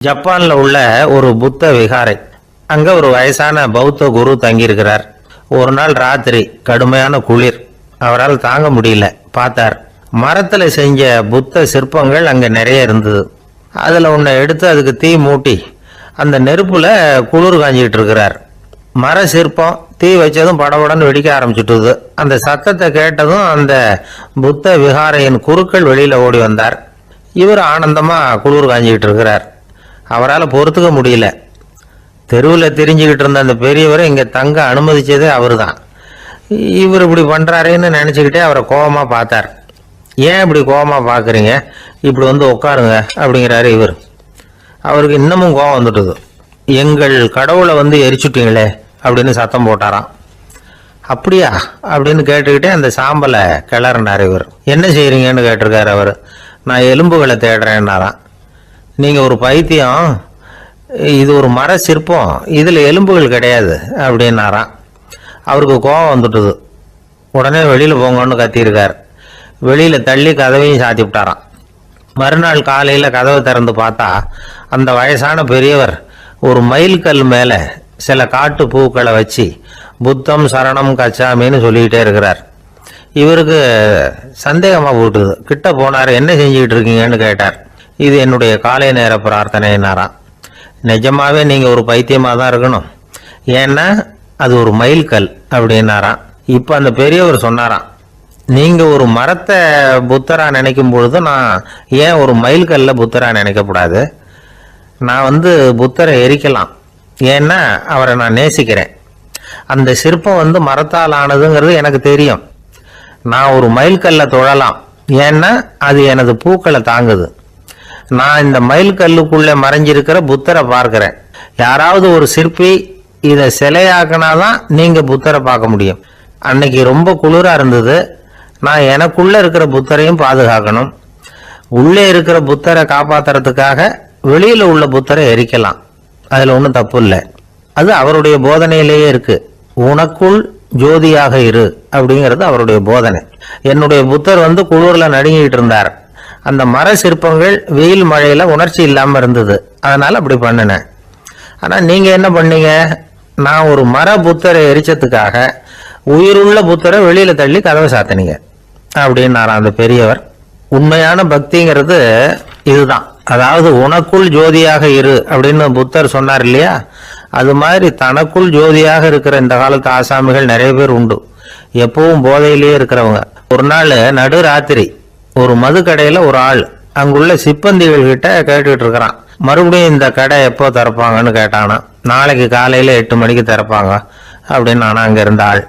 ஜப்பான்ல உள்ள ஒரு புத்த விகாரை. அங்க ஒரு வயசான பௌத்த குரு தங்கியிருக்கிறார். ஒரு நாள் ராத்திரி கடுமையான குளிர். அவரால் தாங்க முடியல. பார்த்தார், மரத்துல செஞ்ச புத்த சிற்பங்கள் அங்க நிறைய இருந்தது. அதுல ஒன்றை எடுத்து அதுக்கு தீ மூட்டி அந்த நெருப்புல குளிர் காஞ்சிட்டு இருக்கிறார். மர சிற்பம் தீ வச்சதும் படபடன்னு வெடிக்க ஆரம்பிச்சுட்டுது. அந்த சத்தத்தை கேட்டதும் அந்த புத்த விகாரையின் குருக்கள் வெளியில ஓடி வந்தார். இவர் ஆனந்தமா குளிர் காஞ்சிக்கிட்டு இருக்கிறார். அவரால் பொறுத்துக்க முடியல. தெருவில் தெரிஞ்சுக்கிட்டு இருந்த அந்த பெரியவரை இங்கே தங்க அனுமதிச்சதே அவர் தான். இவர் இப்படி பண்ணுறாருன்னு நினச்சிக்கிட்டே அவரை கோபமாக பார்த்தார். ஏன் இப்படி கோபமாக பார்க்குறீங்க, இப்படி வந்து உட்காருங்க அப்படிங்கிறாரு இவர். அவருக்கு இன்னமும் கோபம் வந்துட்டுது. எங்கள் கடவுளை வந்து எரிச்சுட்டீங்களே அப்படின்னு சத்தம் போட்டாராம். அப்படியா அப்படின்னு கேட்டுக்கிட்டே அந்த சாம்பலை கிளறினார் இவர். என்ன செய்கிறீங்கன்னு கேட்டிருக்காரு அவர். நான் எலும்புகளை தேடுறேன்னாராம். நீங்கள் ஒரு பைத்தியம், இது ஒரு மர சிற்பம், இதில் எலும்புகள் கிடையாது அப்படின்னாராம். அவருக்கு கோபம் வந்துட்டுது. உடனே வெளியில் போங்கன்னு கத்தியிருக்கார். வெளியில் தள்ளி கதவையும் சாத்தி விட்டாராம். மறுநாள் காலையில் கதவை திறந்து பார்த்தா அந்த வயசான பெரியவர் ஒரு மைல்கல் மேலே சில காட்டு பூக்களை வச்சு புத்தம் சரணம் கச்சாமின்னு சொல்லிக்கிட்டே இருக்கிறார். இவருக்கு சந்தேகமாக போட்டுது. கிட்ட போனார். என்ன செஞ்சுக்கிட்டு இருக்கீங்கன்னு கேட்டார். இது என்னுடைய காலை நேர பிரார்த்தனைனாராம். நிஜமாவே நீங்கள் ஒரு பைத்தியமாக தான் இருக்கணும், ஏன்னா அது ஒரு மைல்கல் அப்படின்னாராம். இப்போ அந்த பெரியவர் சொன்னாராம், நீங்கள் ஒரு மரத்தை புத்தராக நினைக்கும் பொழுது நான் ஏன் ஒரு மைல்கல்ல புத்தராக நினைக்கக்கூடாது? நான் வந்து புத்தரை எரிக்கலாம், ஏன்னா அவரை நான் நேசிக்கிறேன். அந்த சிற்பம் வந்து மரத்தால் ஆனதுங்கிறது எனக்கு தெரியும். நான் ஒரு மைல்கல்ல தொழலாம், ஏன்னா அது எனது பூக்களை தாங்குது. நான் இந்த மைல்கல்லுக்குள்ளே மறைஞ்சிருக்கிற புத்தரை பார்க்கிறேன். யாராவது ஒரு சிற்பி இதை சிலையாக்கினாதான் நீங்கள் புத்தரை பார்க்க முடியும். அன்னைக்கு ரொம்ப குளிராக இருந்தது. நான் எனக்குள்ளே இருக்கிற புத்தரையும் பாதுகாக்கணும். உள்ளே இருக்கிற புத்தரை காப்பாற்றுறதுக்காக வெளியில் உள்ள புத்தரை எரிக்கலாம், அதில் ஒன்றும் தப்பு இல்லை. அது அவருடைய போதனையிலேயே இருக்கு. உனக்குள் ஜோதியாக இரு அப்படிங்கிறது அவருடைய போதனை. என்னுடைய புத்தர் வந்து குளிரில் நடுங்கிட்டு இருந்தார். அந்த மர சிற்பங்கள் வெயில் மழையில உணர்ச்சி இல்லாமல் இருந்தது, அதனால அப்படி பண்ணினேன். ஆனால் நீங்கள் என்ன பண்ணீங்க? நான் ஒரு மர புத்தரை எரிச்சதுக்காக உயிருள்ள புத்தரை வெளியில தள்ளி கதவை சாத்தினீங்க அப்படின்னாராம் அந்த பெரியவர். உண்மையான பக்திங்கிறது இதுதான். அதாவது உனக்குள் ஜோதியாக இரு அப்படின்னு புத்தர் சொன்னார் இல்லையா, அது மாதிரி தனக்குள் ஜோதியாக இருக்கிற இந்த காலத்து ஆசாமிகள் நிறைய பேர் உண்டு. எப்பவும் போதையிலேயே இருக்கிறவங்க. ஒரு நாள் நடு ராத்திரி ஒரு மது கடையில் ஒரு ஆள் அங்குள்ள சிப்பந்திகள் கிட்ட கேட்டுக்கிட்டு இருக்கிறான். மறுபடியும் இந்த கடை எப்போ திறப்பாங்கன்னு கேட்டானா. நாளைக்கு காலையில் 8 மணிக்கு திறப்பாங்க அப்படின்னு நானா அங்கே இருந்த ஆள்.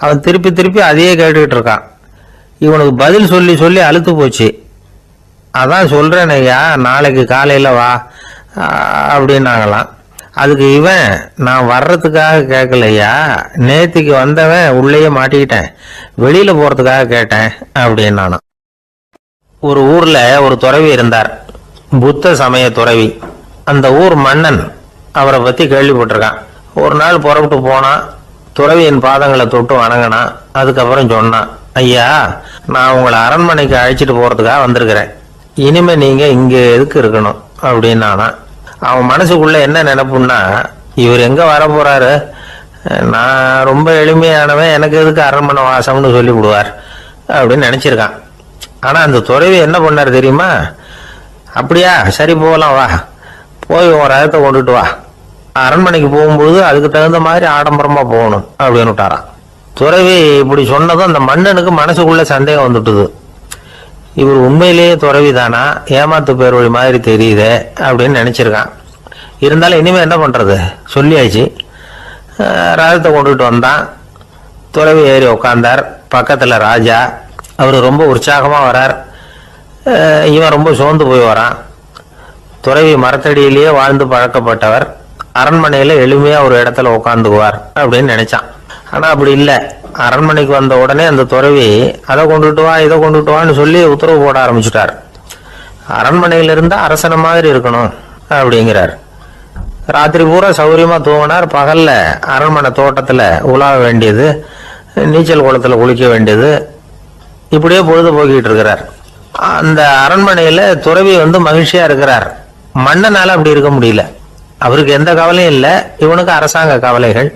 அவன் திருப்பி திருப்பி அதையே கேட்டுக்கிட்டு இருக்கான். இவனுக்கு பதில் சொல்லி சொல்லி அழுத்து போச்சு. அதான் சொல்கிறேன் ஐயா, நாளைக்கு காலையில் வா அப்படின்னாங்களாம். அதுக்கு இவன், நான் வர்றதுக்காக கேட்கலையா, நேற்றுக்கு வந்தவன் உள்ளேயே மாட்டிக்கிட்டேன், வெளியில் போகிறதுக்காக கேட்டேன் அப்படின்னானா. ஒரு ஊர்ல ஒரு துறவி இருந்தார், புத்த சமய துறவி. அந்த ஊர் மன்னன் அவரை பத்தி கேள்விப்பட்டிருக்கான். ஒரு நாள் புறப்பட்டு போனான். துறவியின் பாதங்களை தொட்டு வணங்கினான். அதுக்கப்புறம் சொன்னான், ஐயா, நான் உங்களை அரண்மனைக்கு அழைச்சிட்டு போறதுக்காக வந்திருக்கிறேன். இனிமே நீங்க இங்க எதுக்கு இருக்கணும் அப்படின்னானா. அவன் மனசுக்குள்ள என்ன நினைப்புன்னா, இவர் எங்க வர போறாரு, நான் ரொம்ப எளிமையானவன், எனக்கு எதுக்கு அரண்மனை வாசம்னு சொல்லி விடுவார் அப்படின்னு நினைச்சிருக்கான். ஆனால் அந்த துறவி என்ன பண்ணார் தெரியுமா? அப்படியா, சரி போகலாம், வா, போய் உன் ரகத்தை கொண்டுட்டு வா, அரண்மனைக்கு போகும்பொழுது அதுக்கு தகுந்த மாதிரி ஆடம்பரமாக போகணும் அப்படின்னு விட்டாரான். துறவி இப்படி சொன்னதும் அந்த மன்னனுக்கு மனசுக்குள்ள சந்தேகம் வந்துட்டுது. இவர் உண்மையிலேயே துறவி தானா, ஏமாத்து பேர் வழி மாதிரி தெரியுதே அப்படின்னு நினச்சிருக்கான். இருந்தாலும் இனிமேல் என்ன பண்ணுறது, சொல்லியாச்சு. ரகத்தை கொண்டுட்டு வந்தான். துறவி ஏறி உட்காந்தார். பக்கத்தில் ராஜா. அவர் ரொம்ப உற்சாகமாக வரார். இவன் ரொம்ப சோர்ந்து போய் வரான். துறவி மரத்தடியிலேயே வாழ்ந்து பழக்கப்பட்டவர். அரண்மனையில் எளிமையாக ஒரு இடத்துல உட்காந்துக்குவார் அப்படின்னு நினைச்சான். ஆனால் அப்படி இல்லை. அரண்மனைக்கு வந்த உடனே அந்த துறவி அதை கொண்டுட்டு வா, இதை கொண்டுட்டு வான்னு சொல்லி உத்தரவு போட ஆரம்பிச்சுட்டார். அரண்மனையில் இருந்தால் அரசனை மாதிரி இருக்கணும் அப்படிங்கிறார். ராத்திரி பூரா சௌகரியமாக தூங்கினார். பகலில் அரண்மனை தோட்டத்தில் உலாவ வேண்டியது, நீச்சல் குளத்தில் குளிக்க வேண்டியது, இப்படியே பொழுது போக்கிட்டு இருக்கிறார். அந்த அரண்மனையில் துறவி வந்து மகிழ்ச்சியாக இருக்கிறார். மன்னனால அப்படி இருக்க முடியல. அவருக்கு எந்த கவலையும் இல்லை, இவனுக்கு அரசாங்க கவலைகள்.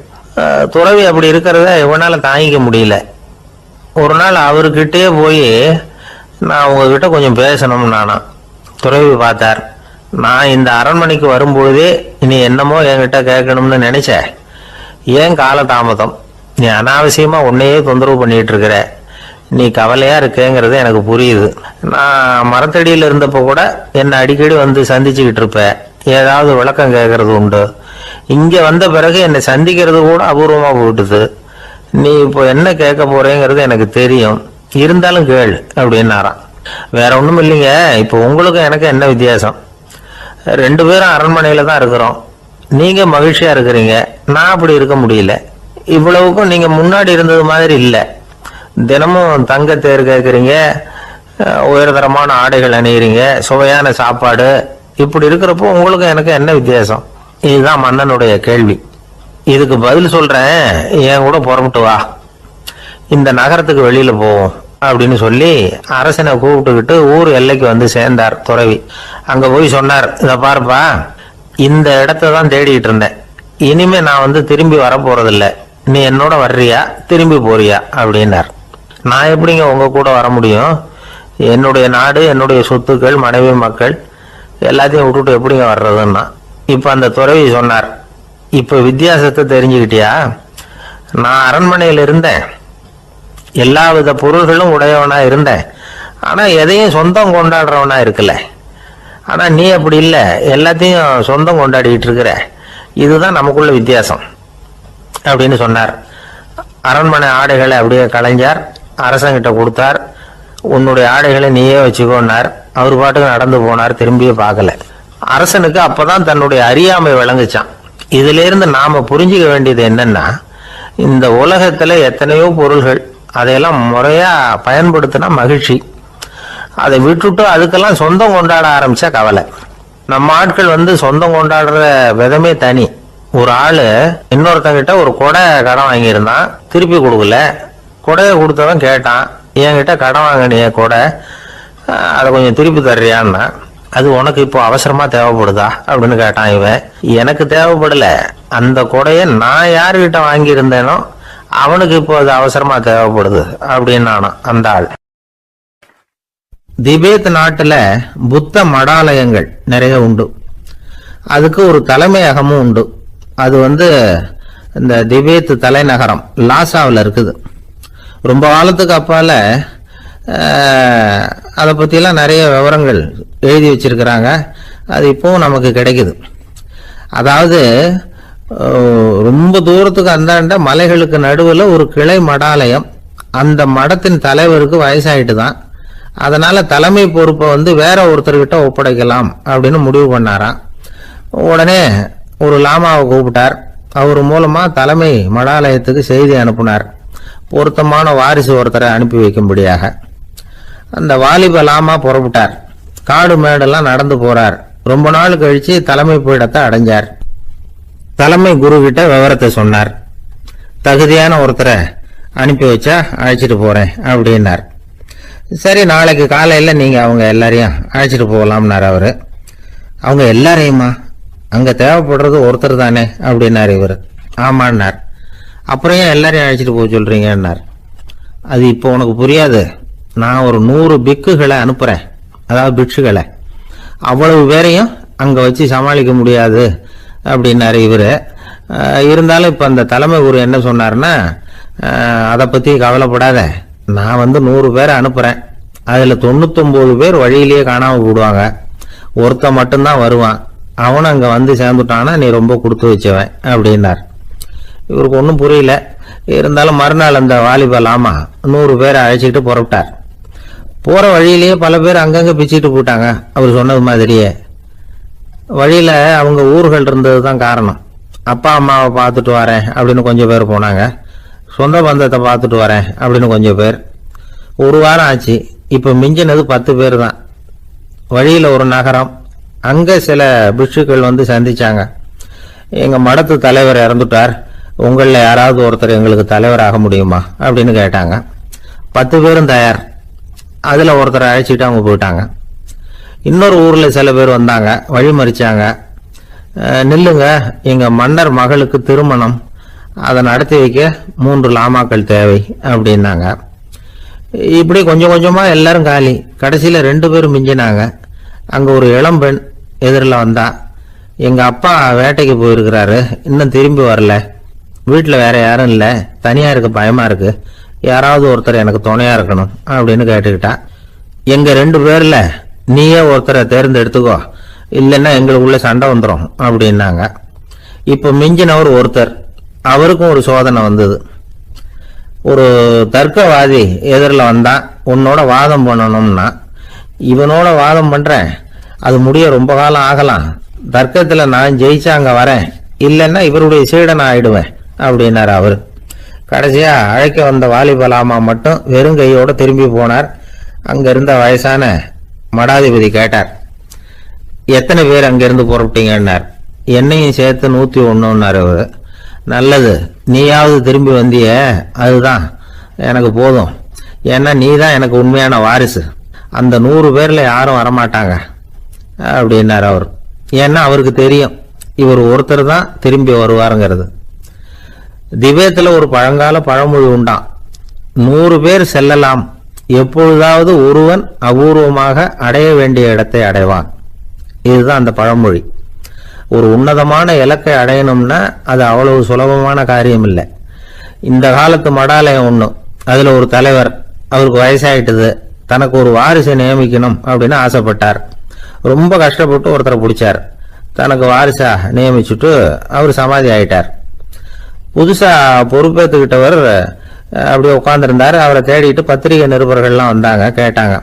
துறவி அப்படி இருக்கிறத இவனால தாங்கிக்க முடியல. ஒரு நாள் அவர்கிட்டயே போய், நான் உங்ககிட்ட கொஞ்சம் பேசணும் நானா. துறவி பார்த்தார். நான் இந்த அரண்மனைக்கு வரும்பொழுதே நீ என்னமோ என்கிட்ட கேட்கணும்னு நினைச்ச, ஏன் காலதாமதம்? நீ அனாவசியமா உன்னையே தொந்தரவு பண்ணிட்டு இருக்கிற, நீ கவலையா இருக்கேங்கிறது எனக்கு புரியுது. நான் மரத்தடியில் இருந்தப்போ கூட என்னை அடிக்கடி வந்து சந்திச்சுக்கிட்டு இருப்ப, ஏதாவது விளக்கம் கேட்கறது உண்டு. இங்க வந்த பிறகு என்னை சந்திக்கிறது கூட அபூர்வமா போயிட்டுது. நீ இப்போ என்ன கேட்க போறேங்கிறது எனக்கு தெரியும், இருந்தாலும் கேள் அப்படின்னாராம். வேற ஒண்ணும் இல்லைங்க, இப்போ உங்களுக்கு எனக்கு என்ன வித்தியாசம்? 2 பேரும் அரண்மனையில தான் இருக்கிறோம். நீங்க மகிழ்ச்சியா இருக்கிறீங்க, நான் அப்படி இருக்க முடியல. இவ்வளவுக்கும் நீங்க முன்னாடி இருந்தது மாதிரி இல்லை. தினமும் தங்க தேர் கேட்குறீங்க, உயர்தரமான ஆடைகள் அணிகிறீங்க, சுவையான சாப்பாடு. இப்படி இருக்கிறப்போ உங்களுக்கு எனக்கு என்ன வித்தியாசம்? இதுதான் மன்னனுடைய கேள்வி. இதுக்கு பதில் சொல்றேன், என் கூட புறப்பட்டு வா, இந்த நகரத்துக்கு வெளியில போவோம் அப்படின்னு சொல்லி அரசனை கூப்பிட்டுக்கிட்டு ஊர் எல்லைக்கு வந்து சேர்ந்தார் துறவி. அங்க போய் சொன்னார், இதை பாருப்பா, இந்த இடத்த தான் தேடிட்டு இருந்தேன். இனிமே நான் வந்து திரும்பி வர போறதில்ல. நீ என்னோட வர்றியா திரும்பி போறியா அப்படின்னார். நான் எப்படிங்க உங்க கூட வர முடியும்? என்னுடைய நாடு, என்னுடைய சொத்துக்கள், மனைவி, மக்கள் எல்லாத்தையும் விட்டுட்டு எப்படிங்க வர்றதுன்னா. இப்ப அந்த துறவி சொன்னார், இப்ப வித்தியாசத்தை தெரிஞ்சுக்கிட்டியா? நான் அரண்மனையில் இருந்தேன், எல்லா வித பொருள்களும் உடையவனா இருந்தேன், ஆனா எதையும் சொந்தம் கொண்டாடுறவனா இருக்கல. ஆனா நீ அப்படி இல்லை, எல்லாத்தையும் சொந்தம் கொண்டாடிட்டு இருக்கிற. இதுதான் நமக்குள்ள வித்தியாசம் அப்படின்னு சொன்னார். அரண்மனை ஆடைகளை அப்படியே கலைஞ்சார், அரசங்கிட்ட கொடுத்தார். உன்னுடைய ஆடைகளை நீயே வச்சுக்கோன்னார். அவர் பாட்டுக்கு நடந்து போனார், திரும்பியே பார்க்கல. அரசனுக்கு அப்பதான் தன்னுடைய அறியாமை விளங்குச்சான். இதுல இருந்து நாம புரிஞ்சுக்க வேண்டியது என்னன்னா, இந்த உலகத்துல எத்தனையோ பொருள்கள், அதையெல்லாம் முறையா பயன்படுத்தினா மகிழ்ச்சி. அதை விட்டுட்டு அதுக்கெல்லாம் சொந்தம் கொண்டாட ஆரம்பிச்சா கவலை. நம்ம ஆட்கள் வந்து சொந்தம் கொண்டாடுற விதமே தனி. ஒரு ஆளு இன்னொருத்தங்கிட்ட ஒரு கொடை கடன் வாங்கியிருந்தான், திருப்பி கொடுக்கல. கொடையை கொடுத்தவன் கேட்டான், என்கிட்ட கடன் வாங்கினிய கொடை, அதை கொஞ்சம் திருப்பி தர்றியான்னா. அது உனக்கு இப்போ அவசரமா தேவைப்படுதா அப்படின்னு கேட்டான் இவன். எனக்கு தேவைப்படல, அந்த கொடையை நான் யாருக்கிட்ட வாங்கியிருந்தேனோ அவனுக்கு இப்போ அது அவசரமா தேவைப்படுது அப்படின்னு அந்த ஆள். திபேத் நாட்டுல புத்த மடாலயங்கள் நிறைய உண்டு. அதுக்கு ஒரு தலைமையகமும் உண்டு. அது வந்து இந்த திபேத் தலைநகரம் லாசாவில் இருக்குது. ரொம்ப காலத்துக்கு அப்பால அதை பற்றிலாம் நிறைய விவரங்கள் எழுதி வச்சிருக்கிறாங்க. அது இப்போவும் நமக்கு கிடைக்குது. அதாவது ரொம்ப தூரத்துக்கு அந்தாண்ட மலைகளுக்கு நடுவில் ஒரு கிளை மடாலயம். அந்த மடத்தின் தலைவருக்கு வயசாயிட்டு தான், அதனால தலைமை பொறுப்பை வந்து வேற ஒருத்தர்கிட்ட ஒப்படைக்கலாம் அப்படின்னு முடிவு பண்ணாராம். உடனே ஒரு லாமாவை கூப்பிட்டார். அவர் மூலமா தலைமை மடாலயத்துக்கு செய்தி அனுப்புனார், பொருத்தமான வாரிசு ஒருத்தரை அனுப்பி வைக்கும்படியாக. அந்த வாலிப லாமா புறப்பட்டார். காடு மேடெல்லாம் நடந்து போறார். ரொம்ப நாள் கழிச்சு தலைமை பீடத்தை அடைஞ்சார். தலைமை குரு கிட்ட விவரத்தை சொன்னார். தகுதியான ஒருத்தரை அனுப்பி வச்சா அழைச்சிட்டு போறேன் அப்படின்னார். சரி, நாளைக்கு காலையில் நீங்க அவங்க எல்லாரையும் அழைச்சிட்டு போகலாம்னார் அவரு. அவங்க எல்லாரையுமா? அங்க தேவைப்படுறது ஒருத்தர் தானே அப்படின்னார் இவர். ஆமான்னார். அப்புறம் ஏன் எல்லாரையும் அழைச்சிட்டு போக சொல்றீங்கன்னார். அது இப்போ உனக்கு புரியாது. நான் ஒரு 100 பிக்குகளை அனுப்புறேன், அதாவது பிட்சுகளை. அவ்வளவு பேரையும் அங்க வச்சு சமாளிக்க முடியாது அப்படின்னாரு இவரு. இருந்தாலும் இப்ப அந்த தலைமை குரு என்ன சொன்னார்னா, அதை பத்தி கவலைப்படாத, நான் வந்து 100 பேரை அனுப்புறேன், அதுல 99 பேர் வழியிலேயே காணாம போடுவாங்க, ஒருத்த மட்டும்தான் வருவான், அவனும் அங்க வந்து சேர்ந்துட்டானா நீ ரொம்ப கொடுத்து வச்சவன் அப்படின்னார். இவருக்கு ஒன்றும் புரியல. இருந்தாலும் மறுநாள் அந்த வாலிப லாமா 100 பேரை அழைச்சிக்கிட்டு புறப்பட்டார். போற வழியிலேயே பல பேர் அங்கங்க பிச்சுட்டு போட்டாங்க. அவர் சொன்னது மாதிரியே வழியில அவங்க ஊர்கள் இருந்தது தான் காரணம். அப்பா அம்மாவை பார்த்துட்டு வரேன் அப்படின்னு கொஞ்சம் பேர் போனாங்க. சொந்த பந்தத்தை பார்த்துட்டு வரேன் அப்படின்னு கொஞ்சம் பேர். ஒரு வாரம் ஆச்சு. இப்ப மிஞ்சினது 10 பேர் தான். வழியில ஒரு நகரம், அங்க சில பிட்சுக்கள் வந்து சந்திச்சாங்க. எங்க மடத்து தலைவர் இறந்துட்டார், உங்கள யாராவது ஒருத்தர் எங்களுக்கு தலைவராக முடியுமா அப்படின்னு கேட்டாங்க. 10 பேரும் தயார். அதுல ஒருத்தரை அழைச்சிட்டு அவங்க போயிட்டாங்க. இன்னொரு ஊரில் சில பேர் வந்தாங்க, வழி மறிச்சாங்க. நில்லுங்க, எங்கள் மன்னர் மகளுக்கு திருமணம், அதை நடத்தி வைக்க 3 லாமாக்கள் தேவை அப்படின்னாங்க. இப்படி கொஞ்சம் கொஞ்சமாக எல்லாரும் காலி. கடைசியில் 2 பேரும் மிஞ்சினாங்க. அங்கே ஒரு இளம்பெண் எதிரில் வந்தா, எங்கள் அப்பா வேட்டைக்கு போயிருக்கிறாரு, இன்னும் திரும்பி வரல, வீட்டில் வேற யாரும் இல்லை, தனியாக இருக்க பயமாக இருக்கு, யாராவது ஒருத்தர் எனக்கு துணையாக இருக்கணும் அப்படின்னு கேட்டுக்கிட்டா. எங்கள் 2 பேரில் நீயே ஒருத்தரை தேர்ந்தெடுத்துக்கோ, இல்லைன்னா எங்களுக்குள்ள சண்டை வந்துடும் அப்படின்னாங்க. இப்போ மிஞ்சினவர் ஒருத்தர், அவருக்கும் ஒரு சோதனை வந்தது. ஒரு தர்க்கவாதி எதிரில் வந்தா, உன்னோட வாதம் பண்ணணும்னா, இவனோட வாதம் பண்ணுறேன், அது முடிய ரொம்ப காலம் ஆகலாம், தர்க்கத்தில் நான் ஜெயிச்சா அங்கே வரேன், இல்லைன்னா இவருடைய சீடனை ஆயிடுவேன் அப்படின்னார் அவர். கடைசியா அழைக்க வந்த வாலிபலாமா மட்டும் வெறும் கையோட திரும்பி போனார். அங்க இருந்த வயசான மடாதிபதி கேட்டார், எத்தனை பேர் அங்கிருந்து புறப்பட்டீங்கன்னார். என்னையும் சேர்த்து 101ன்னார் அவர். நல்லது, நீயாவது திரும்பி வந்திய, அதுதான் எனக்கு போதும், ஏன்னா நீ தான் எனக்கு உண்மையான வாரிசு, அந்த 100 பேர்ல யாரும் வரமாட்டாங்க அப்படின்னார் அவர். ஏன்னா அவருக்கு தெரியும் இவர் ஒருத்தர் தான் திரும்பி வருவாருங்கிறது. திபேத்தில் ஒரு பழங்கால பழமொழி உண்டாம், 100 பேர் செல்லலாம், எப்பொழுதாவது ஒருவன் அபூர்வமாக அடைய வேண்டிய இடத்தை அடைவான். இதுதான் அந்த பழமொழி. ஒரு உன்னதமான இலக்கை அடையணும்னா அது அவ்வளவு சுலபமான காரியம் இல்லை. இந்த காலத்து மடாலயம் ஒன்று, அதில் ஒரு தலைவர், அவருக்கு வயசாயிட்டது, தனக்கு ஒரு வாரிசை நியமிக்கணும் அப்படின்னு ஆசைப்பட்டார். ரொம்ப கஷ்டப்பட்டு ஒருத்தரை பிடிச்சார், தனக்கு வாரிசா நியமிச்சுட்டு அவர் சமாதி ஆயிட்டார். புதுசா பொறுப்பேற்றுக்கிட்டவர் அப்படியே உட்காந்துருந்தாரு. அவரை தேடிட்டு பத்திரிகை நிருபர்கள்லாம் வந்தாங்க, கேட்டாங்க.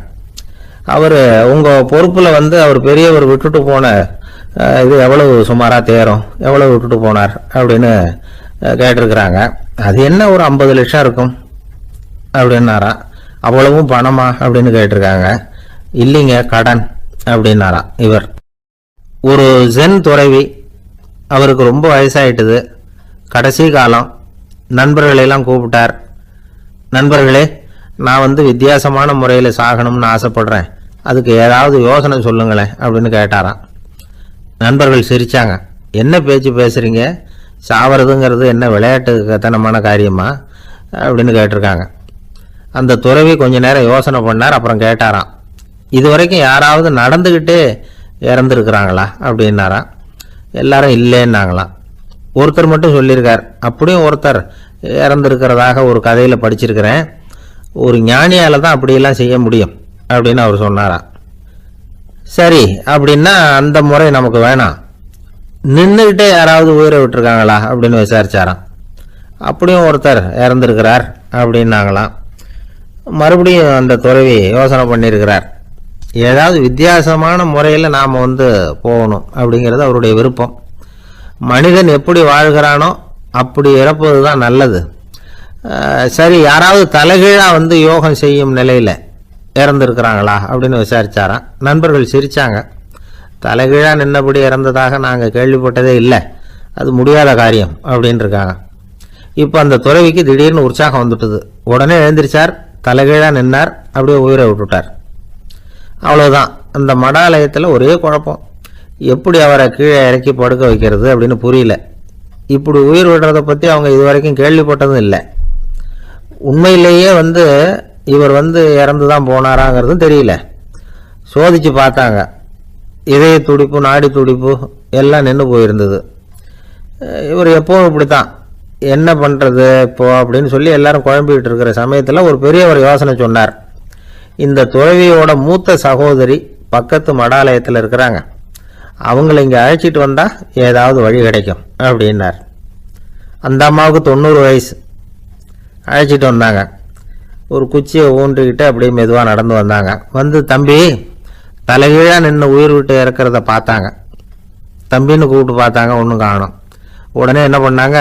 அவர் உங்க பொறுப்புல அவர் பெரியவர் விட்டுட்டு போன இது எவ்வளவு சுமாரா தேரும், எவ்வளவு விட்டுட்டு போனார் அப்படின்னு கேட்டிருக்கிறாங்க. அது என்ன ஒரு 50 லட்சம் இருக்கும் அப்படின்னாராம். அவ்வளவும் பணமா அப்படின்னு கேட்டிருக்காங்க. இல்லைங்க, கடன் அப்படின்னாராம் இவர். ஒரு ஜென் துறவி, அவருக்கு ரொம்ப வயசாயிட்டது, கடைசி காலம், நண்பர்களெல்லாம் கூப்பிட்டார். நண்பர்களே, நான் வித்தியாசமான முறையில் சாகணும்னு ஆசைப்படுறேன், அதுக்கு ஏதாவது யோசனை சொல்லுங்களேன் அப்படின்னு கேட்டாராம். நண்பர்கள் சிரிச்சாங்க. என்ன பேச்சு பேசுறீங்க, சாவறதுங்கிறது என்ன விளையாட்டு கத்தனமான காரியமா அப்படின்னு கேட்டிருக்காங்க. அந்த துறவி கொஞ்ச நேரம் யோசனை பண்ணார். அப்புறம் கேட்டாராம், இதுவரைக்கும் யாராவது நடந்துக்கிட்டே இறந்துருக்குறாங்களா அப்படின்னாராம். எல்லாரும் இல்லைன்னாங்களாம். ஒருத்தர் மட்டும் சொல்லியிருக்கார், அப்படியும் ஒருத்தர் இறந்துருக்கிறதாக ஒரு கதையில் படிச்சிருக்கிறேன், ஒரு ஞானியால் தான் அப்படியெல்லாம் செய்ய முடியும் அப்படின்னு அவர் சொன்னாராம். சரி, அப்படின்னா அந்த முறை நமக்கு வேணாம், நின்றுக்கிட்டே யாராவது உயிரை விட்டுருக்காங்களா அப்படின்னு விசாரிச்சாராம். அப்படியும் ஒருத்தர் இறந்துருக்கிறார் அப்படின்னாங்களாம். மறுபடியும் அந்த துறவி யோசனை பண்ணியிருக்கிறார், ஏதாவது வித்தியாசமான முறையில் நாம் போகணும் அப்படிங்கிறது அவருடைய விருப்பம். மனிதன் எப்படி வாழ்கிறானோ அப்படி இறப்பது தான் நல்லது. சரி, யாராவது தலைகீழாக யோகம் செய்யும் நிலையில் இறந்துருக்கிறாங்களா அப்படின்னு விசாரிச்சாராம். நண்பர்கள் சிரித்தாங்க. தலைகீழாக நின்னபடி இறந்ததாக நாங்கள் கேள்விப்பட்டதே இல்லை, அது முடியாத காரியம் அப்படின்னு இருக்காங்க. இப்போ அந்த துறவிக்கு திடீர்னு உற்சாகம் வந்துட்டுது. உடனே எழுந்திரிச்சார், தலைகீழாக நின்னார், அப்படியே உயிரை விட்டுட்டார். அவ்வளோதான். அந்த மடாலயத்தில் ஒரே குழப்பம், எப்படி அவரை கீழே இறக்கி படுக்க வைக்கிறது அப்படின்னு புரியல. இப்படி உயிர் விடுறதை பற்றி அவங்க இதுவரைக்கும் கேள்விப்பட்டதும் இல்லை. உண்மையிலேயே இவர் இறந்து தான் போனாராங்கிறதும் தெரியல. சோதிச்சு பார்த்தாங்க, இதய துடிப்பு, நாடி துடிப்பு எல்லாம் நின்று போயிருந்தது. இவர் எப்போவும் இப்படித்தான், என்ன பண்ணுறது இப்போ அப்படின்னு சொல்லி எல்லாரும் குழம்பிக்கிட்டு இருக்கிற சமயத்தில் ஒரு பெரியவர் யோசனை சொன்னார். இந்த துறவியோட மூத்த சகோதரி பக்கத்து மடாலயத்தில் இருக்கிறாங்க, அவங்கள இங்கே அழைச்சிட்டு வந்தால் ஏதாவது வழி கிடைக்கும் அப்படின்னார். அந்த அம்மாவுக்கு 90 வயசு. அழைச்சிட்டு வந்தாங்க. ஒரு குச்சியை ஊன்றிக்கிட்டு அப்படியே மெதுவாக நடந்து வந்தாங்க. தம்பி, தலைகீழாக நின்று உயிர் விட்டு இறக்கிறத பார்த்தாங்க. தம்பின்னு கூப்பிட்டு பார்த்தாங்க, ஒன்றும் காணும். உடனே என்ன பண்ணாங்க,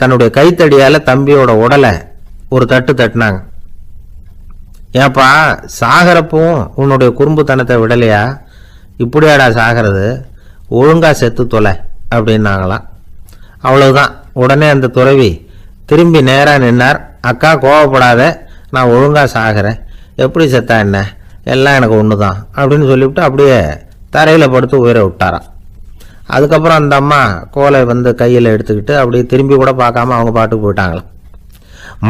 தன்னுடைய கைத்தடியால் தம்பியோட உடலை ஒரு தட்டு தட்டினாங்க. ஏப்பா, சாகிறப்பவும் உன்னுடைய குறும்புத்தனத்தை விடலையா, இப்படியாடா சாகிறது, ஒழுங்கா செத்து தொலை அப்படின்னாங்களாம். அவ்வளவுதான். உடனே அந்த துறவி திரும்பி நேராக நின்னார். அக்கா, கோவப்படாத, நான் ஒழுங்கா சாகிறேன், எப்படி செத்தா என்ன, எல்லாம் எனக்கு ஒன்று தான் அப்படின்னு சொல்லிவிட்டு அப்படியே தரையில் படுத்து உயிரை விட்டாராம். அதுக்கப்புறம் அந்த அம்மா கோலை வந்து கையில் எடுத்துக்கிட்டு அப்படியே திரும்பி கூட பார்க்காம அவங்க பாட்டுக்கு போயிட்டாங்களாம்.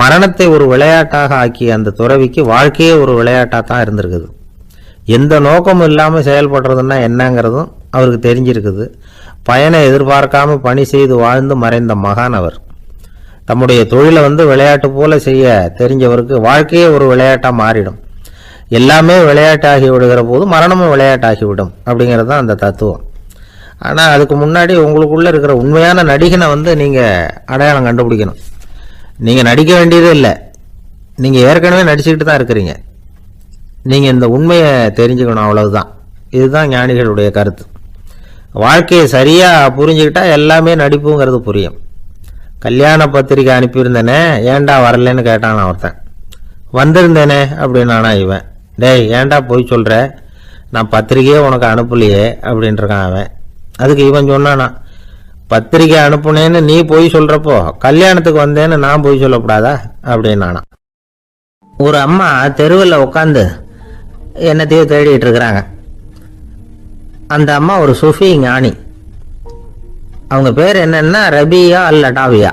மரணத்தை ஒரு விளையாட்டாக ஆக்கிய அந்த துறவிக்கு வாழ்க்கையே ஒரு விளையாட்டாக தான் இருந்திருக்குது. எந்த நோக்கமும் இல்லாமல் செயல்படுறதுன்னா என்னங்கிறதும் அவருக்கு தெரிஞ்சிருக்குது. பயனை எதிர்பார்க்காம பணி செய்து வாழ்ந்து மறைந்த மகான் அவர். தம்முடைய தொழிலை வந்து விளையாட்டு போல செய்ய தெரிஞ்சவருக்கு வாழ்க்கையே ஒரு விளையாட்டாக மாறிடும். எல்லாமே விளையாட்டாகி விடுகிற போது மரணமும் விளையாட்டாகிவிடும் அப்படிங்கிறது தான் அந்த தத்துவம். ஆனால் அதுக்கு முன்னாடி உங்களுக்குள்ளே இருக்கிற உண்மையான நடிகனை வந்து நீங்கள் அடையாளம் கண்டுபிடிக்கணும். நீங்கள் நடிக்க வேண்டியதே இல்லை, நீங்கள் ஏற்கனவே நடிச்சுக்கிட்டு தான் இருக்கிறீங்க. நீங்கள் இந்த உண்மையை தெரிஞ்சுக்கணும், அவ்வளவுதான். இதுதான் ஞானிகளுடைய கருத்து. வாழ்க்கையை சரியாக புரிஞ்சுக்கிட்டா எல்லாமே நடிப்புங்கிறது புரியும். கல்யாண பத்திரிக்கை அனுப்பியிருந்தேனே, ஏன்டா வரலன்னு கேட்டான் ஒருத்தன். வந்திருந்தேனே அப்படின்னானா இவன். டேய் ஏன்டா போய் சொல்கிற, நான் பத்திரிக்கையே உனக்கு அனுப்பலையே அப்படின்ட்டுருக்கான் அவன். அதுக்கு இவன் சொன்னானா, பத்திரிக்கை அனுப்புனேன்னு நீ போய் சொல்கிறப்போ கல்யாணத்துக்கு வந்தேன்னு நான் போய் சொல்லக்கூடாதா அப்படின்னானா. ஒரு அம்மா தெருவில் உட்காந்து என்னத்தையோ தேடிட்டு இருக்கிறாங்க. அந்த அம்மா ஒரு சுஃபி ஞானி. அவங்க பேர் என்னன்னா ரபியா அல் லடாவியா.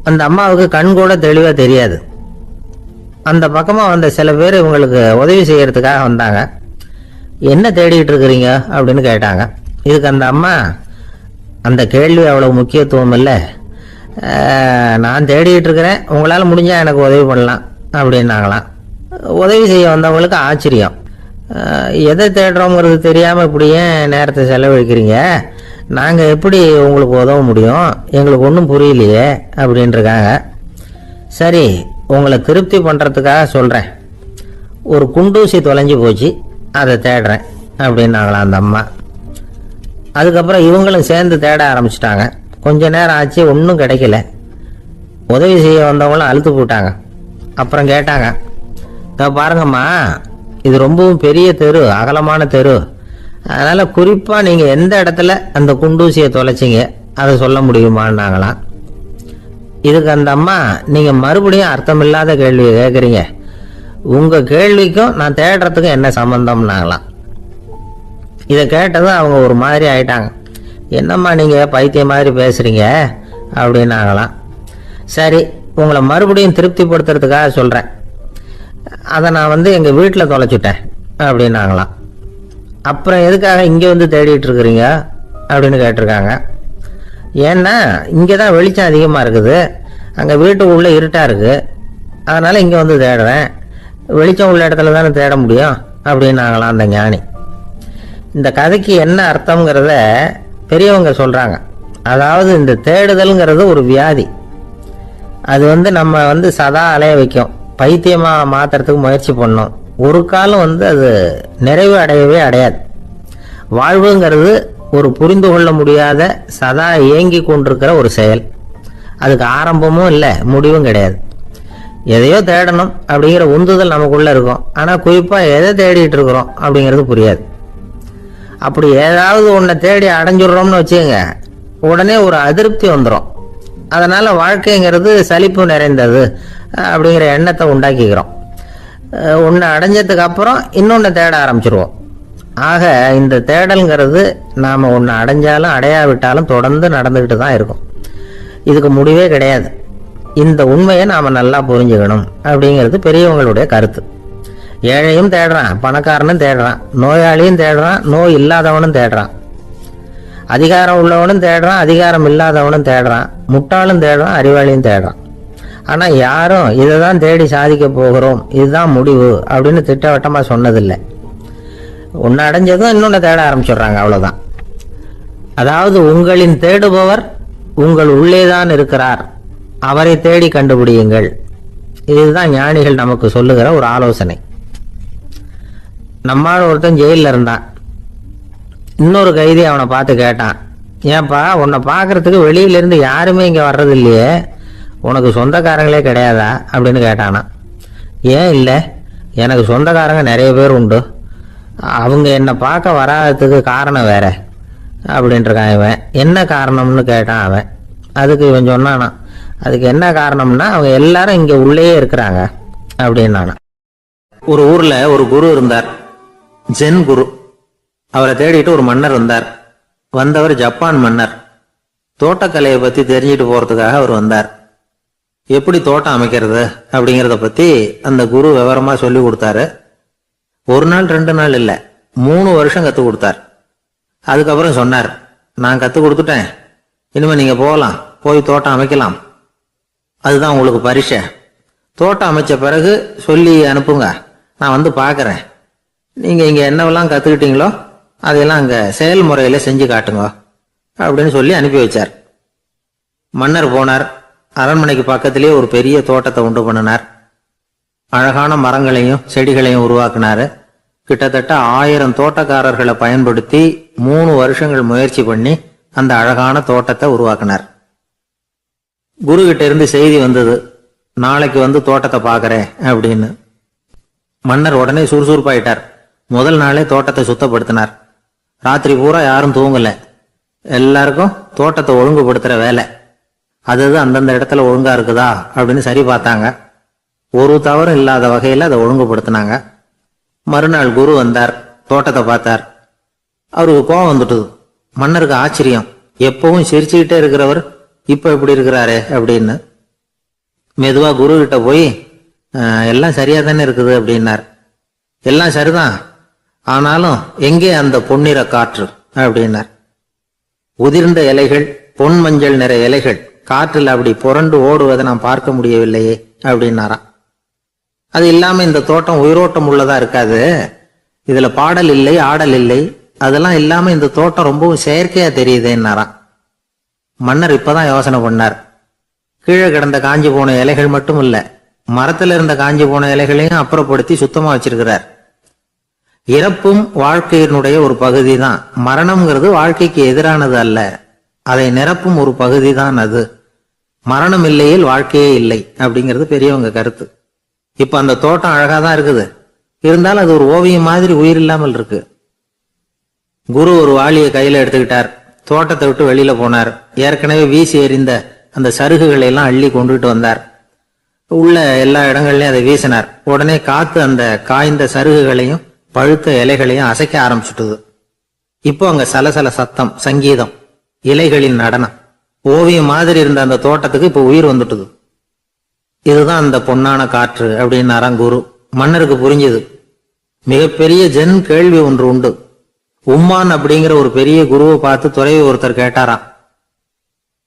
அந்த அம்மாவுக்கு கண் கூட தெளிவாக தெரியாது. அந்த பக்கமாக வந்த சில பேர் இவங்களுக்கு உதவி செய்யறதுக்காக வந்தாங்க. என்ன தேடிட்டு இருக்கிறீங்க அப்படின்னு கேட்டாங்க. இதுக்கு அந்த அம்மா, அந்த கேள்வி அவ்வளவு முக்கியத்துவம் இல்லை, நான் தேடிட்டு இருக்கிறேன், உங்களால் முடிஞ்சால் எனக்கு உதவி பண்ணலாம் அப்படின்னாங்களாம். உதவி செய்ய வந்தவங்களுக்கு ஆச்சரியம். எதை தேடுறோங்கிறது தெரியாமல் இப்படி ஏன் நேரத்தை செலவழிக்கிறீங்க, நாங்கள் எப்படி உங்களுக்கு உதவ முடியும், எங்களுக்கு ஒன்றும் புரியலையே அப்படின்ட்டுருக்காங்க. சரி, உங்களை திருப்தி பண்ணுறதுக்காக சொல்கிறேன், ஒரு குண்டூசி தொலைஞ்சி போச்சு, அதை தேடுறேன் அப்படின்னாங்களாம் அந்த அம்மா. அதுக்கப்புறம் இவங்களும் சேர்ந்து தேட ஆரம்பிச்சிட்டாங்க. கொஞ்ச நேரம் ஆச்சு, ஒன்றும் கிடைக்கல. உதவி செய்ய வந்தவங்களும் அழுத்து போட்டாங்க. அப்புறம் கேட்டாங்க, பாருங்கம்மா, இது ரொம்பவும் பெரிய தெரு, அகலமான தெரு, அதனால் குறிப்பாக நீங்கள் எந்த இடத்துல அந்த குண்டூசியை தொலைச்சிங்க அதை சொல்ல முடியுமான்னாங்களாம். இதுக்கு அந்த அம்மா, நீங்கள் மறுபடியும் அர்த்தமில்லாத கேள்வி கேட்குறீங்க, உங்கள் கேள்விக்கும் நான் தேடுறதுக்கும் என்ன சம்மந்தம்னாங்களாம். இதை கேட்டதும் அவங்க ஒரு மாதிரி ஆயிட்டாங்க. என்னம்மா நீங்கள் பைத்தியம் மாதிரி பேசுகிறீங்க அப்படின்னாங்களாம். சரி, உங்களை மறுபடியும் திருப்திப்படுத்துறதுக்காக சொல்கிறேன், அதை நான் வந்து எங்கள் வீட்டில் தொலைச்சிட்டேன் அப்படின்னாங்களாம். அப்புறம் எதுக்காக இங்கே வந்து தேடிட்டு இருக்கிறீங்க அப்படின்னு கேட்டிருக்காங்க. ஏன்னா இங்கே தான் வெளிச்சம் அதிகமாக இருக்குது, அங்கே வீட்டுக்கு உள்ளே இருட்டாக இருக்குது, அதனால் இங்கே வந்து தேடுறேன், வெளிச்சம் உள்ள இடத்துல தானே தேட முடியும் அப்படின்னாங்களாம் அந்த ஞானி. இந்த கதைக்கு என்ன அர்த்தங்கிறத பெரியவங்க சொல்கிறாங்க. அதாவது இந்த தேடுதல்ங்கிறது ஒரு வியாதி. அது வந்து நம்ம வந்து சதா அலைய வைக்கும், பைத்தியமாக மாற்றுறதுக்கு முயற்சி பண்ணோம். ஒரு காலம் வந்து அது நிறைவு அடையவே அடையாது. வாழ்வுங்கிறது ஒரு புரிந்து கொள்ள முடியாத சதா இயங்கி கொண்டிருக்கிற ஒரு செயல். அதுக்கு ஆரம்பமும் இல்லை, முடிவும் கிடையாது. எதையோ தேடணும் அப்படிங்கிற உந்துதல் நமக்குள்ளே இருக்கும், ஆனால் குறிப்பாக எதை தேடிட்டு இருக்கிறோம் அப்படிங்கிறது புரியாது. அப்படி ஏதாவது ஒன்றை தேடி அடைஞ்சிடுறோம்னு வச்சுக்கோங்க, உடனே ஒரு அதிருப்தி வந்துடும். அதனால் வாழ்க்கைங்கிறது சலிப்பு நிறைந்தது அப்படிங்கிற எண்ணத்தை உண்டாக்கிக்கிறோம். ஒன்று அடைஞ்சதுக்கு அப்புறம் இன்னொன்று தேட ஆரம்பிச்சிருவோம். ஆக இந்த தேடல்ங்கிறது நாம் ஒன்று அடைஞ்சாலும் அடையாவிட்டாலும் தொடர்ந்து நடந்துக்கிட்டு தான் இருக்கும். இதுக்கு முடிவே கிடையாது. இந்த உண்மையை நாம் நல்லா புரிஞ்சுக்கணும் அப்படிங்கிறது பெரியவங்களுடைய கருத்து. ஏழையும் தேடுறான், பணக்காரனும் தேடுறான், நோயாளியும் தேடுறான், நோய் இல்லாதவனும் தேடுறான், அதிகாரம் உள்ளவனும் தேடுறான், அதிகாரம் இல்லாதவனும் தேடுறான், முட்டாளும் தேடுறான், அறிவாளியும் தேடுறான். ஆனால் யாரும் இதை தான் தேடி சாதிக்க போகிறோம், இதுதான் முடிவு அப்படின்னு திட்டவட்டமாக சொன்னதில்லை. ஒன்று அடைஞ்சதும் இன்னொன்று தேட ஆரம்பிச்சிடுறாங்க, அவ்வளோதான். அதாவது உங்களின் தேடுபவர் உங்கள் உள்ளேதான் இருக்கிறார், அவரை தேடி கண்டுபிடியுங்கள். இதுதான் ஞானிகள் நமக்கு சொல்லுகிற ஒரு ஆலோசனை. நம்மால் ஒருத்தன் ஜெயிலில் இருந்தான். இன்னொரு கைதி அவனை பார்த்து கேட்டான், ஏன்பா உன்னை பார்க்கறதுக்கு வெளியிலேருந்து யாருமே இங்கே வர்றது இல்லையே, உனக்கு சொந்தக்காரங்களே கிடையாதா அப்படின்னு கேட்டானா. ஏன் இல்லை, எனக்கு சொந்தக்காரங்க நிறைய பேர் உண்டு, அவங்க என்னை பார்க்க வராததுக்கு காரணம் வேற அப்படின்ட்டுருக்கான் இவன். என்ன காரணம்னு கேட்டான் அவன். அதுக்கு இவன் சொன்னானா, அதுக்கு என்ன காரணம்னா அவங்க எல்லாரும் இங்கே உள்ளேயே இருக்கிறாங்க அப்படின்னானா. ஒரு ஊர்ல ஒரு குரு இருந்தார், ஜென் குரு. அவரை தேடிட்டு ஒரு மன்னர் வந்தார். வந்தவர் ஜப்பான் மன்னர். தோட்டக்கலையை பத்தி தெரிஞ்சுட்டு போறதுக்காக அவர் வந்தார். எப்படி தோட்டம் அமைக்கிறது அப்படிங்கறத பத்தி அந்த குரு விவரமா சொல்லி கொடுத்தாரு. ஒரு நாள் 2 நாள் இல்ல, 3 வருஷம் கத்து கொடுத்தார். அதுக்கப்புறம் சொன்னார், நான் கத்து கொடுத்துட்டேன், இனிமே நீங்க போகலாம், போய் தோட்டம் அமைக்கலாம், அதுதான் உங்களுக்கு பரிசை. தோட்டம் அமைச்ச பிறகு சொல்லி அனுப்புங்க, நான் வந்து பார்க்கறேன். நீங்க இங்க என்னவெல்லாம் கத்துக்கிட்டீங்களோ அதையெல்லாம் அங்க செயல்முறையில செஞ்சு காட்டுங்க அப்படின்னு சொல்லி அனுப்பி வச்சார். மன்னர் போனார். அரண்மனைக்கு பக்கத்திலேயே ஒரு பெரிய தோட்டத்தை உண்டு பண்ணினார். அழகான மரங்களையும் செடிகளையும் உருவாக்கினாரு. கிட்டத்தட்ட 1000 தோட்டக்காரர்களை பயன்படுத்தி 3 வருஷங்கள் முயற்சி பண்ணி அந்த அழகான தோட்டத்தை உருவாக்கினார். குரு கிட்ட இருந்து செய்தி வந்தது, நாளைக்கு வந்து தோட்டத்தை பார்க்கறேன் அப்படின்னு. மன்னர் உடனே சுறுசுறுப்பாயிட்டார். முதல் நாளே தோட்டத்தை சுத்தப்படுத்தினார். ராத்திரி பூரா யாரும் தூங்கல. எல்லாருக்கும் தோட்டத்தை ஒழுங்குபடுத்துற வேலை. அது அந்தந்த இடத்துல ஒழுங்கா இருக்குதா அப்படின்னு சரி பார்த்தாங்க. ஒரு தவறும் இல்லாத வகையில அதை ஒழுங்குபடுத்தினாங்க. மறுநாள் குரு வந்தார், தோட்டத்தை பார்த்தார். அவருக்கு கோபம் வந்துட்டுது. மன்னருக்கு ஆச்சரியம், எப்பவும் சிரிச்சுக்கிட்டே இருக்கிறவர் இப்ப எப்படி இருக்கிறாரு அப்படின்னு. மெதுவா குரு கிட்ட போய், எல்லாம் சரியா தானே இருக்குது அப்படின்னார். எல்லாம் சரிதான், ஆனாலும் எங்கே அந்த பொன்னிற காற்று அப்படின்னார். உதிர்ந்த இலைகள், பொன் மஞ்சள் நிற இலைகள் காற்றில் அப்படி புரண்டு ஓடுவதை நான் பார்க்க முடியவில்லையே அப்படின்னாராம். அது இல்லாம இந்த தோட்டம் உயிரோட்டம் உள்ளதா இருக்காது, இதுல பாடல் இல்லை, ஆடல் இல்லை, அதெல்லாம் இல்லாம இந்த தோட்டம் ரொம்பவும் செயற்கையா தெரியுதுன்னாராம். மன்னர் இப்பதான் யோசனை பண்ணார். கீழே கிடந்த காஞ்சி போன இலைகள் மட்டும் இல்ல, மரத்துல இருந்த காஞ்சி போன இலைகளையும் அப்புறப்படுத்தி சுத்தமா வச்சிருக்கிறார். இறப்பும் வாழ்க்கையினுடைய ஒரு பகுதி தான். மரணம்ங்கிறது வாழ்க்கைக்கு எதிரானது அல்ல, அதை நிரப்பும் ஒரு பகுதி தான் அது. மரணம் இல்லையில் வாழ்க்கையே இல்லை அப்படிங்கிறது பெரியவங்க கருத்து. இப்ப அந்த தோட்டம் அழகா தான் இருக்குது, இருந்தாலும் அது ஒரு ஓவியம் மாதிரி உயிர் இல்லாமல் இருக்கு. குரு ஒரு வாளியை கையில எடுத்துக்கிட்டார். தோட்டத்தை விட்டு வெளியில போனார். ஏற்கனவே வீசி எறிந்த அந்த சருகுகளை எல்லாம் அள்ளி கொண்டுட்டு வந்தார். உள்ள எல்லா இடங்கள்லயும் அதை வீசினார். உடனே காத்து அந்த காய்ந்த சருகுகளையும் பழுத்த இலைகளையும் அசைக்க ஆரம்பிச்சுட்டுது. இப்போ அங்க சலசல சத்தம், சங்கீதம், இலைகளின் நடனம். ஓவியம் மாதிரி இருந்த அந்த தோட்டத்துக்கு இப்ப உயிர் வந்துட்டுது. இதுதான் அந்த பொன்னான காற்று அப்படின்னாராம் குரு. மன்னருக்கு புரிஞ்சுது. மிகப்பெரிய ஜென் கேள்வி ஒன்று உண்டு. உம்மான் அப்படிங்கிற ஒரு பெரிய குருவை பார்த்து துறவி ஒருத்தர் கேட்டாராம்,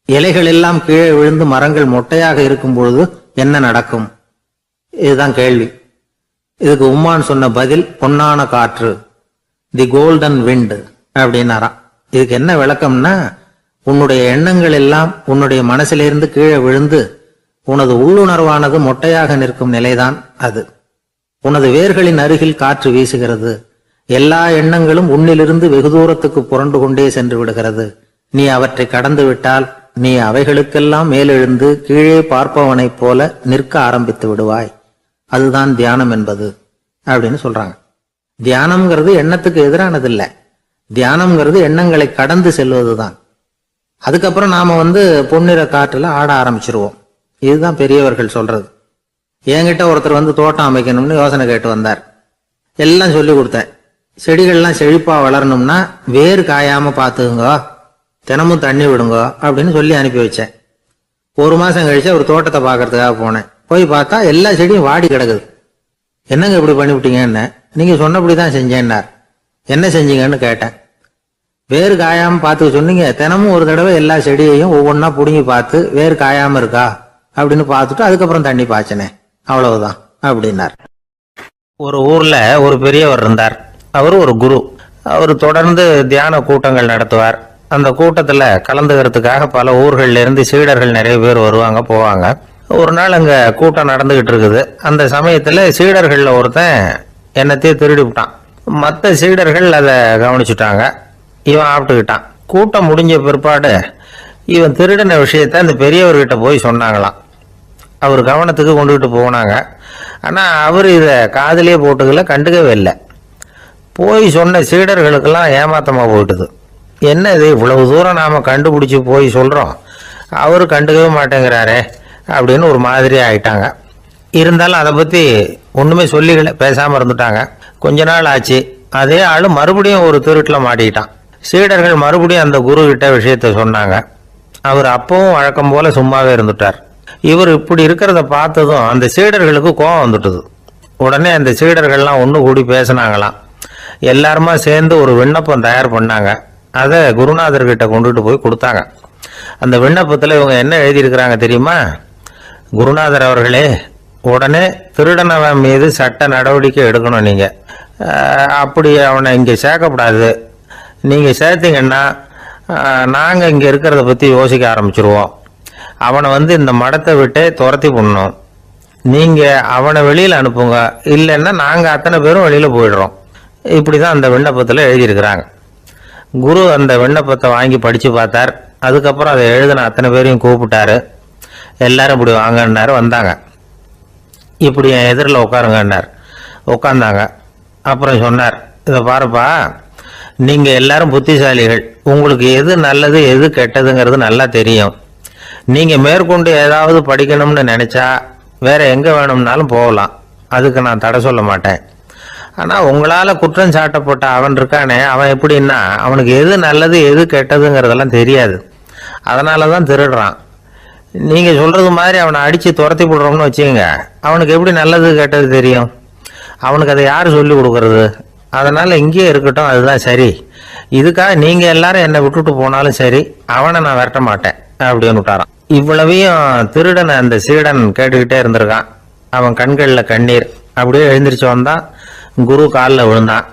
இலைகள் எல்லாம் கீழே விழுந்து மரங்கள் மொட்டையாக இருக்கும் பொழுது என்ன நடக்கும்? இதுதான் கேள்வி. இதுக்கு உம்மான் சொன்ன பதில் பொன்னான காற்று, தி கோல்டன் விண்ட் அப்படின்னாராம். இதுக்கு என்ன விளக்கம்னா, உன்னுடைய எண்ணங்கள் எல்லாம் உன்னுடைய மனசிலிருந்து கீழே விழுந்து உனது உள்ளுணர்வானது மொட்டையாக நிற்கும் நிலைதான் அது. உனது வேர்களின் அருகில் காற்று வீசுகிறது. எல்லா எண்ணங்களும் உன்னிலிருந்து வெகு தூரத்துக்கு புரண்டு கொண்டே சென்று விடுகிறது. நீ அவற்றை கடந்து விட்டால் நீ அவைகளுக்கெல்லாம் மேலெழுந்து கீழே பார்ப்பவனைப் போல நிற்க ஆரம்பித்து விடுவாய். அதுதான் தியானம் என்பது அப்படின்னு சொல்றாங்க. தியானம்ங்கிறது எண்ணத்துக்கு எதிரானது இல்ல, தியானம்ங்கிறது எண்ணங்களை கடந்து செல்வதுதான். அதுக்கப்புறம் நாம பொன்னிற காற்றுல ஆட ஆரம்பிச்சிருவோம். இதுதான் பெரியவர்கள் சொல்றது. என்கிட்ட ஒருத்தர் தோட்டம் அமைக்கணும்னு யோசனை கேட்டு வந்தார். எல்லாம் சொல்லி கொடுத்தேன். செடிகள்லாம் செழிப்பா வளரணும்னா வேறு காயாம பாத்துக்குங்க, தினமும் தண்ணி விடுங்க அப்படின்னு சொல்லி அனுப்பி வச்சேன். 1 மாசம் கழிச்சு ஒரு தோட்டத்தை பாக்குறதுக்காக போனேன். போய் பார்த்தா எல்லா செடியும் வாடி கிடக்குது. என்னங்க இப்படி பண்ணிவிட்டீங்கன்னு. நீங்க சொன்னபடிதான் செஞ்சேன்னார். என்ன செஞ்சீங்கன்னு கேட்டேன். வேறு காயாம பார்த்து சொன்னீங்க, தினமும் ஒரு தடவை எல்லா செடியையும் ஒவ்வொன்னா புடுங்கி பார்த்து வேறு காயாம இருக்கா அப்படின்னு பார்த்துட்டு அதுக்கப்புறம் தண்ணி பாய்ச்சனே, அவ்வளவுதான் அப்படின்னார். ஒரு ஊர்ல ஒரு பெரியவர் இருந்தார். அவர் ஒரு குரு. அவர் தொடர்ந்து தியான கூட்டங்கள் நடத்துவார். அந்த கூட்டத்துல கலந்துக்கிறதுக்காக பல ஊர்கள்ல இருந்து சீடர்கள் நிறைய பேர் வருவாங்க போவாங்க. ஒரு நாள் அங்க கூட்டம் நடந்துகிட்டு இருக்குது. அந்த சமயத்துல சீடர்கள்ல ஒருத்தன் என்னத்தையே திருடி விட்டான். மற்ற சீடர்கள் அதை கவனிச்சுட்டாங்க. இவன் ஆப்பிட்டுக்கிட்டான். கூட்டம் முடிஞ்ச பிற்பாடு இவன் திருடின விஷயத்த அந்த பெரியவர்கிட்ட போய் சொன்னாங்களாம். அவர் கவனத்துக்கு கொண்டுகிட்டு போனாங்க. ஆனா அவர் இதை காதலியே போட்டுக்கல, கண்டுக்கவே இல்லை. போய் சொன்ன சீடர்களுக்கெல்லாம் ஏமாத்தமா போயிட்டுது. என்ன இது, இவ்வளவு தூரம் நாம கண்டுபிடிச்சு போய் சொல்றோம், அவரு கண்டுக்கவே மாட்டேங்கிறாரே அப்படின்னு ஒரு மாதிரி ஆயிட்டாங்க. இருந்தாலும் அதை பத்தி ஒண்ணுமே சொல்லிக்கல, பேசாம இருந்துட்டாங்க. கொஞ்ச நாள் ஆச்சு. அதே ஆளு மறுபடியும் ஒரு திருட்டுல மாட்டிக்கிட்டான். சீடர்கள் மறுபடியும் அந்த குரு கிட்ட விஷயத்த சொன்னாங்க. அவர் அப்பவும் வழக்கம் போல சும்மாவே இருந்துட்டார். இவர் இப்படி இருக்கிறத பார்த்ததும் அந்த சீடர்களுக்கு கோபம் வந்துட்டுது. உடனே அந்த சீடர்கள்லாம் ஒன்று கூடி பேசினாங்களாம். எல்லாருமா சேர்ந்து ஒரு விண்ணப்பம் தயார் பண்ணாங்க. அதை குருநாதர்கிட்ட கொண்டுட்டு போய் கொடுத்தாங்க. அந்த விண்ணப்பத்தில் இவங்க என்ன எழுதியிருக்கிறாங்க தெரியுமா? குருநாதர் அவர்களே, உடனே திருடனவன் மீது சட்ட நடவடிக்கை எடுக்கணும். நீங்கள் அப்படி அவனை இங்கே சேர்க்கக்கூடாது. நீங்கள் சேர்த்தீங்கன்னா நாங்கள் இங்கே இருக்கிறத பற்றி யோசிக்க ஆரம்பிச்சிருவோம். அவனை இந்த மடத்தை விட்டே துரத்தி பண்ணணும். நீங்கள் அவனை வெளியில் அனுப்புங்க, இல்லைன்னா நாங்கள் அத்தனை பேரும் வெளியில் போயிடுறோம். இப்படி தான் அந்த விண்ணப்பத்தில் எழுதியிருக்கிறாங்க. குரு அந்த விண்ணப்பத்தை வாங்கி படித்து பார்த்தார். அதுக்கப்புறம் அதை எழுதின அத்தனை பேரையும் கூப்பிட்டாரு. எல்லாரும் இப்படி வாங்கன்னாரு. வந்தாங்க. இப்படி என் எதிரில் உட்காருங்கன்னார். உட்காந்தாங்க. அப்புறம் சொன்னார், இதை பாருப்பா, நீங்கள் எல்லாரும் புத்திசாலிகள். உங்களுக்கு எது நல்லது எது கெட்டதுங்கிறது நல்லா தெரியும். நீங்கள் மேற்கொண்டு ஏதாவது படிக்கணும்னு நினச்சா வேற எங்கே வேணும்னாலும் போகலாம். அதுக்கு நான் தடை சொல்ல மாட்டேன். ஆனால் உங்களால் குற்றம் சாட்டப்பட்ட அவன் இருக்கானே, அவன் எப்படின்னா அவனுக்கு எது நல்லது எது கெட்டதுங்கிறதெல்லாம் தெரியாது. அதனால தான் திருடுறான். நீங்கள் சொல்கிறது மாதிரி அவனை அடித்து துரத்தி போடுறோம்னு வச்சுக்கோங்க, அவனுக்கு எப்படி நல்லது கெட்டது தெரியும்? அவனுக்கு அதை யார் சொல்லி கொடுக்கறது? அதனால் இங்கேயே இருக்கட்டும், அதுதான் சரி. இதுக்காக நீங்கள் எல்லாரும் என்னை விட்டுட்டு போனாலும் சரி, அவனை நான் விரட்ட மாட்டேன் அப்படின்னு விட்டாரான். இவ்வளவையும் திருடனை அந்த சீடன் கேட்டுக்கிட்டே இருந்திருக்கான். அவன் கண்களில் கண்ணீர். அப்படியே எழுந்திரிச்சு வந்தான். குரு காலில் விழுந்தான்.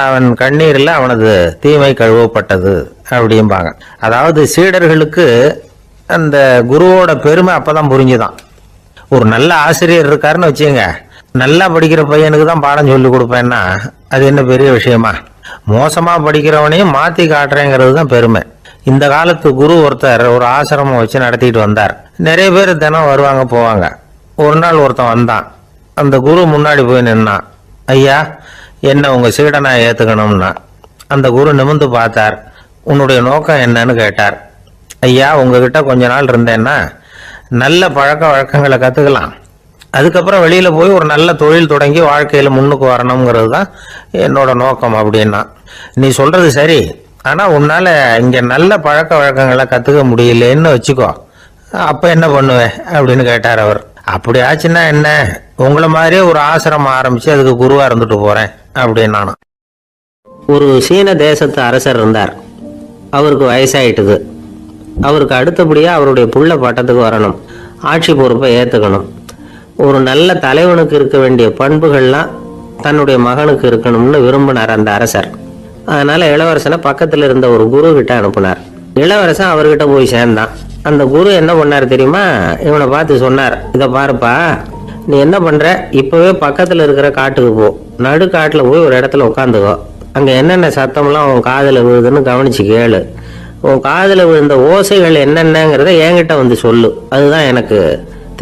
அவன் கண்ணீரில் அவனது தீமை கழுவப்பட்டது அப்படிம்பாங்க. அதாவது சீடர்களுக்கு அந்த குருவோட பெருமை அப்பதான் புரிஞ்சுதான். ஒரு நல்ல ஆசிரியர் இருக்காருன்னு வச்சுங்க, நல்லா படிக்கிற பையனுக்கு தான் பாடம் சொல்லி கொடுப்பேன்னா அது என்ன பெரிய விஷயமா? மோசமா படிக்கிறவனையும் மாத்தி காட்டுறேங்கிறது தான் பெருமை. இந்த காலத்து குரு ஒருத்தர் ஒரு ஆசிரமம் வச்சு நடத்திட்டு வந்தார். நிறைய பேர் தினம் வருவாங்க போவாங்க. ஒரு நாள் ஒருத்தன் வந்தான். அந்த குரு முன்னாடி போய் நின்னான். ஐயா, என்ன உங்க சீடனா ஏத்துக்கணும்னா. அந்த குரு நிமிர்ந்து பார்த்தார். உன்னுடைய நோக்கம் என்னன்னு கேட்டார். ஐயா, உங்ககிட்ட கொஞ்ச நாள் இருந்தேன்னா நல்ல பழக்க வழக்கங்களை கற்றுக்கலாம். அதுக்கப்புறம் வெளியில் போய் ஒரு நல்ல தொழில் தொடங்கி வாழ்க்கையில் முன்னுக்கு வரணுங்கிறது தான் என்னோட நோக்கம் அப்படின்னா. நீ சொல்கிறது சரி, ஆனால் உன்னால் இங்கே நல்ல பழக்க வழக்கங்களை கற்றுக்க முடியலன்னு வச்சுக்கோ, அப்போ என்ன பண்ணுவேன் அப்படின்னு கேட்டார் அவர். அப்படி ஆச்சுன்னா என்ன, உங்களை மாதிரியே ஒரு ஆசிரமம் ஆரம்பித்து அதுக்கு குருவாக இருந்துட்டு போகிறேன் அப்படின்னு நானும். ஒரு சீன தேசத்து அரசர் இருந்தார். அவருக்கு வயசாயிட்டுது. அவருக்கு அடுத்தபடியாக அவருடைய புள்ள பட்டத்துக்கு வரணும், ஆட்சி பொறுப்பை ஏற்றுக்கணும். ஒரு நல்ல தலைவனுக்கு இருக்க வேண்டிய பண்புகள்லாம் தன்னுடைய மகனுக்கு இருக்கணும்னு விரும்பினார் அந்த அரசர். அதனால இளவரசனை பக்கத்தில் இருந்த ஒரு குரு கிட்ட அனுப்புனார். இளவரசன் அவர்கிட்ட போய் சேர்ந்தான். அந்த குரு என்ன பண்ணார் தெரியுமா? இவனை பார்த்து சொன்னார், இதை பாருப்பா, நீ என்ன பண்ற, இப்பவே பக்கத்தில் இருக்கிற காட்டுக்கு போ, நடு காட்டில் போய் ஒரு இடத்துல உட்காந்துக்கோ. அங்கே என்னென்ன சத்தம்லாம் உன் காதில் விழுதுன்னு கவனிச்சு கேளு. உன் காதில் விழுந்த ஓசைகள் என்னென்னங்கிறத என்கிட்ட சொல்லு, அதுதான் எனக்கு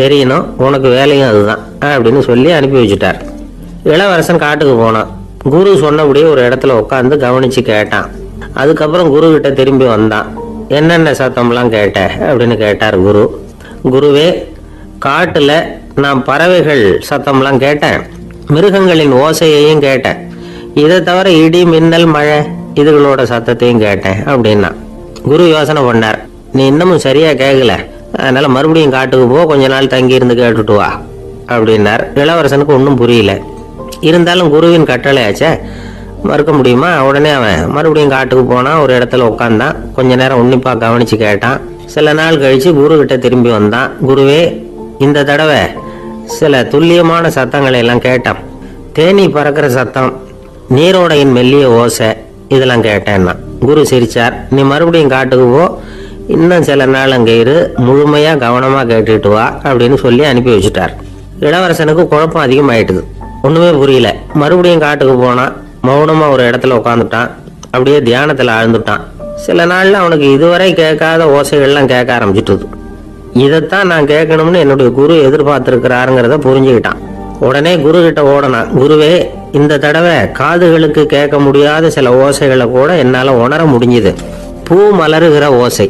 தெரியணும், உனக்கு வேலையும் அதுதான் அப்படின்னு சொல்லி அனுப்பி வச்சுட்டார். இளவரசன் காட்டுக்கு போனான். குரு சொன்னபடியே ஒரு இடத்துல உட்காந்து கவனிச்சு கேட்டான். அதுக்கப்புறம் குரு கிட்ட திரும்பி வந்தான். என்னென்ன சத்தம்லாம் கேட்ட அப்படின்னு கேட்டார் குரு. குருவே, காட்டுல நான் பறவைகள் சத்தம்லாம் கேட்டேன், மிருகங்களின் ஓசையையும் கேட்டேன், இதை தவிர இடி மின்னல் மழை இதுகளோட சத்தத்தையும் கேட்டேன் அப்படின்னா. குரு யோசனை பண்ணார், நீ இன்னமும் சரியா கேட்கல, அதனால மறுபடியும் காட்டுக்கு போ, கொஞ்ச நாள் தங்கி இருந்து கேட்டுட்டு வா அப்படின்னார். இளவரசனுக்கு ஒன்றும் புரியல. இருந்தாலும் குருவின் கட்டளையாச்சே, மறுக்க முடியுமா? உடனே அவன் மறுபடியும் காட்டுக்கு போனான். ஒரு இடத்துல உட்காந்தான். கொஞ்ச நேரம் உன்னிப்பாக கவனிச்சு கேட்டான். சில நாள் கழிச்சு குரு கிட்ட திரும்பி வந்தான். குருவே, இந்த தடவை சில துல்லியமான சத்தங்களை எல்லாம் கேட்டான். தேனி பறக்கிற சத்தம், நீரோடையின் மெல்லிய ஓசை, இதெல்லாம் கேட்டேன்னா. குரு சிரிச்சார். நீ மறுபடியும் காட்டுக்கு போ, இன்னும் சில நாள் அங்கே இரு, முழுமையா கவனமா கேட்டுட்டு வா அப்படின்னு சொல்லி அனுப்பி வச்சுட்டார். இளவரசனுக்கு குழப்பம் அதிகமாயிட்டுது. ஒண்ணுமே புரியல. மறுபடியும் காட்டுக்கு போனான். மௌனமா ஒரு இடத்துல உட்காந்துட்டான். அப்படியே தியானத்துல ஆழ்ந்துட்டான். சில நாள்ல அவனுக்கு இதுவரை கேட்காத ஓசைகள்லாம் கேட்க ஆரம்பிச்சுட்டுது. இதைத்தான் நான் கேட்கணும்னு என்னுடைய குரு எதிர்பார்த்திருக்கிறாருங்கிறத புரிஞ்சுக்கிட்டான். உடனே குரு கிட்ட ஓடனான். குருவே, இந்த தடவை காதுகளுக்கு கேட்க முடியாத சில ஓசைகளை கூட என்னால உணர முடிஞ்சுது. பூ மலருகிற ஓசை,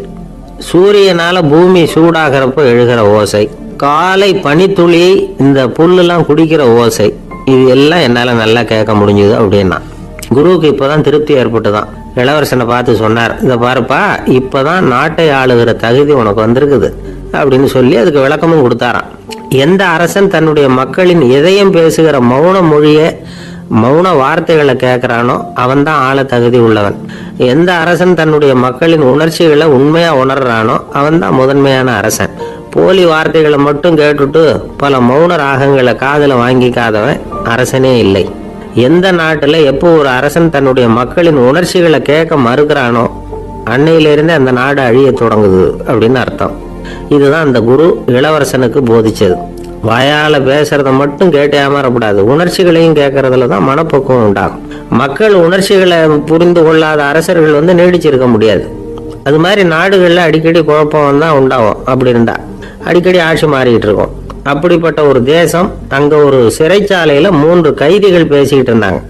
சூரியனால பூமி சூடாகிறப்போ எழுகிற ஓசை, காலை பனித்துளி இந்த புல்லுலாம் குடிக்கிற ஓசை, இது எல்லாம் என்னால் நல்லா கேட்க முடிஞ்சுது அப்படின்னா. குருவுக்கு இப்போதான் திருப்தி ஏற்பட்டுதான். இளவரசனை பார்த்து சொன்னார், இதை பாருப்பா, இப்போதான் நாட்டை ஆளுகிற தகுதி உனக்கு வந்திருக்குது அப்படின்னு சொல்லி அதுக்கு விளக்கமும் கொடுத்தாராம். எந்த அரசன் தன்னுடைய மக்களின் இதயம் பேசுகிற மௌன மொழியை மௌன வார்த்தைகளை கேட்கிறானோ அவன் தான் ஆள தகுதி உள்ளவன். எந்த அரசன் தன்னுடைய மக்களின் உணர்ச்சிகளை உண்மையா உணர்றானோ அவன் தான் முதன்மையான அரசன். போலி வார்த்தைகளை மட்டும் கேட்டுட்டு பல மௌன ராகங்களை காதில் வாங்கிக்காதவன் அரசனே இல்லை. எந்த நாட்டில் எப்போ ஒரு அரசன் தன்னுடைய மக்களின் உணர்ச்சிகளை கேட்க மறுக்கிறானோ அன்னையிலிருந்து அந்த நாடு அழிய தொடங்குது அப்படின்னு அர்த்தம். இதுதான் அந்த குரு இளவரசனுக்கு போதிச்சது. வாயால பேசுறத மட்டும் கேட்டு ஏமாறக்கூடாது, உணர்ச்சிகளையும் கேட்கறதுல தான் மனப்பக்குவம் உண்டாகும். மக்கள் உணர்ச்சிகளை புரிந்து கொள்ளாத அரசர்கள் நீடிச்சிருக்க முடியாது. அது மாதிரி நாடுகளில் அடிக்கடி குழப்பம் தான் உண்டாகும். அப்படி இருந்தா அடிக்கடி ஆட்சி மாறிக்கிட்டு இருக்கும். அப்படிப்பட்ட ஒரு தேசம், அங்க ஒரு சிறைச்சாலையில 3 கைதிகள் பேசிக்கிட்டு இருந்தாங்க.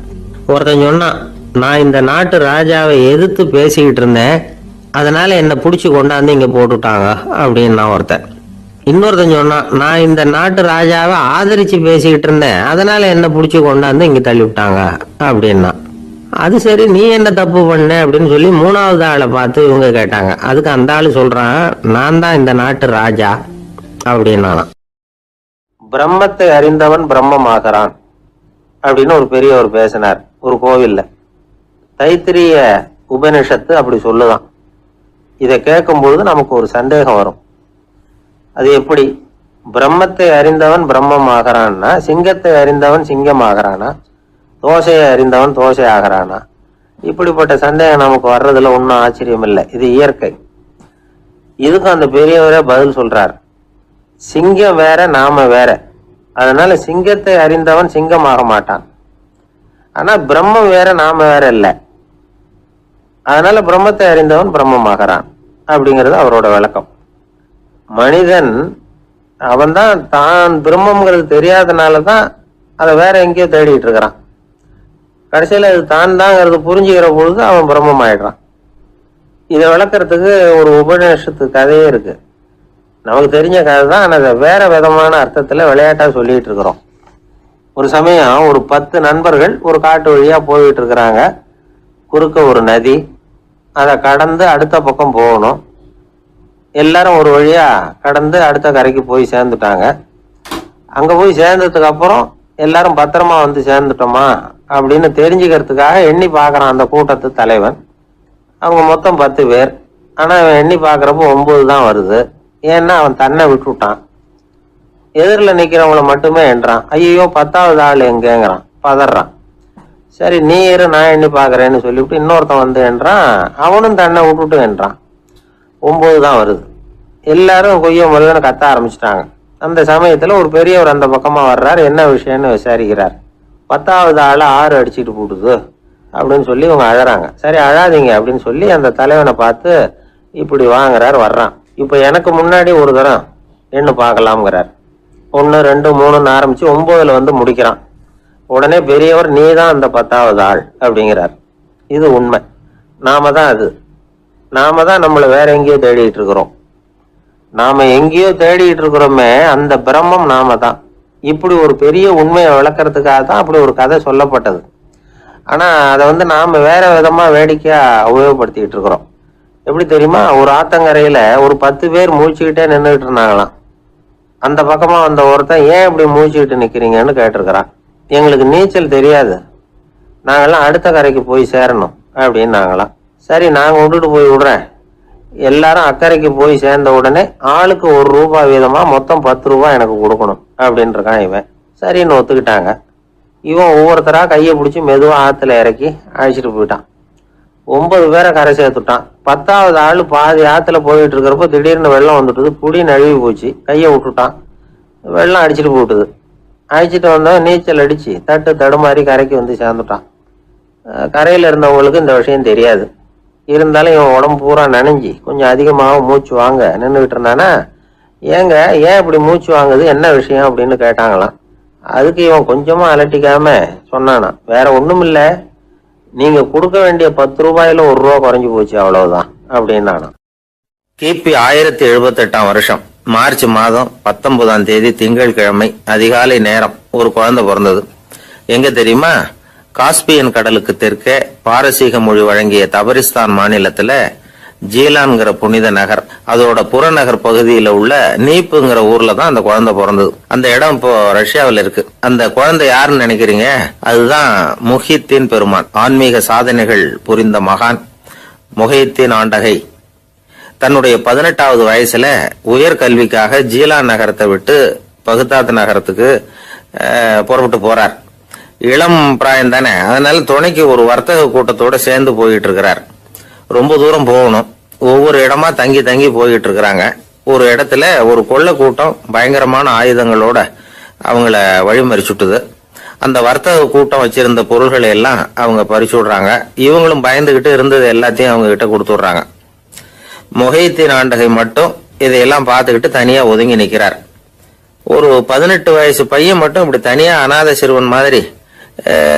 ஒருத்தன் சொன்னான், நான் இந்த நாட்டு ராஜாவை எதிர்த்து பேசிக்கிட்டு இருந்தேன், அதனால என்னை பிடிச்சி கொண்டாந்து இங்க போட்டுட்டாங்க அப்படின்னு நான் ஒருத்தன். இன்னொருத்தன் சொன்னான், நான் இந்த நாட்டு ராஜாவை ஆதரிச்சு பேசிக்கிட்டு இருந்தேன், அதனால என்னை பிடிச்சி கொண்டாந்து இங்க தள்ளி விட்டாங்க அப்படின்னா. அது சரி, நீ என்ன தப்பு பண்ண அப்படின்னு சொல்லி 3வது ஆளை பார்த்து இவங்க கேட்டாங்க. அதுக்கு அந்த ஆளு சொல்றான், நான் தான் இந்த நாட்டு ராஜா அப்படின்னா. பிரம்மத்தை அறிந்தவன் பிரம்மமாகிறான் அப்படின்னு ஒரு பெரியவர் பேசினார் ஒரு கோவில்ல. தைத்திரிய உபனிஷத்து அப்படி சொல்லுதான். இதை கேட்கும் பொழுது நமக்கு ஒரு சந்தேகம் வரும். அது எப்படி? பிரம்மத்தை அறிந்தவன் பிரம்மமாகிறான்னா, சிங்கத்தை அறிந்தவன் சிங்கமாகிறானா, தோசையை அறிந்தவன் தோசை ஆகிறானா? இப்படிப்பட்ட சந்தேகம் நமக்கு வர்றதுல ஒன்றும் ஆச்சரியம் இல்லை. இது இயற்கை. இதுக்கும் அந்த பெரியவரே பதில் சொல்றார். சிங்கம் வேற, நாம வேற. அதனால சிங்கத்தை அறிந்தவன் சிங்கமாக மாட்டான். ஆனா பிரம்மம் வேற, நாம வேற இல்லை. அதனால பிரம்மத்தை அறிந்தவன் பிரம்மமாகிறான் அப்படிங்கிறது அவரோட விளக்கம். மனிதன் அவன்தான் தான் பிரம்மங்கிறது தெரியாதனாலதான் அதை வேற எங்கேயோ தேடிட்டு இருக்கிறான். கடைசியில அது தான் தாங்கிறது புரிஞ்சுக்கிற பொழுது அவன் பிரம்மம் ஆயிடுறான். இதை விளக்கறதுக்கு ஒரு உபநிஷத்து கதையே இருக்கு. நமக்கு தெரிஞ்ச கதை தான், ஆனால் அதை வேற விதமான அர்த்தத்துல விளையாட்டா சொல்லிட்டு இருக்கிறோம். ஒரு சமயம் ஒரு 10 நண்பர்கள் ஒரு காட்டு வழியா போயிட்டு இருக்கிறாங்க. குறுக்க ஒரு நதி, அதை கடந்து அடுத்த பக்கம் போகணும். எல்லாரும் ஒரு வழியா கடந்து அடுத்த கரைக்கு போய் சேர்ந்துட்டாங்க. அங்க போய் சேர்ந்ததுக்கு அப்புறம் எல்லாரும் பத்திரமா வந்து சேர்ந்துட்டோமா அப்படின்னு தெரிஞ்சுக்கிறதுக்காக எண்ணி பார்க்கறான் அந்த கூட்டத்து தலைவன். அவங்க மொத்தம் 10 பேர். ஆனா அவன் எண்ணி பார்க்கறப்போ 9 தான் வருது. ஏன்னா அவன் தன்னை விட்டுட்டான். எதிரில் நிக்கிறவங்கள மட்டுமே எண்றான். ஐயோ 10வது ஆள் எங்கேங்கிறான், பதறான். சரி நீ இரு, நான் எண்ணி பார்க்கறேன்னு சொல்லிவிட்டு இன்னொருத்தன் வந்து என்றான். அவனும் தன்னை விட்டுட்டு என்றான். 9 தான் வருது. எல்லாரும் கொய்ய முருகனை கத்த ஆரம்பிச்சிட்டாங்க. அந்த சமயத்துல ஒரு பெரியவர் அந்த பக்கமா வர்றாரு. என்ன விஷயம்னு விசாரிக்கிறார். 10வது ஆளை 6 அடிச்சுட்டு போட்டுது அப்படின்னு சொல்லி இவங்க அழறாங்க. சரி அழாதீங்க அப்படின்னு சொல்லி அந்த தலைவனை பார்த்து இப்படி வாங்குறார். வர்றான். இப்ப எனக்கு முன்னாடி ஒரு தரம் எண்ணு பார்க்கலாம்ங்கிறார். 1 2 3ன்னு ஆரம்பிச்சு 9ல வந்து முடிக்கிறான். உடனே பெரியவர், நீ தான் அந்த 10வது ஆள் அப்படிங்கிறார். இது உண்மை. நாம தான் அது. நாம தான் நம்மளை வேற எங்கேயோ தேடிட்டு இருக்கிறோம். நாம எங்கேயோ தேடிட்டு இருக்கிறோமே, அந்த பிரம்மம் நாம தான். இப்படி ஒரு பெரிய உண்மையை விளக்கறதுக்காக தான் அப்படி ஒரு கதை சொல்லப்பட்டது. ஆனா அதை நாம வேற விதமா வேடிக்கையா உபயோகப்படுத்திக்கிட்டு இருக்கிறோம். எப்படி தெரியுமா? ஒரு ஆத்தங்கரையில ஒரு 10 பேர் மூழ்கிக்கிட்டே நின்றுட்டு இருந்தாங்களாம். அந்த பக்கமா வந்த ஒருத்தன், ஏன் இப்படி மூழ்கிக்கிட்டு நிக்கிறீங்கன்னு கேட்டிருக்கிறான். எங்களுக்கு நீச்சல் தெரியாது, நாங்கெல்லாம் அடுத்த கரைக்கு போய் சேரணும் அப்படின்னாங்களாம். சரி நாங்க விட்டுட்டு போய் விடுறேன். எல்லாரும் அக்கறைக்கு போய் சேர்ந்த உடனே ஆளுக்கு ₹1 வீதமா மொத்தம் ₹10 எனக்கு கொடுக்கணும் அப்படின்னு இருக்கான் இவன். சரின்னு ஒத்துக்கிட்டாங்க. இவன் ஒவ்வொருத்தரா கையை பிடிச்சி மெதுவா ஆத்துல இறக்கி அழைச்சிட்டு போயிட்டான். 9 பேரை கரை சேர்த்துட்டான். 10வது ஆளு பாதி ஆத்துல போயிட்டு இருக்கிறப்போ திடீர்னு வெள்ளம் வந்துட்டுது. புடி நழுவி போச்சு. கையை விட்டுட்டான். வெள்ளம் அடிச்சுட்டு போட்டுது. அழைச்சிட்டு வந்தவன் நீச்சல் அடிச்சு தட்டு தடுமாறி கரைக்கு வந்து சேர்ந்துட்டான். கரையில இருந்தவங்களுக்கு இந்த விஷயம் தெரியாது. இருந்தாலும் இவன் உடம்பு பூரா நனைஞ்சி கொஞ்சம் அதிகமாகவும் மூச்சு வாங்க நின்றுகிட்டு இருந்தானா. ஏங்க ஏன் இப்படி மூச்சு வாங்குது, என்ன விஷயம் அப்படின்னு கேட்டாங்களாம். அதுக்கு இவன் கொஞ்சமா அலட்டிக்காம சொன்னானா, வேற ஒண்ணும் இல்ல, நீங்க கொடுக்க வேண்டிய ₹10ல ₹1 குறைஞ்சு போச்சு, அவ்வளவுதான் அப்படின்னானா. கிபி 1078 வருஷம் மார்ச் மாதம் 19ஆம் தேதி திங்கட்கிழமை அதிகாலை நேரம் ஒரு குழந்தை பிறந்தது. எங்க தெரியுமா? காஸ்பியன் கடலுக்கு தெற்கே பாரசீக மொழி வழங்கிய தபரிஸ்தான் மாநிலத்துல ஜீலான்கிற புனித நகர், அதோட புறநகர் பகுதியில உள்ள நீப்புங்கிற ஊர்ல தான் அந்த குழந்தை பிறந்தது. அந்த இடம் இப்போ ரஷ்யாவில் இருக்கு. அந்த குழந்தை யாருன்னு நினைக்கிறீங்க? அதுதான் முஹித்தீன் பெருமான், ஆன்மீக சாதனைகள் புரிந்த மகான் முஹித்தீன் ஆண்டகை. தன்னுடைய 18வது வயசுல உயர்கல்விக்காக ஜீலான் நகரத்தை விட்டு பகுதாத் நகரத்துக்கு புறப்பட்டு போறார். இளம் பிராயம் தானே, அதனால துணைக்கு ஒரு வர்த்தக கூட்டத்தோட சேர்ந்து போயிட்டு இருக்கிறார். ரொம்ப தூரம் போகணும். ஒவ்வொரு இடமா தங்கி தங்கி போயிட்டு இருக்கிறாங்க. ஒரு இடத்துல ஒரு கொள்ளை கூட்டம் பயங்கரமான ஆயுதங்களோட அவங்கள வழிமறிச்சுட்டுது. அந்த வர்த்தக கூட்டம் வச்சிருந்த பொருள்களை எல்லாம் அவங்க பறிச்சு விடுறாங்க. இவங்களும் பயந்துகிட்டு இருந்தது எல்லாத்தையும் அவங்க கிட்ட கொடுத்துடுறாங்க. முஹித்தீன் ஆண்டகை மட்டும் இதையெல்லாம் பார்த்துக்கிட்டு தனியா ஒதுங்கி நிக்கிறார். ஒரு 18 வயசு பையன் மட்டும் இப்படி தனியா அநாத சிறுவன் மாதிரி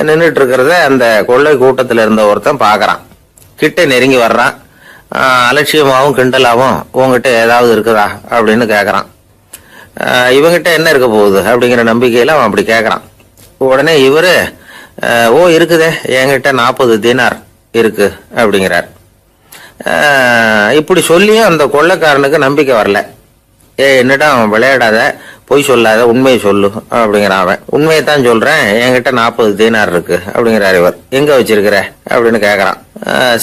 நின்றுட்டு இருக்கிறத அந்த கொள்ளை கூட்டத்துல இருந்த ஒருத்தன் பாக்குறான். கிட்ட நெருங்கி வர்றான். அலட்சியமாவும் கிண்டலாவும் உங்ககிட்ட ஏதாவது இருக்குதா அப்படின்னு கேக்குறான். இவங்கிட்ட என்ன இருக்க போகுது அப்படிங்கிற நம்பிக்கையில அவன் அப்படி கேக்குறான். உடனே இவரு ஓ இருக்குதே, என்கிட்ட 40 தீனார் இருக்கு அப்படிங்கிறார். இப்படி சொல்லியும் அந்த கொள்ளைக்காரனுக்கு நம்பிக்கை வரல. என்னடா விளையாடாத, பொய் சொல்லாத, உண்மையை சொல்லு அப்படிங்கிறான் அவன். உண்மையைத்தான் சொல்றேன், என்கிட்ட 40 தீனார் இருக்கு அப்படிங்கிறார் இவர். எங்க வச்சிருக்கிற அப்படின்னு கேக்குறான்.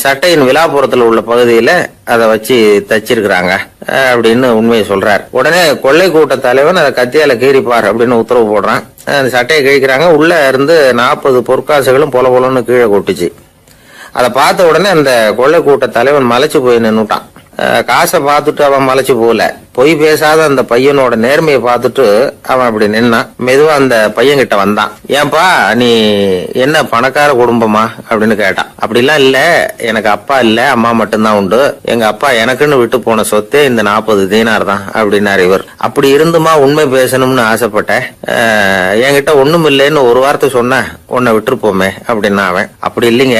சட்டையின் விழாப்புறத்துல உள்ள பகுதியில அதை வச்சு தச்சிருக்கிறாங்க அப்படின்னு உண்மையை சொல்றார். உடனே கொள்ளை கூட்ட தலைவன் அதை கத்தியால கீறிப்பார் அப்படின்னு உத்தரவு போடுறான். அந்த சட்டையை கிழிக்கிறாங்க. உள்ள இருந்து 40 பொற்காசுகளும் பொல பொலன்னு கீழே கொட்டுச்சு. அதை பார்த்த உடனே அந்த கொள்ளை கூட்ட தலைவன் மலைச்சு போய் நின்னுட்டான். காசை பார்த்துட்டு அவன் மலைச்சு போகல, பொய் பேசாத அந்த பையனோட நேர்மையை பார்த்துட்டு அவன் அப்படி நின்னான். மெதுவா அந்த பையன் கிட்ட வந்தான். ஏன்பா நீ என்ன பணக்கார குடும்பமா அப்படின்னு கேட்டான். அப்படிலாம் இல்ல, எனக்கு அப்பா இல்ல, அம்மா மட்டும்தான் உண்டு. எங்க அப்பா எனக்குன்னு விட்டு போன சொத்தே இந்த 40 தீனார் தான் அப்படின்னாரு இவர். அப்படி இருந்துமா உண்மை பேசணும்னு ஆசைப்பட்டேன். என்கிட்ட ஒண்ணும் இல்லைன்னு ஒரு வார்த்தை சொன்ன உன்னை விட்டுருப்போமே அப்படின்னா அவன். அப்படி இல்லைங்க,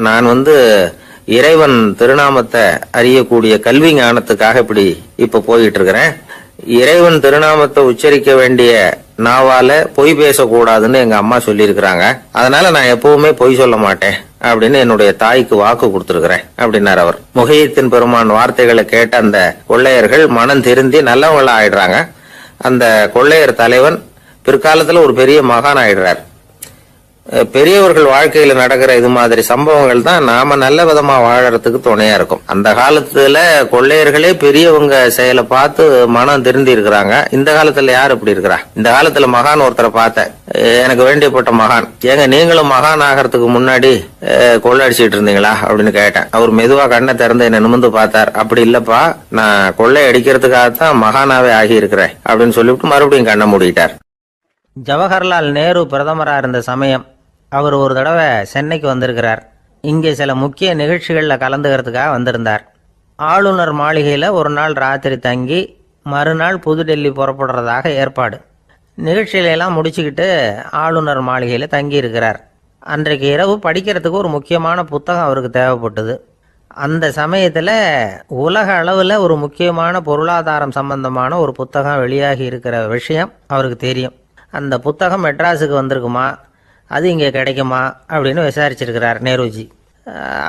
நான் இறைவன் திருநாமத்தை அறியக்கூடிய கல்வி ஞானத்துக்காக இப்ப போயிட்டு இருக்கிறேன். இறைவன் திருநாமத்தை உச்சரிக்க வேண்டிய நாவால பொய் பேசக்கூடாதுன்னு எங்க அம்மா சொல்லி இருக்கிறாங்க. அதனால நான் எப்பவுமே பொய் சொல்ல மாட்டேன் அப்படின்னு என்னுடைய தாய்க்கு வாக்கு கொடுத்திருக்கிறேன் அப்படின்னாரு அவர். முஹித்தீன் பெருமான் வார்த்தைகளை கேட்ட அந்த கொள்ளையர்கள் மனம் திருந்தி நல்லவங்களா ஆயிடுறாங்க. அந்த கொள்ளையர் தலைவன் பிற்காலத்துல ஒரு பெரிய மகான் ஆயிடுறார். பெரியவர்கள் வாழ்க்கையில நடக்கிற இது மாதிரி சம்பவங்கள் தான் நாம நல்ல விதமா வாழறதுக்கு துணையா இருக்கும். அந்த காலத்துல கொள்ளையர்களே பெரியவங்க செயலை பார்த்து மனம் திருந்தி இருக்கிறாங்க. இந்த காலத்துல யார் இப்படி இருக்கிறா? இந்த காலத்துல மகான் ஒருத்தரை பார்த்தேன், எனக்கு வேண்டியப்பட்ட மகான். ஏங்க நீங்களும் மகான் ஆகிறதுக்கு முன்னாடி கொள்ளை அடிச்சுட்டு இருந்தீங்களா அப்படின்னு கேட்டேன். அவர் மெதுவா கண்ணை திறந்து என்ன நிமிர்ந்து பார்த்தார். அப்படி இல்லப்பா, நான் கொள்ளை அடிக்கிறதுக்காகத்தான் மகானாவே ஆகி இருக்கிறேன் அப்படின்னு சொல்லிவிட்டு மறுபடியும் கண்ணை மூடிட்டார். ஜவஹர்லால் நேரு பிரதமராக இருந்த சமயம் அவர் ஒரு தடவை சென்னைக்கு வந்திருக்கிறார். இங்கே சில முக்கிய நிகழ்ச்சிகளில் கலந்துக்கிறதுக்காக வந்திருந்தார். ஆளுநர் மாளிகையில் ஒரு நாள் ராத்திரி தங்கி மறுநாள் புதுடெல்லி புறப்படுறதாக ஏற்பாடு. நிகழ்ச்சியிலெல்லாம் முடிச்சுக்கிட்டு ஆளுநர் மாளிகையில் தங்கி இருக்கிறார். அன்றைக்கு இரவு படிக்கிறதுக்கு ஒரு முக்கியமான புத்தகம் அவருக்கு தேவைப்பட்டது. அந்த சமயத்தில் உலக அளவில் ஒரு முக்கியமான பொருளாதாரம் சம்பந்தமான ஒரு புத்தகம் வெளியாகி இருக்கிற விஷயம் அவருக்கு தெரியும். அந்த புத்தகம் மெட்ராஸுக்கு வந்திருக்குமா, அது இங்கே கிடைக்குமா அப்படின்னு விசாரிச்சிருக்கிறார் நேருஜி.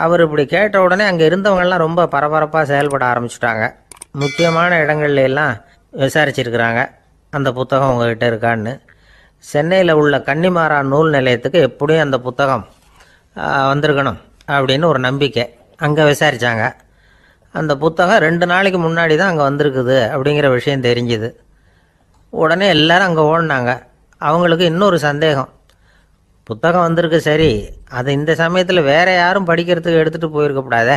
அவர் இப்படி கேட்ட உடனே அங்கே இருந்தவங்கெல்லாம் ரொம்ப பரபரப்பாக செயல்பட ஆரம்பிச்சுட்டாங்க. முக்கியமான இடங்கள்ல எல்லாம் விசாரிச்சிருக்கிறாங்க அந்த புத்தகம் உங்ககிட்ட இருக்கான்னு. சென்னையில் உள்ள கன்னிமாரா நூல் நிலையத்துக்கு எப்படியும் அந்த புத்தகம் வந்திருக்கணும் அப்படின்னு ஒரு நம்பிக்கை. அங்கே விசாரித்தாங்க. அந்த புத்தகம் 2 நாளைக்கு முன்னாடி தான் அங்கே வந்திருக்குது அப்படிங்கிற விஷயம் தெரிஞ்சுது. உடனே எல்லாரும் அங்கே ஓடினாங்க. அவங்களுக்கு இன்னொரு சந்தேகம், புத்தகம் வந்திருக்கு சரி, அது இந்த சமயத்தில் வேற யாரும் படிக்கிறதுக்கு எடுத்துகிட்டு போயிருக்கக்கூடாதே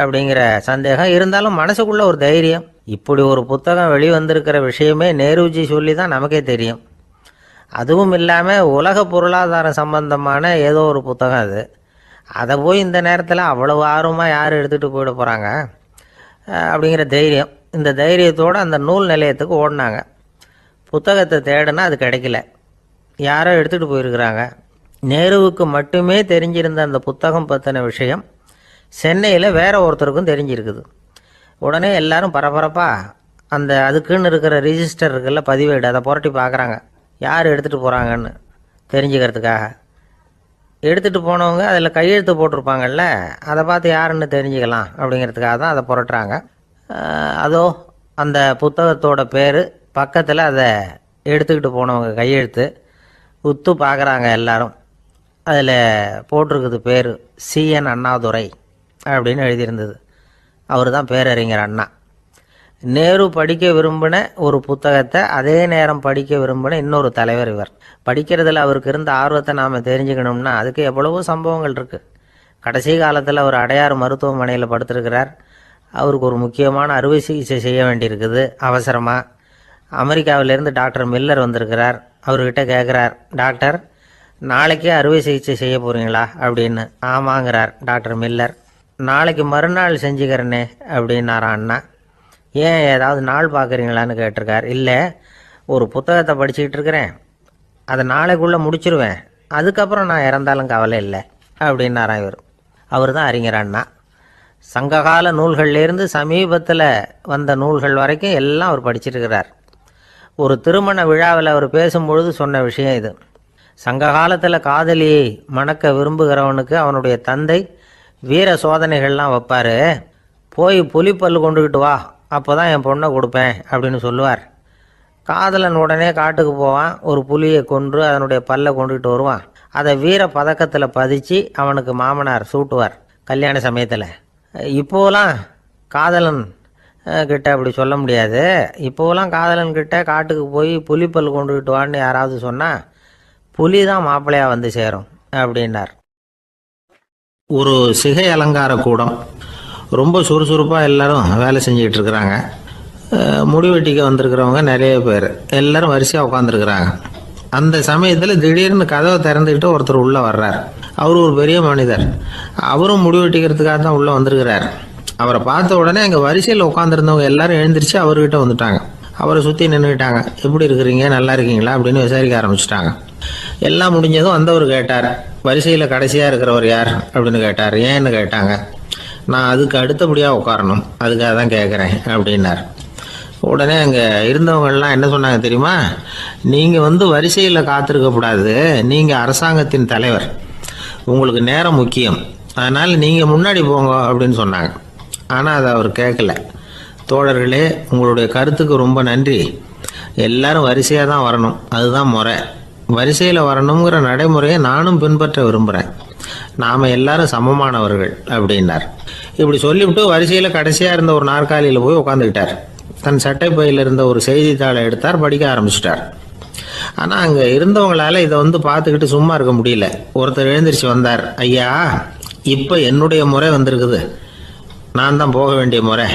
அப்படிங்கிற சந்தேகம் இருந்தாலும் மனசுக்குள்ள ஒரு தைரியம். இப்படி ஒரு புத்தகம் வெளிவந்திருக்கிற விஷயமே நேருஜி சொல்லி தான் நமக்கே தெரியும். அதுவும் இல்லாமல் உலக பொருளாதாரம் சம்பந்தமான ஏதோ ஒரு புத்தகம் அது. அதை போய் இந்த நேரத்தில் அவ்வளவு ஆர்வமாக யார் எடுத்துகிட்டு போயிட போகிறாங்க அப்படிங்கிற தைரியம். இந்த தைரியத்தோடு அந்த நூல் நிலையத்துக்கு ஓடினாங்க. புத்தகத்தை தேடினா அது கிடைக்கல, யாரோ எடுத்துகிட்டு போயிருக்கிறாங்க. நேருவுக்கு மட்டுமே தெரிஞ்சிருந்த அந்த புத்தகம் பற்றின விஷயம் சென்னையில் வேற ஒருத்தருக்கும் தெரிஞ்சிருக்குது. உடனே எல்லாரும் பரபரப்பாக அதுக்குன்னு இருக்கிற ரிஜிஸ்டர் இருக்குல்ல, பதிவேடு, அதை புரட்டி பார்க்குறாங்க யார் எடுத்துகிட்டு போகிறாங்கன்னு. தெரிஞ்சுக்கிறதுக்காக. எடுத்துகிட்டு போனவங்க அதில் கையெழுத்து போட்டிருப்பாங்கல்ல, அதை பார்த்து யாருன்னு தெரிஞ்சுக்கலாம் அப்படிங்கிறதுக்காக தான் அதை புரட்டுறாங்க. அதோ அந்த புத்தகத்தோட பேர் பக்கத்தில் அதை எடுத்துக்கிட்டு போனவங்க கையெழுத்து உத்து பார்க்குறாங்க எல்லாரும். அதில் போட்டிருக்குது பேர் CN அண்ணாதுரை அப்படின்னு எழுதியிருந்தது. அவர் தான் பேரறிஞர் அண்ணா. நேரு படிக்க விரும்பின ஒரு புத்தகத்தை அதே நேரம் படிக்க விரும்பின இன்னொரு தலைவர் இவர். படிக்கிறதுல அவருக்கு இருந்த ஆர்வத்தை நாம் தெரிஞ்சுக்கணும்னா அதுக்கு எவ்வளவோ சம்பவங்கள் இருக்குது. கடைசி காலத்தில் அவர் அடையாறு மருத்துவமனையில் படுத்திருக்கிறார். அவருக்கு ஒரு முக்கியமான அறுவை சிகிச்சை செய்ய வேண்டியிருக்குது அவசரமாக. அமெரிக்காவிலேருந்து டாக்டர் மில்லர் வந்திருக்கிறார். அவர்கிட்ட கேட்குறார், டாக்டர் நாளைக்கே அறுவை சிகிச்சை செய்ய போகிறீங்களா அப்படின்னு. ஆமாங்கிறார் டாக்டர் மில்லர். நாளைக்கு மறுநாள் செஞ்சுக்கிறேனே அப்படின்னாரான் அண்ணா. ஏன் ஏதாவது நாள் பார்க்குறீங்களான்னு கேட்டிருக்கார். இல்லை, ஒரு புத்தகத்தை படிச்சுக்கிட்டு இருக்கிறேன், அதை நாளைக்குள்ளே முடிச்சிருவேன், அதுக்கப்புறம் நான் இறந்தாலும் கவலை இல்லை அப்படின்னாரான் இவர். அவர் தான் அறிஞர் அண்ணா. சங்ககால நூல்கள்லேருந்து சமீபத்தில் வந்த நூல்கள் வரைக்கும் எல்லாம் அவர் படிச்சிருக்கிறார். ஒரு திருமண விழாவில் அவர் பேசும்பொழுது சொன்ன விஷயம் இது. சங்க காலத்தில் காதலியை மணக்க விரும்புகிறவனுக்கு அவனுடைய தந்தை வீர சோதனைகள்லாம் வைப்பார். போய் புலிப்பல் கொண்டுக்கிட்டு வா, அப்போ தான் என் பொண்ணை கொடுப்பேன் அப்படின்னு சொல்லுவார். காதலன் உடனே காட்டுக்கு போவான், ஒரு புலியை கொன்று அதனுடைய பல்லை கொண்டுக்கிட்டு வருவான். அதை வீர பதக்கத்தில் பதிச்சு அவனுக்கு மாமனார் சூட்டுவார் கல்யாண சமயத்தில். இப்போலாம் காதலன் கிட்ட அப்படி சொல்ல முடியாது. இப்போலாம் காதலன் கிட்ட காட்டுக்கு போய் புலிப்பல் கொண்டுக்கிட்டு வான்னு யாராவது சொன்னால் புலி தான் மாப்பிள்ளையாக வந்து சேரும் அப்படின்னார். ஒரு சிகை அலங்கார கூடம், ரொம்ப சுறுசுறுப்பாக எல்லாரும் வேலை செஞ்சுக்கிட்டு இருக்கிறாங்க. முடிவெட்டிக்க வந்திருக்கிறவங்க நிறைய பேர், எல்லாரும் வரிசையாக உட்காந்துருக்குறாங்க. அந்த சமயத்தில் திடீர்னு கதவை திறந்துக்கிட்டு ஒருத்தர் உள்ளே வர்றார். அவர் ஒரு பெரிய மனிதர். அவரும் முடிவெட்டிக்கிறதுக்காக தான் உள்ளே வந்திருக்கிறார். அவரை பார்த்த உடனே அங்கே வரிசையில் உட்காந்துருந்தவங்க எல்லாரும் எழுந்திரிச்சு அவர்கிட்ட வந்துட்டாங்க. அவரை சுற்றி நின்றுக்கிட்டாங்க. எப்படி இருக்கிறீங்க, நல்லா இருக்கீங்களா அப்படின்னு விசாரிக்க ஆரம்பிச்சிட்டாங்க. எல்லாம் முடிஞ்சதும் வந்தவர் கேட்டார், வரிசையில் கடைசியாக இருக்கிறவர் யார் அப்படின்னு கேட்டார். ஏன்னு கேட்டாங்க. நான் அதுக்கு அடுத்தபடியாக உட்காரணும், அதுக்காக தான் கேட்குறேன் அப்படின்னார். உடனே அங்கே இருந்தவங்கெல்லாம் என்ன சொன்னாங்க தெரியுமா, நீங்கள் வரிசையில் காத்திருக்கக்கூடாது, நீங்கள் அரசாங்கத்தின் தலைவர், உங்களுக்கு நேரம் முக்கியம், அதனால் நீங்கள் முன்னாடி போங்க அப்படின்னு சொன்னாங்க. ஆனால் அதை அவர் கேட்கல. தோழர்களே, உங்களுடைய கருத்துக்கு ரொம்ப நன்றி. எல்லாரும் வரிசையாக தான் வரணும், அதுதான் முறை. வரிசையில் வரணுங்கிற நடைமுறையை நானும் பின்பற்ற விரும்புகிறேன். நாம் எல்லாரும் சமமானவர்கள் அப்படின்னார். இப்படி சொல்லிவிட்டு வரிசையில் கடைசியாக இருந்த ஒரு நாற்காலியில் போய் உட்காந்துக்கிட்டார். தன் சட்டை பையில் இருந்த ஒரு செய்தித்தாளை எடுத்தார், படிக்க ஆரம்பிச்சிட்டார். ஆனால் அங்கே இருந்தவங்களால இதை பார்த்துக்கிட்டு சும்மா இருக்க முடியல. ஒருத்தர் எழுந்திரிச்சு வந்தார். ஐயா, இப்போ என்னுடைய முறை வந்திருக்குது, நான் தான் போக வேண்டிய முறை.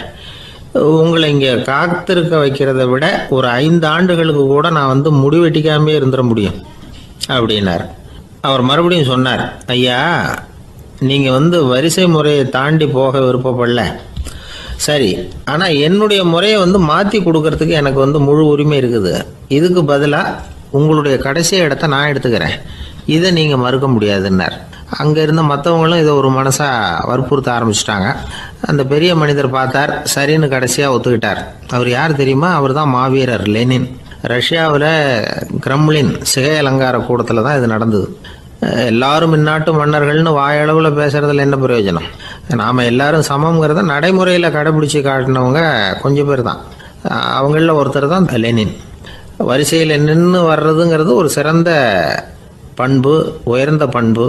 உங்களை இங்கே காத்திருக்க வைக்கிறத விட ஒரு 5 ஆண்டுகளுக்கு கூட நான் முடிவெட்டிக்காமே இருந்துட முடியும் அப்படின்னார். அவர் மறுபடியும் சொன்னார், ஐயா, நீங்கள் வரிசை முறையை தாண்டி போக விருப்பப்படல, சரி, ஆனால் என்னுடைய முறையை மாற்றி கொடுக்கறதுக்கு எனக்கு முழு உரிமை இருக்குது. இதுக்கு பதிலாக உங்களுடைய கடைசி இடத்த நான் எடுத்துக்கிறேன், இதை நீங்கள் மறுக்க முடியாதுன்னார். அங்கே இருந்த மற்றவங்களும் இதை ஒரு மனசாக வற்புறுத்த ஆரம்பிச்சிட்டாங்க. அந்த பெரிய மனிதர் பார்த்தார், சரின்னு கடைசியாக ஒத்துக்கிட்டார். அவர் யார் தெரியுமா? அவர் தான் மாவீரர் லெனின். ரஷ்யாவில் கிரெம்ளின் சிகை அலங்கார கூடத்தில் தான் இது நடந்தது. எல்லாரும் இந்நாட்டு மன்னர்கள்னு வாயளவில் பேசுகிறதுல என்ன பிரயோஜனம்? நாம் எல்லாரும் சமங்கிறத நடைமுறையில் கடைபிடிச்சி காட்டினவங்க கொஞ்சம் பேர் தான். அவங்களில் ஒருத்தர் தான் லெனின். வரிசையில் நின்று வர்றதுங்கிறது ஒரு சிறந்த பண்பு, உயர்ந்த பண்பு.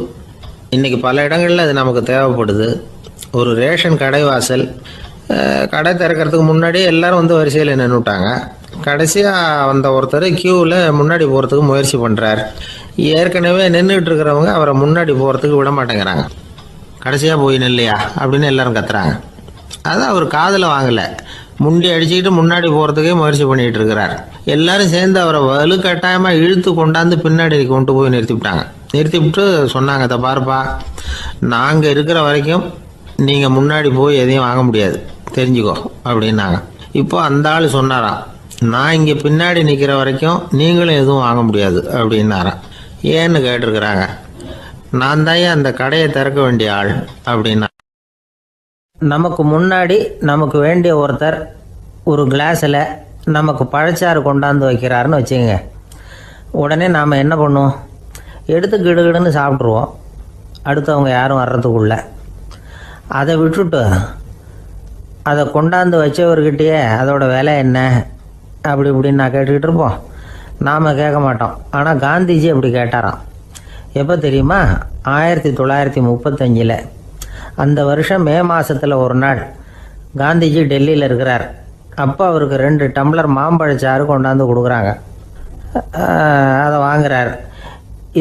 இன்றைக்கி பல இடங்களில் அது நமக்கு தேவைப்படுது. ஒரு ரேஷன் கடை வாசல், கடை திறக்கிறதுக்கு முன்னாடியே எல்லோரும் வரிசையில் நின்றுட்டாங்க. கடைசியாக வந்த ஒருத்தர் க்யூவில் முன்னாடி போகிறதுக்கு முயற்சி பண்ணுறார். ஏற்கனவே நின்றுட்டு இருக்கிறவங்க அவரை முன்னாடி போகிறதுக்கு விட மாட்டேங்கிறாங்க. கடைசியாக போய் நில்லையா அப்படின்னு எல்லாரும் கத்துறாங்க. அதான் அவர் காதில் வாங்கலை, முண்டி அடிச்சுக்கிட்டு முன்னாடி போகிறதுக்கே முயற்சி பண்ணிகிட்டு இருக்கிறார். எல்லாரும் சேர்ந்து அவரை வலுக்கட்டாயமாக இழுத்து கொண்டாந்து பின்னாடி கொண்டு போய் நிறுத்திவிட்டு சொன்னாங்க, இதை பாருப்பா, நாங்கள் இருக்கிற வரைக்கும் நீங்கள் முன்னாடி போய் எதையும் வாங்க முடியாது, தெரிஞ்சுக்கோ அப்படின்னாங்க. இப்போ அந்த ஆள் சொன்னாராம், நான் இங்கே பின்னாடி நிற்கிற வரைக்கும் நீங்களும் எதுவும் வாங்க முடியாது அப்படின்னாராம். ஏன்னு கேட்டிருக்கிறாங்க. நான் தான் அந்த கடையை திறக்க வேண்டிய ஆள் அப்படின்னா. நமக்கு முன்னாடி நமக்கு வேண்டிய ஒருத்தர் ஒரு கிளாஸில் நமக்கு பழச்சாறு கொண்டாந்து வைக்கிறாருன்னு வச்சுக்கோங்க. உடனே நாம் என்ன பண்ணுவோம்? எடுத்து கிடுகிடுன்னு சாப்பிட்ருவோம் அடுத்தவங்க யாரும் வர்றதுக்குள்ள. அதை விட்டுட்டு அதை கொண்டாந்து வச்சவர்கிட்டயே அதோட விலை என்ன அப்படி இப்படின்னு நான் கேட்டுக்கிட்டு இருப்போம். நாம் கேட்க மாட்டோம். ஆனால் காந்திஜி அப்படி கேட்டாராம். எப்போ தெரியுமா? 1935. அந்த வருஷம் மே மாதத்தில் ஒரு நாள் காந்திஜி டெல்லியில் இருக்கிறார். அப்போ அவருக்கு 2 டம்ளர் மாம்பழச்சாறு கொண்டாந்து கொடுக்குறாங்க. அதை வாங்குறார்.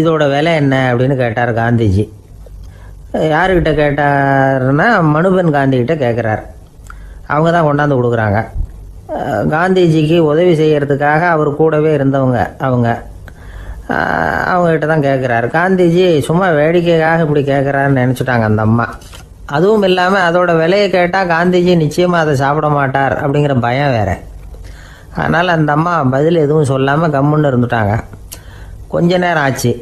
இதோட விலை என்ன அப்படின்னு கேட்டார் காந்திஜி. யாருக்கிட்ட கேட்டாருன்னா மனுபென் காந்திகிட்ட கேட்குறார். அவங்க தான் கொண்டாந்து கொடுக்குறாங்க. காந்திஜிக்கு உதவி செய்கிறதுக்காக அவர் கூடவே இருந்தவங்க அவங்ககிட்ட தான் கேட்குறாரு. காந்திஜி சும்மா வேடிக்கைக்காக இப்படி கேட்குறாருன்னு நினச்சிட்டாங்க அந்த அம்மா. அதுவும் இல்லாமல் அதோட விலையை கேட்டால் காந்திஜி நிச்சயமாக அதை சாப்பிட மாட்டார் அப்படிங்கிற பயம் வேறு. அதனால் அந்த அம்மா பதில் எதுவும் சொல்லாமல் கம்முன்னு இருந்துட்டாங்க. கொஞ்ச நேரம் ஆச்சு.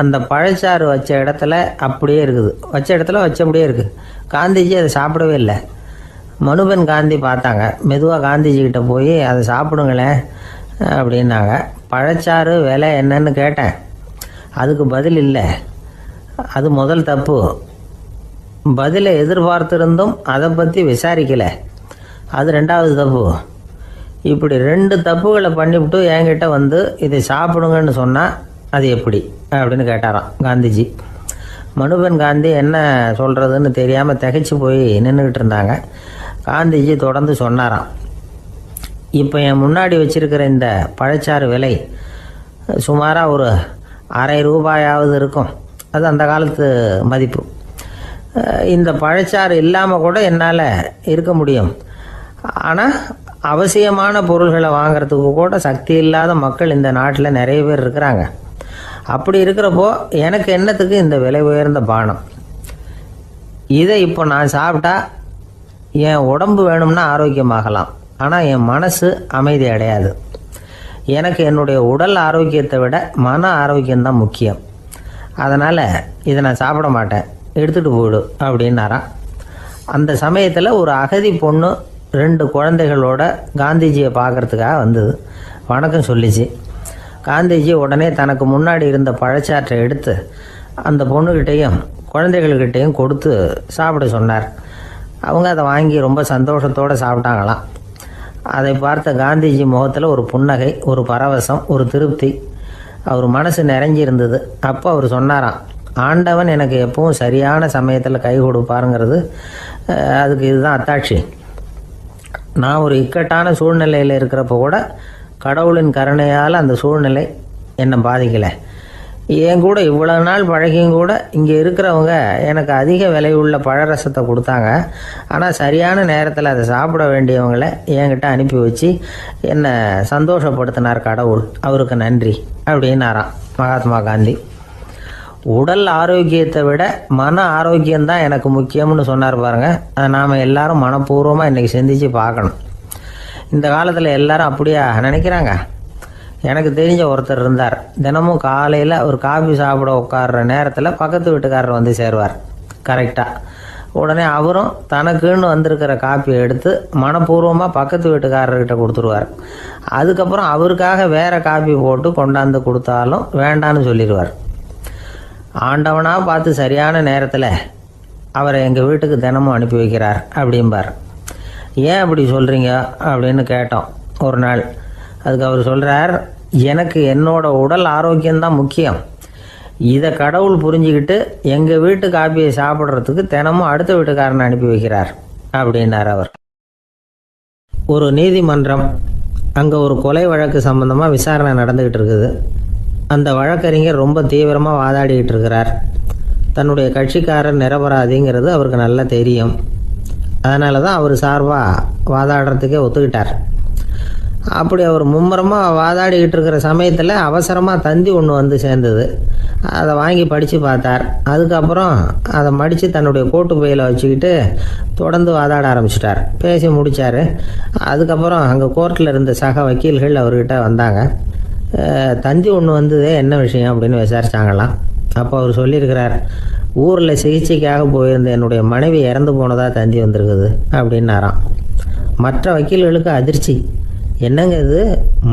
அந்த பழச்சாறு வச்ச இடத்துல அப்படியே இருக்குது. வச்ச இடத்துல வச்சபடியே இருக்குது. காந்திஜி அதை சாப்பிடவே இல்லை. மனுபென் காந்தி பார்த்தாங்க. மெதுவாக காந்திஜிக்கிட்ட போய் அதை சாப்பிடுங்களேன் அப்படின்னாங்க. பழச்சாறு விலை என்னன்னு கேட்டேன். அதுக்கு பதில் இல்லை. அது முதல் தப்பு. பதிலை எதிர்பார்த்திருந்தும் அதை பற்றி விசாரிக்கலை. அது 2வது தப்பு. இப்படி 2 தப்புகளை பண்ணிவிட்டு என்கிட்ட வந்து இதை சாப்பிடுங்கன்னு சொன்னால் அது எப்படி அப்படின்னு கேட்டாராம் காந்திஜி. மனுபென் காந்தி என்ன சொல்கிறதுன்னு தெரியாமல் திகைச்சு போய் நின்றுக்கிட்டு இருந்தாங்க. காந்திஜி தொடர்ந்து சொன்னாராம். இப்போ என் முன்னாடி வச்சிருக்கிற இந்த பழச்சாறு விலை சுமாராக ஒரு ₹1/2 இருக்கும். அது அந்த காலத்து மதிப்பு. இந்த பழச்சாறு இல்லாமல் கூட என்னால் இருக்க முடியும். ஆனால் அவசியமான பொருள்களை வாங்கிறதுக்கு கூட சக்தி இல்லாத மக்கள் இந்த நாட்டில் நிறைய பேர் இருக்கிறாங்க. அப்படி இருக்கிறப்போ எனக்கு என்னத்துக்கு இந்த விலை உயர்ந்த பானம்? இதை இப்போ நான் சாப்பிட்டா என் உடம்பு வேணும்னா ஆரோக்கியமாகலாம். ஆனால் என் மனசு அமைதி அடையாது. எனக்கு என்னுடைய உடல் ஆரோக்கியத்தை விட மன ஆரோக்கியம்தான் முக்கியம். அதனால் இதை நான் சாப்பிட மாட்டேன், எடுத்துகிட்டு போயிடு அப்படின்னாராம். அந்த சமயத்தில் ஒரு அகதி பொண்ணு 2 குழந்தைகளோட காந்திஜியை பார்க்குறதுக்காக வந்தது. வணக்கம் சொல்லிச்சு. காந்திஜி உடனே தனக்கு முன்னாடி இருந்த பழச்சாற்றை எடுத்து அந்த பொண்ணுக்கிட்டேயும் குழந்தைகள்கிட்டையும் கொடுத்து சாப்பிட சொன்னார். அவங்க அதை வாங்கி ரொம்ப சந்தோஷத்தோடு சாப்பிட்டாங்களாம். அதை பார்த்த காந்திஜி முகத்தில் ஒரு புன்னகை, ஒரு பரவசம், ஒரு திருப்தி. அவர் மனசு நிறைஞ்சி இருந்தது. அப்போ அவர் சொன்னாராம், ஆண்டவன் எனக்கு எப்பவும் சரியான சமயத்தில் கை கொடுப்பாருங்கிறது அதுக்கு இதுதான் அத்தாட்சி. நான் ஒரு இக்கட்டான சூழ்நிலையில் இருக்கிறப்போ கூட கடவுளின் கருணையால் அந்த சூழ்நிலை என்னை பாதிக்கலை. என் கூட இவ்வளோ நாள் பழகியும் கூட இங்கே இருக்கிறவங்க எனக்கு அதிக விலை உள்ள பழரசத்தை கொடுத்தாங்க. ஆனால் சரியான நேரத்தில் அதை சாப்பிட வேண்டியவங்களை என்கிட்ட அனுப்பி வச்சு என்னை சந்தோஷப்படுத்தினார் கடவுள். அவருக்கு நன்றி அப்படின்னாராம் மகாத்மா காந்தி. உடல் ஆரோக்கியத்தை விட மன ஆரோக்கியம்தான் எனக்கு முக்கியம்னு சொன்னார் பாருங்கள். அதை நாம் எல்லாரும் மனப்பூர்வமாக இன்றைக்கி சிந்திச்சு பார்க்கணும். இந்த காலத்தில் எல்லாரும் அப்படியா நினைக்கிறாங்க? எனக்கு தெரிஞ்ச ஒருத்தர் இருந்தார். தினமும் காலையில் ஒரு காஃபி சாப்பிட உட்கார்ற நேரத்தில் பக்கத்து வீட்டுக்காரர் வந்து சேருவார் கரெக்டாக. உடனே அவரும் தனக்குன்னு வந்திருக்கிற காப்பியை எடுத்து மனப்பூர்வமாக பக்கத்து வீட்டுக்காரர்கிட்ட கொடுத்துருவார். அதுக்கப்புறம் அவருக்காக வேறு காப்பி போட்டு கொண்டாந்து கொடுத்தாலும் வேண்டான்னு சொல்லிடுவார். ஆண்டவனாக பார்த்து சரியான நேரத்தில் அவரை எங்கள் வீட்டுக்கு தினமும் அனுப்பி வைக்கிறார் அப்படிம்பார். ஏன் அப்படி சொல்கிறீங்க அப்படின்னு கேட்டோம் ஒரு நாள். அதுக்கு அவர் சொல்கிறார், எனக்கு என்னோட உடல் ஆரோக்கியம்தான் முக்கியம். இதை கடவுள் புரிஞ்சுக்கிட்டு எங்கள் வீட்டு காப்பியை சாப்பிட்றதுக்கு தினமும் அடுத்த வீட்டுக்காரனை அனுப்பி வைக்கிறார் அப்படின்னார் அவர். ஒரு நீதிமன்றம், அங்கே ஒரு கொலை வழக்கு சம்பந்தமாக விசாரணை நடந்துக்கிட்டு இருக்குது. அந்த வழக்கறிஞர் ரொம்ப தீவிரமாக வாதாடிக்கிட்டு இருக்கிறார். தன்னுடைய கட்சிக்காரர் நிரபராதிங்கிறது அவருக்கு நல்லா தெரியும். அதனால தான் அவர் சார்பாக வாதாடுறதுக்கே ஒத்துக்கிட்டார். அப்படி அவர் மும்முரமாக வாதாடிக்கிட்டு இருக்கிற சமயத்தில் அவசரமாக தந்தி ஒன்று வந்து சேர்ந்தது. அதை வாங்கி படித்து பார்த்தார். அதுக்கப்புறம் அதை மடித்து தன்னுடைய கோட்டு பையில் வச்சுக்கிட்டு தொடர்ந்து வாதாட ஆரம்பிச்சிட்டார். பேசி முடித்தார். அதுக்கப்புறம் அங்கே கோர்ட்டில் இருந்த சக வக்கீல்கள் அவர்கிட்ட வந்தாங்க. தந்தி ஒன்று வந்ததே என்ன விஷயம் அப்படின்னு விசாரித்தாங்களாம். அப்போ அவர் சொல்லியிருக்கிறார், ஊரில் சிகிச்சைக்காக போயிருந்த என்னுடைய மனைவி இறந்து போனதாக தந்தி வந்திருக்குது அப்படின்னாராம். மற்ற வக்கீல்களுக்கு அதிர்ச்சி. என்னங்க இது,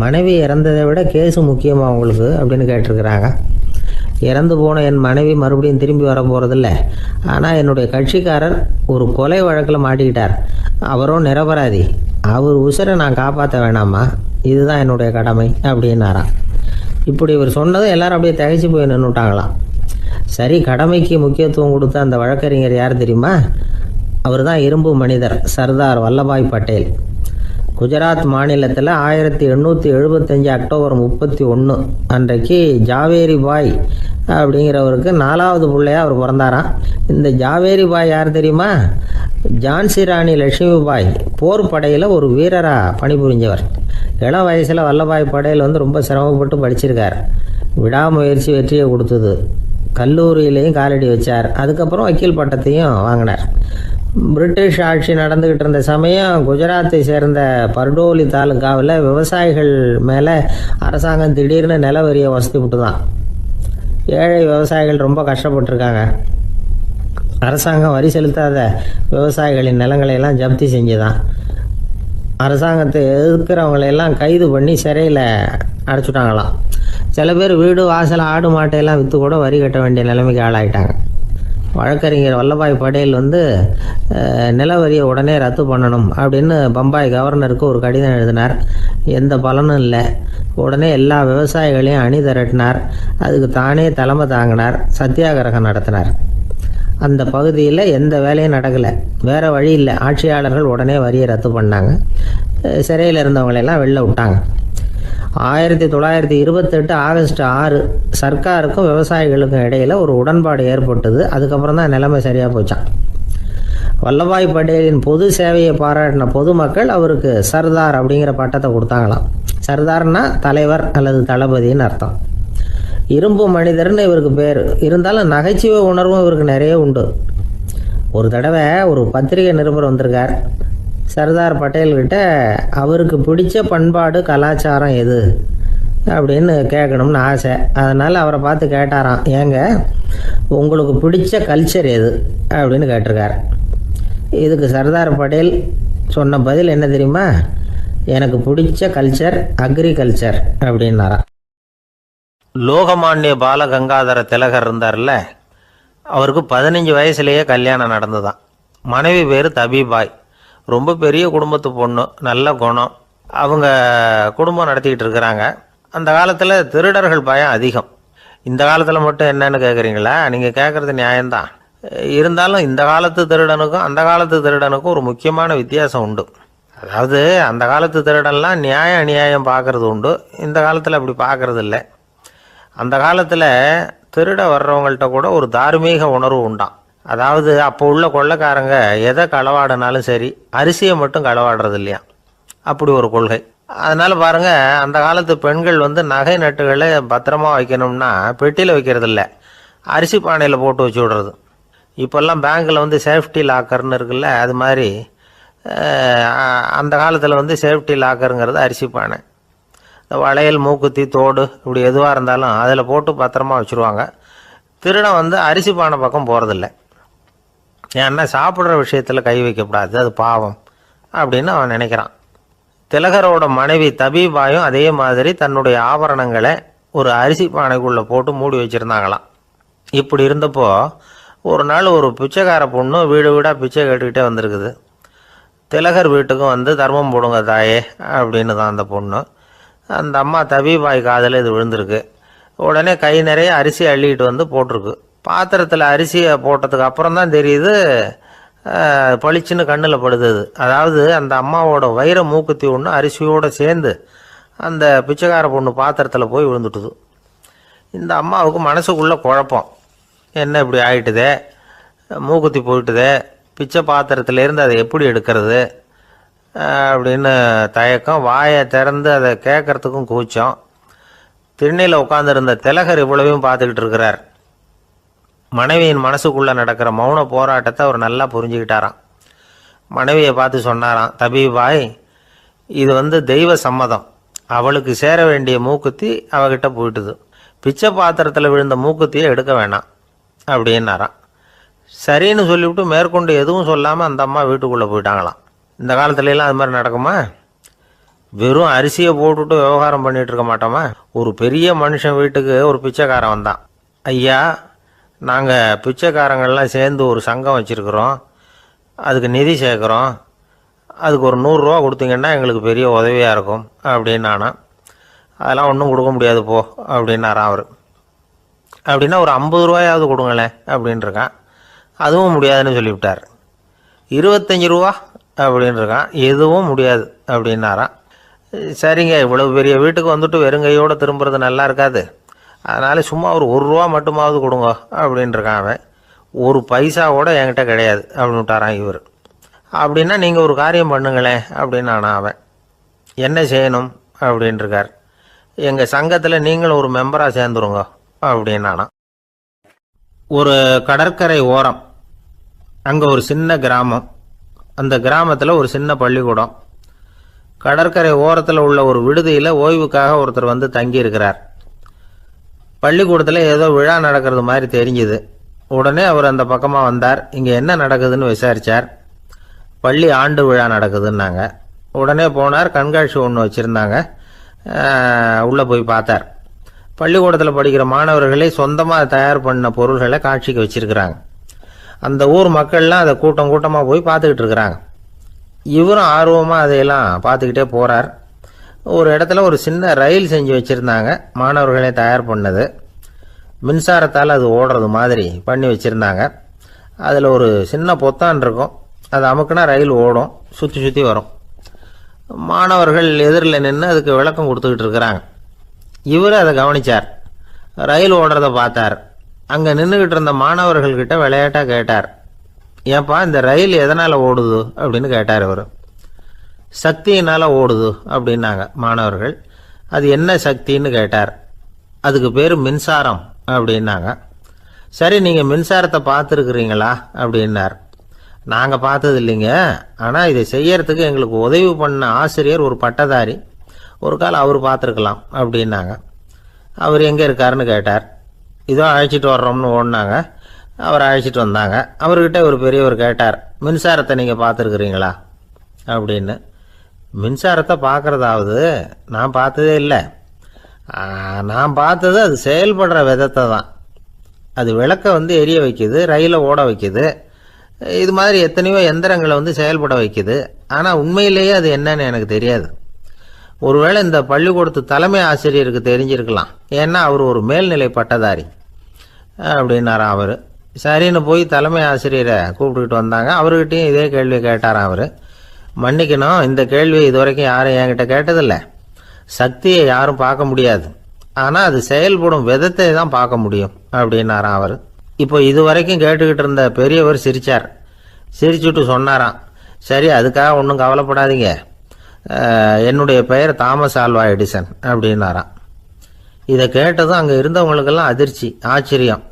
மனைவி இறந்ததை விட கேஸு முக்கியமாக உங்களுக்கு அப்படின்னு கேட்டிருக்கிறாங்க. இறந்து போன என் மனைவி மறுபடியும் திரும்பி வர போகிறதில்ல. ஆனால் என்னுடைய கட்சிக்காரர் ஒரு கொலை வழக்கில் மாட்டிக்கிட்டார். அவரும் நிரபராதி. அவர் உசுரை நான் காப்பாற்ற வேணாமா? இதுதான் என்னுடைய கடமை அப்படின்னாராம். இப்படி இவர் சொன்னதும் எல்லாரும் அப்படியே திகைச்சு போய் நின்றுட்டாங்களாம். சரி, கடமைக்கு முக்கியத்துவம் கொடுத்த அந்த வழக்கறிஞர் யார் தெரியுமா? அவர் தான் இரும்பு மனிதர் சர்தார் வல்லபாய் பட்டேல். குஜராத் மாநிலத்தில் 1875 அக்டோபர் 31 அன்றைக்கு ஜாவேரி பாய் அப்படிங்கிறவருக்கு 4வது பிள்ளையாக அவர் பிறந்தாராம். இந்த ஜாவேரி பாய் யார் தெரியுமா? ஜான்சி ராணி லட்சுமி பாய் போர் படையில் ஒரு வீரராக பணிபுரிஞ்சவர். இளம் வயசில் வல்லபாய் பட்டேல் ரொம்ப சிரமப்பட்டு படிச்சிருக்கார். விடாமுயற்சி வெற்றியை கொடுத்தது. கல்லூரியிலையும் காலடி வச்சார். அதுக்கப்புறம் வக்கீல் பட்டத்தையும் வாங்கினார். பிரிட்டிஷ் ஆட்சி நடந்துக்கிட்டு இருந்த சமயம் குஜராத்தை சேர்ந்த பர்டோலி தாலுக்காவில் விவசாயிகள் மேலே அரசாங்கம் திடீர்னு நில வரியை வசதி விட்டு தான். ஏழை விவசாயிகள் ரொம்ப கஷ்டப்பட்டுருக்காங்க. அரசாங்கம் வரி செலுத்தாத விவசாயிகளின் நிலங்களையெல்லாம் ஜப்தி செஞ்சுதான். அரசாங்கத்தை எதிர்க்கிறவங்களையெல்லாம் கைது பண்ணி சிறையில் அடைச்சிட்டாங்களாம். சில பேர் வீடு வாசல் ஆடு மாட்டையெல்லாம் விற்று கூட வரி கட்ட வேண்டிய நிலைமைக்கு ஆளாயிட்டாங்க. வழக்கறிஞர் வல்லபாய் பட்டேல் நில வரியை உடனே ரத்து பண்ணணும் அப்படின்னு பம்பாய் கவர்னருக்கு ஒரு கடிதம் எழுதினார். எந்த பலனும் இல்லை. உடனே எல்லா விவசாயிகளையும் அணி திரட்டினார். அதுக்கு தானே தலைமை தாங்கினார். சத்தியாகிரகம் நடத்தினார். அந்த பகுதியில் எந்த வேலையும் நடக்கலை. வேறு வழி இல்லை. ஆட்சியாளர்கள் உடனே வரியை ரத்து பண்ணாங்க. சிறையில் இருந்தவங்களெல்லாம் வெளில விட்டாங்க. 1928 ஆகஸ்ட் 6 சர்க்காருக்கும் விவசாயிகளுக்கும் இடையில் ஒரு உடன்பாடு ஏற்பட்டது. அதுக்கப்புறம் தான் நிலைமை சரியாக போச்சான். வல்லபாய் பட்டேலின் பொது சேவையை பாராட்டின பொதுமக்கள் அவருக்கு சர்தார் அப்படிங்கிற பட்டத்தை கொடுத்தாங்களாம். சர்தார்னா தலைவர் அல்லது தளபதின்னு அர்த்தம். இரும்பு மனிதர்னு இவருக்கு பேர். இருந்தாலும் நகைச்சுவை உணர்வும் இவருக்கு நிறைய உண்டு. ஒரு தடவை ஒரு பத்திரிகை நிருபர் வந்திருக்கார். சர்தார் பட்டேல்கிட்ட அவருக்கு பிடிச்ச பண்பாடு கலாச்சாரம் எது அப்படின்னு கேட்கணும்னு ஆசை. அதனால் அவரை பார்த்து கேட்டாராம், ஏங்க உங்களுக்கு பிடிச்ச கல்ச்சர் எது அப்படின்னு கேட்டிருக்கார். இதுக்கு சர்தார் பட்டேல் சொன்ன பதில் என்ன தெரியுமா? எனக்கு பிடிச்ச கல்ச்சர் அக்ரிகல்ச்சர் அப்படின்னாராம். லோகமானிய பாலகங்காதர திலகர் இருந்தார்ல, அவருக்கு 15 வயசுலேயே கல்யாணம் நடந்துதான். மனைவி பேர் தபிபாய். ரொம்ப பெரிய குடும்பத்து பொண்ணு, நல்ல குணம். அவங்க குடும்பம் நடத்திக்கிட்டு இருக்கிறாங்க. அந்த காலத்தில் திருடர்கள் பயம் அதிகம். இந்த காலத்தில் மட்டும் என்னன்னு கேட்குறீங்களா? நீங்கள் கேட்குறது நியாயம்தான். இருந்தாலும் இந்த காலத்து திருடனுக்கும் அந்த காலத்து திருடனுக்கும் ஒரு முக்கியமான வித்தியாசம் உண்டு. அதாவது அந்த காலத்து திருடன்லாம் நியாயம் அநியாயம் பார்க்குறது உண்டு. இந்த காலத்தில் அப்படி பார்க்குறது இல்லை. அந்த காலத்தில் திருட வர்றவங்கள்ட்ட கூட ஒரு தார்மீக உணர்வு உண்டாம். அதாவது அப்போ உள்ள கொள்ளைக்காரங்க எதை களவாடினாலும் சரி, அரிசியை மட்டும் களவாடுறது இல்லையா, அப்படி ஒரு கொள்கை. அதனால் பாருங்கள், அந்த காலத்து பெண்கள் நகை நட்டுகளை பத்திரமா வைக்கணும்னா பெட்டியில் வைக்கிறது இல்லை, அரிசி பானையில் போட்டு வச்சு விடுறது. இப்போல்லாம் பேங்க்கில் சேஃப்டி லாக்கர்னு இருக்குல்ல, அது மாதிரி அந்த காலத்தில் சேஃப்டி லாக்கருங்கிறது அரிசி பானை. வளையல், மூக்குத்தி, தோடு இப்படி எதுவாக இருந்தாலும் அதில் போட்டு பத்திரமா வச்சுருவாங்க. திருடன் அரிசி பானை பக்கம் போகிறதில்ல. ஏன்னா சாப்பிட்ற விஷயத்தில் கை வைக்கக்கூடாது, அது பாவம் அப்படின்னு அவன் நினைக்கிறான். திலகரோட மனைவி தபிபாயும் அதே மாதிரி தன்னுடைய ஆபரணங்களை ஒரு அரிசி பானைக்குள்ளே போட்டு மூடி வச்சுருந்தாங்களாம். இப்படி இருந்தப்போ ஒரு நாள் ஒரு பிச்சைக்கார பொண்ணு வீடு வீடாக பிச்சை கேட்டுக்கிட்டே வந்திருக்குது. திலகர் வீட்டுக்கும் தர்மம் போடுங்க தாயே அப்படின்னு தான் அந்த பொண்ணு. அந்த அம்மா தபிபாய் காதில் இது விழுந்திருக்கு. உடனே கை நிறைய அரிசி அள்ளிக்கிட்டு போட்டிருக்கு. பாத்திரத்தில் அரிசியை போட்டதுக்கு அப்புறம் தான் தெரியுது, பளிச்சுன்னு கண்ணில் படுது. அதாவது அந்த அம்மாவோட வைர மூக்குத்தி ஒன்று அரிசியோடு சேர்ந்து அந்த பிச்சைக்கார பொண்ணு பாத்திரத்தில் போய் விழுந்துட்டுது. இந்த அம்மாவுக்கு மனசுக்குள்ளே குழப்பம், என்ன இப்படி ஆகிட்டுதே, மூக்குத்தி போயிட்டுதே, பிச்சை பாத்திரத்துலேருந்து அதை எப்படி எடுக்கிறது அப்படின்னு தயக்கம். வாயை திறந்து அதை கேட்கறதுக்கும் கூச்சம். திண்ணையில் உட்காந்துருந்த திலகர் இவ்வளவையும் பார்த்துக்கிட்டு இருக்கிறார். மனைவியின் மனசுக்குள்ளே நடக்கிற மௌன போராட்டத்தை அவர் நல்லா புரிஞ்சுக்கிட்டாராம். மனைவியை பார்த்து சொன்னாராம், தபிபாய், இது தெய்வ சம்மதம். அவளுக்கு சேர வேண்டிய மூக்குத்தி அவகிட்ட போயிட்டுது. பிச்சை பாத்திரத்தில் விழுந்த மூக்குத்தியை எடுக்க வேணாம் அப்படின்னாராம். சரின்னு சொல்லிவிட்டு மேற்கொண்டு எதுவும் சொல்லாமல் அந்த அம்மா வீட்டுக்குள்ளே போயிட்டாங்களாம். இந்த காலத்துலலாம் அது மாதிரி நடக்குமா? வெறும் அரிசியை போட்டுவிட்டு விவகாரம் பண்ணிகிட்டு இருக்க மாட்டோமா? ஒரு பெரிய மனுஷன் வீட்டுக்கு ஒரு பிச்சைக்காரன் வந்தான். ஐயா, நாங்கள் பிச்சைக்காரங்கள்லாம் சேர்ந்து ஒரு சங்கம் வச்சுருக்குறோம், அதுக்கு நிதி சேர்க்குறோம், அதுக்கு ஒரு 100 ரூபா கொடுத்தீங்கன்னா எங்களுக்கு பெரிய உதவியாக இருக்கும் அப்படின்னு நானா. அதெல்லாம் ஒன்றும் கொடுக்க முடியாது போ அப்படின்னாரான் அவர். அப்படின்னா ஒரு 50 ரூபாயாவது கொடுங்களேன் அப்படின்ட்டுருக்கான். அதுவும் முடியாதுன்னு சொல்லிவிட்டார். 25 ரூபா அப்படின்ட்டுருக்கான். எதுவும் முடியாது அப்படின்னாரான். சரிங்க, இவ்வளவு பெரிய வீட்டுக்கு வந்துட்டு வெறுங்கையோடு திரும்புறது நல்லா இருக்காது, அதனால் சும்மா ஒரு 1 ரூபா மட்டுமாவது கொடுங்க அப்படின்ட்டுருக்கான் அவன். ஒரு பைசா கூட என்கிட்ட கிடையாது அப்படின்னு விட்டாரான் இவர். அப்படின்னா நீங்கள் ஒரு காரியம் பண்ணுங்களேன் அப்படின்னானா அவன். என்ன செய்யணும் அப்படின்ட்டுருக்கார். எங்கள் சங்கத்தில் நீங்களும் ஒரு மெம்பராக சேர்ந்துருங்க அப்படின்னானா. ஒரு கடற்கரை ஓரம், அங்கே ஒரு சின்ன கிராமம். அந்த கிராமத்தில் ஒரு சின்ன பள்ளிக்கூடம். கடற்கரை ஓரத்தில் உள்ள ஒரு விடுதியில் ஓய்வுக்காக ஒருத்தர் வந்து தங்கியிருக்கிறார். பள்ளிக்கூடத்தில் ஏதோ விழா நடக்கிறது மாதிரி தெரிஞ்சுது. உடனே அவர் அந்த பக்கமாக வந்தார். இங்கே என்ன நடக்குதுன்னு விசாரித்தார். பள்ளி ஆண்டு விழா நடக்குதுன்னாங்க. உடனே போனார். கண்காட்சி ஒன்று வச்சுருந்தாங்க. உள்ளே போய் பார்த்தார். பள்ளிக்கூடத்தில் படிக்கிற மாணவர்களே சொந்தமாக தயார் பண்ண பொருள்களை காட்சிக்கு வச்சுருக்கிறாங்க. அந்த ஊர் மக்கள்லாம் அதை கூட்டம் கூட்டமாக போய் பார்த்துக்கிட்டு இருக்கிறாங்க. இவரும் ஆர்வமாக அதையெல்லாம் பார்த்துக்கிட்டே போகிறார். ஒரு இடத்துல ஒரு சின்ன ரயில் செஞ்சு வச்சுருந்தாங்க, மாணவர்களே தயார் பண்ணது. மின்சாரத்தால் அது ஓடுறது மாதிரி பண்ணி வச்சுருந்தாங்க. அதில் ஒரு சின்ன பொத்தான் இருக்கும், அது அமுக்குனா ரயில் ஓடும், சுற்றி சுற்றி வரும். மாணவர்கள் எதிரில் நின்று அதுக்கு விளக்கம் கொடுத்துக்கிட்டு இருக்கிறாங்க. இவர் அதை கவனித்தார். ரயில் ஓடுறத பார்த்தார். அங்கே நின்றுக்கிட்டு இருந்த மாணவர்கள்கிட்ட விளையாட்டாக கேட்டார், ஏப்பா இந்த ரயில் எதனால் ஓடுது அப்படின்னு கேட்டார் இவர். சக்தியினால் ஓடுது அப்படின்னாங்க மாணவர்கள். அது என்ன சக்தின்னு கேட்டார். அதுக்கு பேர் மின்சாரம் அப்படின்னாங்க. சரி, நீங்கள் மின்சாரத்தை பார்த்துருக்குறீங்களா அப்படின்னார். நாங்கள் பார்த்தது இல்லைங்க, ஆனால் இதை செய்யறதுக்கு எங்களுக்கு உதவி பண்ண ஆசிரியர் ஒரு பட்டதாரி, ஒரு காலம் அவர் பார்த்துருக்கலாம் அப்படின்னாங்க. அவர் எங்கே இருக்காருன்னு கேட்டார். இதோ அழைச்சிட்டு வர்றோம்னு ஓடினாங்க. அவர் அழைச்சிட்டு வந்தாங்க. அவர்கிட்ட ஒரு பெரியவர் கேட்டார், மின்சாரத்தை நீங்கள் பார்த்துருக்குறீங்களா அப்படின்னு. மின்சாரத்தை பார்க்குறதாவது நான் பார்த்ததே இல்லை. நான் பார்த்தது அது செயல்படுற விதத்தை தான். அது விளக்கை வந்து எரிய வைக்குது, ரயிலை ஓட வைக்குது, இது மாதிரி எத்தனையோ எந்திரங்களை வந்து செயல்பட வைக்குது. ஆனால் உண்மையிலேயே அது என்னன்னு எனக்கு தெரியாது. ஒருவேளை இந்த பள்ளிக்கூடத்து தலைமை ஆசிரியருக்கு தெரிஞ்சிருக்கலாம், ஏன்னா அவர் ஒரு மேல்நிலை பட்டதாரி அப்படின்னாராம் அவர். சரின்னு போய் தலைமை ஆசிரியரை கூப்பிட்டுக்கிட்டு வந்தாங்க. அவர்கிட்டையும் இதே கேள்வியை கேட்டாராம் அவர். மன்னிக்கணும், இந்த கேள்வியை இதுவரைக்கும் யாரும் என்கிட்ட கேட்டதில்லை. சக்தியை யாரும் பார்க்க முடியாது, ஆனால் அது செயல்படும் விதத்தை தான் பார்க்க முடியும் அப்படின்னாராம் அவர். இப்போ இதுவரைக்கும் கேட்டுக்கிட்டு இருந்த பெரியவர் சிரித்தார். சிரிச்சுட்டு சொன்னாராம், சரி அதுக்காக ஒன்றும் கவலைப்படாதீங்க, என்னுடைய பெயர் தாமஸ் ஆல்வா எடிசன் அப்படின்னாராம். இதை கேட்டதும் அங்கே இருந்தவங்களுக்கெல்லாம் அதிர்ச்சி, ஆச்சரியம்.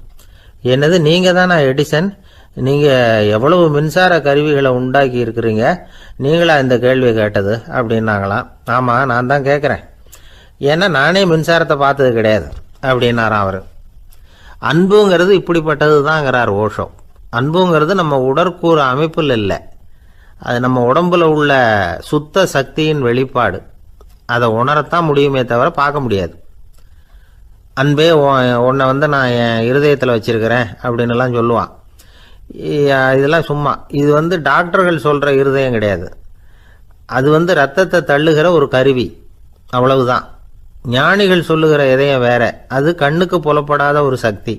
என்னது, நீங்கள் தானா எடிசன்? நீங்கள் எவ்வளவு மின்சார கருவிகளை உண்டாக்கி இருக்கிறீங்க, நீங்களா இந்த கேள்வியை கேட்டது அப்படின்னாங்களாம். ஆமாம், நான் தான் கேட்குறேன், ஏன்னா நானே மின்சாரத்தை பார்த்தது கிடையாது அப்படின்னாராம் அவர். அன்புங்கிறது இப்படிப்பட்டது தாங்கிறார் ஓஷோ. அன்புங்கிறது நம்ம உடற்கூறு அமைப்பில் இல்லை, அது நம்ம உடம்புல உள்ள சுத்த சக்தியின் வெளிப்பாடு. அதை உணரத்தான் முடியுமே தவிர பார்க்க முடியாது. அன்பே உன்னை வந்து நான் என் இருதயத்தில் வச்சிருக்கிறேன் அப்படின்னுலாம் சொல்லுவான். இதெல்லாம் சும்மா. இது வந்து டாக்டர்கள் சொல்கிற இருதயம் கிடையாது. அது வந்து ரத்தத்தை தள்ளுகிற ஒரு கருவி, அவ்வளவுதான். ஞானிகள் சொல்லுகிற இதயம் வேற, அது கண்ணுக்கு புலப்படாத ஒரு சக்தி.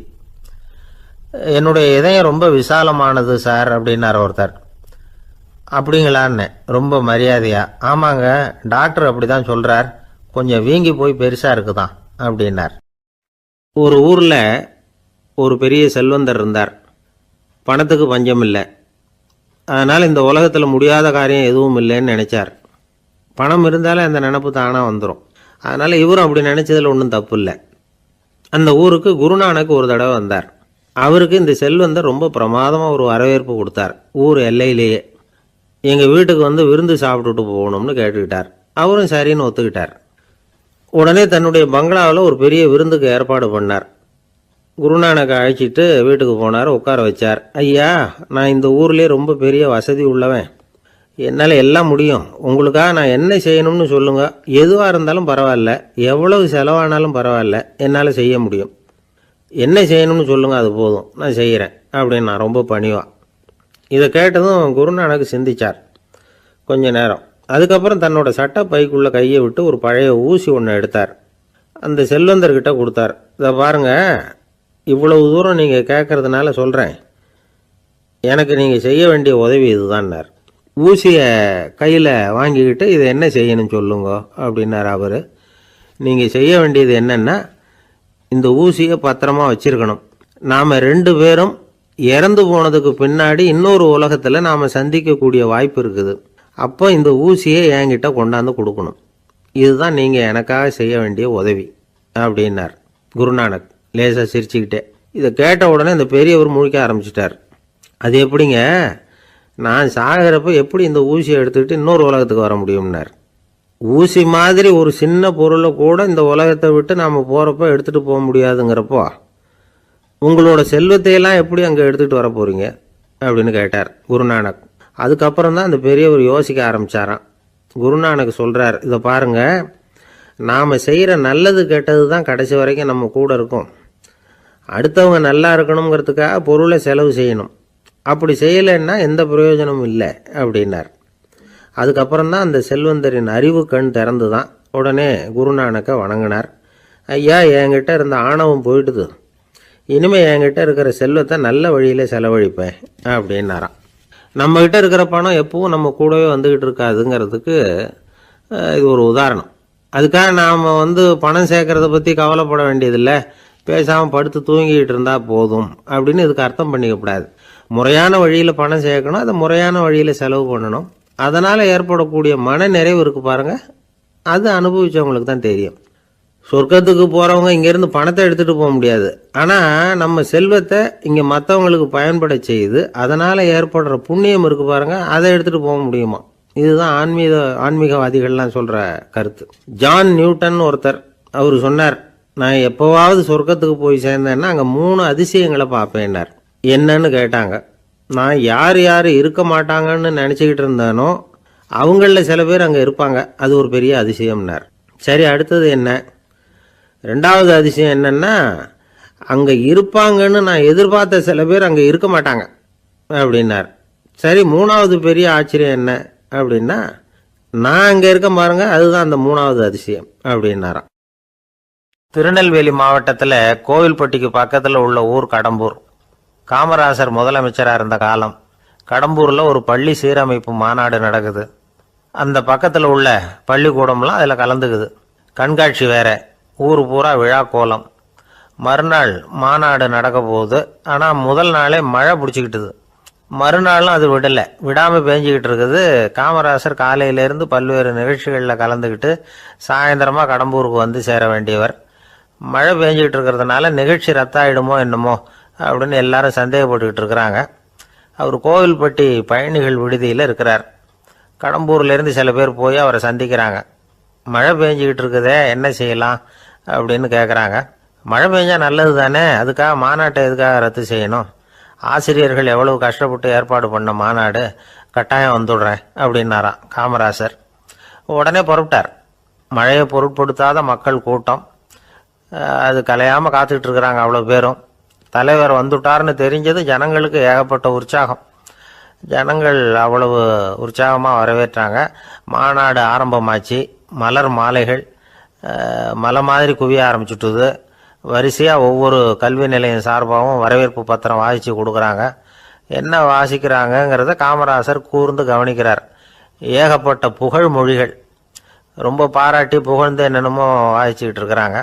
என்னுடைய இதயம் ரொம்ப விசாலமானது சார் அப்படின்னார் ஒருத்தர். அப்படிங்களான்னு ரொம்ப மரியாதையா, ஆமாங்க டாக்டர் அப்படி தான் சொல்கிறார், கொஞ்சம் வீங்கி போய் பெருசாக இருக்குதான் அப்படின்னார். ஒரு ஊரில் ஒரு பெரிய செல்வந்தர் இருந்தார். பணத்துக்கு பஞ்சம் இல்லை. அதனால் இந்த உலகத்தில் முடியாத காரியம் எதுவும் இல்லைன்னு நினச்சார். பணம் இருந்தாலும் அந்த நினப்பு தானாக வந்துடும். அதனால் இவரும் அப்படி நினச்சதில் ஒன்றும் தப்பு இல்லை. அந்த ஊருக்கு குருநானக் ஒரு தடவை வந்தார். அவருக்கு இந்த செல்வந்தர் ரொம்ப பிரமாதமாக ஒரு வரவேற்பு கொடுத்தார். ஊர் எல்லையிலேயே எங்கள் வீட்டுக்கு வந்து விருந்து சாப்பிட்டுட்டு போகணும்னு கேட்டுக்கிட்டார். அவரும் சரின்னு ஒத்துக்கிட்டார். உடனே தன்னுடைய பங்களாவில் ஒரு பெரிய விருந்துக்கு ஏற்பாடு பண்ணார். குருநானக்கை அழைச்சிட்டு வீட்டுக்கு போனார், உட்கார வச்சார். ஐயா, நான் இந்த ஊர்லேயே ரொம்ப பெரிய வசதி உள்ளவன், என்னால் எல்லாம் முடியும், உங்களுக்காக நான் என்ன செய்யணும்னு சொல்லுங்கள், எதுவாக இருந்தாலும் பரவாயில்ல, எவ்வளவு செலவானாலும் பரவாயில்ல, என்னால் செய்ய முடியும். என்ன செய்யணும்னு சொல்லுங்கள், அது போதும், நான் செய்கிறேன் அப்படின்னு நான் ரொம்ப பணிவா. இதை கேட்டதும் குருநானக் சிந்திச்சார் கொஞ்ச நேரம். அதுக்கப்புறம் தன்னோட சட்டை பைக்குள்ளே கையை விட்டு ஒரு பழைய ஊசி ஒன்று எடுத்தார். அந்த செல்வந்தர்கிட்ட கொடுத்தார். இதை பாருங்கள், இவ்வளவு தூரம் நீங்கள் கேட்கறதுனால சொல்கிறேன், எனக்கு நீங்கள் செய்ய வேண்டிய உதவி இதுதான்னார். ஊசியை கையில் வாங்கிக்கிட்டு இதை என்ன செய்யணும்னு சொல்லுங்க அப்படின்னார் அவர். நீங்கள் செய்ய வேண்டியது என்னென்னா, இந்த ஊசியை பத்திரமா வச்சிருக்கணும். நாம் 2 பேரும் இறந்து போனதுக்கு பின்னாடி இன்னொரு உலகத்தில் நாம் சந்திக்கக்கூடிய வாய்ப்பு இருக்குது. அப்போ இந்த ஊசியை என்கிட்ட கொண்டாந்து கொடுக்கணும். இதுதான் நீங்கள் எனக்காக செய்ய வேண்டிய உதவி அப்படின்னார் குருநானக் லேசாக சிரிச்சுக்கிட்டே. இதை கேட்ட உடனே இந்த பெரியவர் முழிக்க ஆரம்பிச்சிட்டார். அது எப்படிங்க, நான் சாகிறப்ப எப்படி இந்த ஊசியை எடுத்துக்கிட்டு இன்னொரு உலகத்துக்கு வர முடியும்னார். ஊசி மாதிரி ஒரு சின்ன பொருளை கூட இந்த உலகத்தை விட்டு நாம் போகிறப்ப எடுத்துகிட்டு போக முடியாதுங்கிறப்போ உங்களோட செல்வத்தையெல்லாம் எப்படி அங்கே எடுத்துகிட்டு வர போகிறீங்க அப்படின்னு கேட்டார் குருநானக். அதுக்கப்புறம் தான் அந்த பெரியவர் யோசிக்க ஆரம்பித்தாராம். குருநானக் சொல்கிறார், இதை பாருங்கள், நாம் செய்கிற நல்லது கெட்டது தான் கடைசி வரைக்கும் நம்ம கூட இருக்கும். அடுத்தவங்க நல்லா இருக்கணுங்கிறதுக்காக பொருளை செலவு செய்யணும். அப்படி செய்யலைன்னா எந்த பிரயோஜனமும் இல்லை அப்படின்னார். அதுக்கப்புறம் தான் அந்த செல்வந்தரின் அறிவு கண் திறந்து தான். உடனே குருநானக்கை வணங்கினார். ஐயா, என்கிட்ட இருந்த ஆணவம் போயிடுது, இனிமேல் என்கிட்ட இருக்கிற செல்வத்தை நல்ல வழியில் செலவழிப்பேன் அப்படின்னாராம். நம்மகிட்ட இருக்கிற பணம் எப்பவும் நம்ம கூடவே வந்துக்கிட்டு இருக்காதுங்கிறதுக்கு இது ஒரு உதாரணம். அதுக்காக நாம் பணம் சேர்க்கறத பற்றி கவலைப்பட வேண்டியதில்லை, பேசாமல் படுத்து தூங்கிக்கிட்டு இருந்தால் போதும் அப்படின்னு இதுக்கு அர்த்தம் பண்ணிக்கப்படாது. முறையான வழியில் பணம் சேர்க்கணும், அதை முறையான வழியில் செலவு பண்ணணும். அதனால் ஏற்படக்கூடிய மன நிறைவு இருக்குது பாருங்கள், அது அனுபவித்தவங்களுக்கு தான் தெரியும். சொர்க்கத்துக்கு போகிறவங்க இங்கேருந்து பணத்தை எடுத்துகிட்டு போக முடியாது. ஆனால் நம்ம செல்வத்தை இங்கே மற்றவங்களுக்கு பயன்பட செய்து அதனால் ஏற்படுற புண்ணியம் இருக்குது பாருங்கள், அதை எடுத்துகிட்டு போக முடியுமா. இதுதான் ஆன்மீகவாதிகள்லாம் சொல்கிற கருத்து. ஜான் நியூட்டன் ஒருத்தர், அவர் சொன்னார், நான் எப்போவாவது சொர்க்கத்துக்கு போய் சேர்ந்தேன்னா அங்கே 3 அதிசயங்களை பார்ப்பேன்னார். என்னன்னு கேட்டாங்க. நான் யார் யார் இருக்க மாட்டாங்கன்னு நினச்சிக்கிட்டு இருந்தானோ அவங்களில் சில பேர் அங்கே இருப்பாங்க, அது ஒரு பெரிய அதிசயம்னார். சரி, அடுத்தது என்ன? 2வது அதிசயம் என்னன்னா, அங்கே இருப்பாங்கன்னு நான் எதிர்பார்த்த சில பேர் அங்கே இருக்க மாட்டாங்க அப்படின்னார். சரி, 3வது பெரிய ஆச்சரியம் என்ன அப்படின்னா, நான் அங்கே இருக்க பாருங்க, அதுதான் அந்த 3வது அதிசயம் அப்படின்னாராம். திருநெல்வேலி மாவட்டத்தில் கோவில்பட்டிக்கு பக்கத்தில் உள்ள ஊர் கடம்பூர். காமராசர் முதலமைச்சராக இருந்த காலம். கடம்பூரில் ஒரு பள்ளி சீரமைப்பு மாநாடு நடக்குது. அந்த பக்கத்தில் உள்ள பள்ளிக்கூடம்லாம் அதில் கலந்துக்குது. கண்காட்சி வேற, ஊர் பூரா விழா கோலம். மறுநாள் மாநாடு நடக்க போகுது. ஆனால் முதல் நாளே மழை பிடிச்சிக்கிட்டுது. மறுநாளும் அது விடாமல் பேஞ்சிக்கிட்டு இருக்குது. காமராசர் காலையிலேருந்து பல்வேறு நிகழ்ச்சிகளில் கலந்துக்கிட்டு சாயந்தரமாக கடம்பூருக்கு வந்து சேர வேண்டியவர். மழை பேஞ்சிக்கிட்டு இருக்கிறதுனால நிகழ்ச்சி ரத்தாயிடுமோ என்னமோ அப்படின்னு எல்லாரும் சந்தேகப்பட்டுக்கிட்டு இருக்கிறாங்க. அவர் கோவில்பட்டி பயணிகள் விடுதியில் இருக்கிறார். கடம்பூர்லேருந்து சில பேர் போய் அவரை சந்திக்கிறாங்க. மழை பெஞ்சிக்கிட்டு இருக்குதே, என்ன செய்யலாம் அப்படின்னு கேட்குறாங்க. மழை பெஞ்சா நல்லது தானே, அதுக்காக மாநாட்டை எதுக்காக ரத்து செய்யணும்? ஆசிரியர்கள் எவ்வளவு கஷ்டப்பட்டு ஏற்பாடு பண்ண மாநாடு, கட்டாயம் வந்துடுறேன் அப்படின்னாராம் காமராசர். உடனே புறப்பட்டார். மழையை பொருட்படுத்தாத மக்கள் கூட்டம், அது கலையாமல் காத்துக்கிட்டு இருக்கிறாங்க அவ்வளோ பேரும். தலைவர் வந்துட்டார்னு தெரிஞ்சது ஜனங்களுக்கு ஏகப்பட்ட உற்சாகம். ஜனங்கள் அவ்வளவு உற்சாகமாக வரவேற்றாங்க. மாநாடு ஆரம்பமாச்சு. மலர் மாலைகள் மலை மாதிரி குவிய ஆரம்பிச்சுட்டுது. வரிசையாக ஒவ்வொரு கல்வி நிலையம் சார்பாகவும் வரவேற்பு பத்திரம் வாசித்து கொடுக்குறாங்க. என்ன வாசிக்கிறாங்கங்கிறத காமராசர் கூர்ந்து கவனிக்கிறார். ஏகப்பட்ட புகழ் மொழிகள், ரொம்ப பாராட்டி புகழ்ந்து என்னென்னமோ வாசிச்சுக்கிட்டு இருக்கிறாங்க.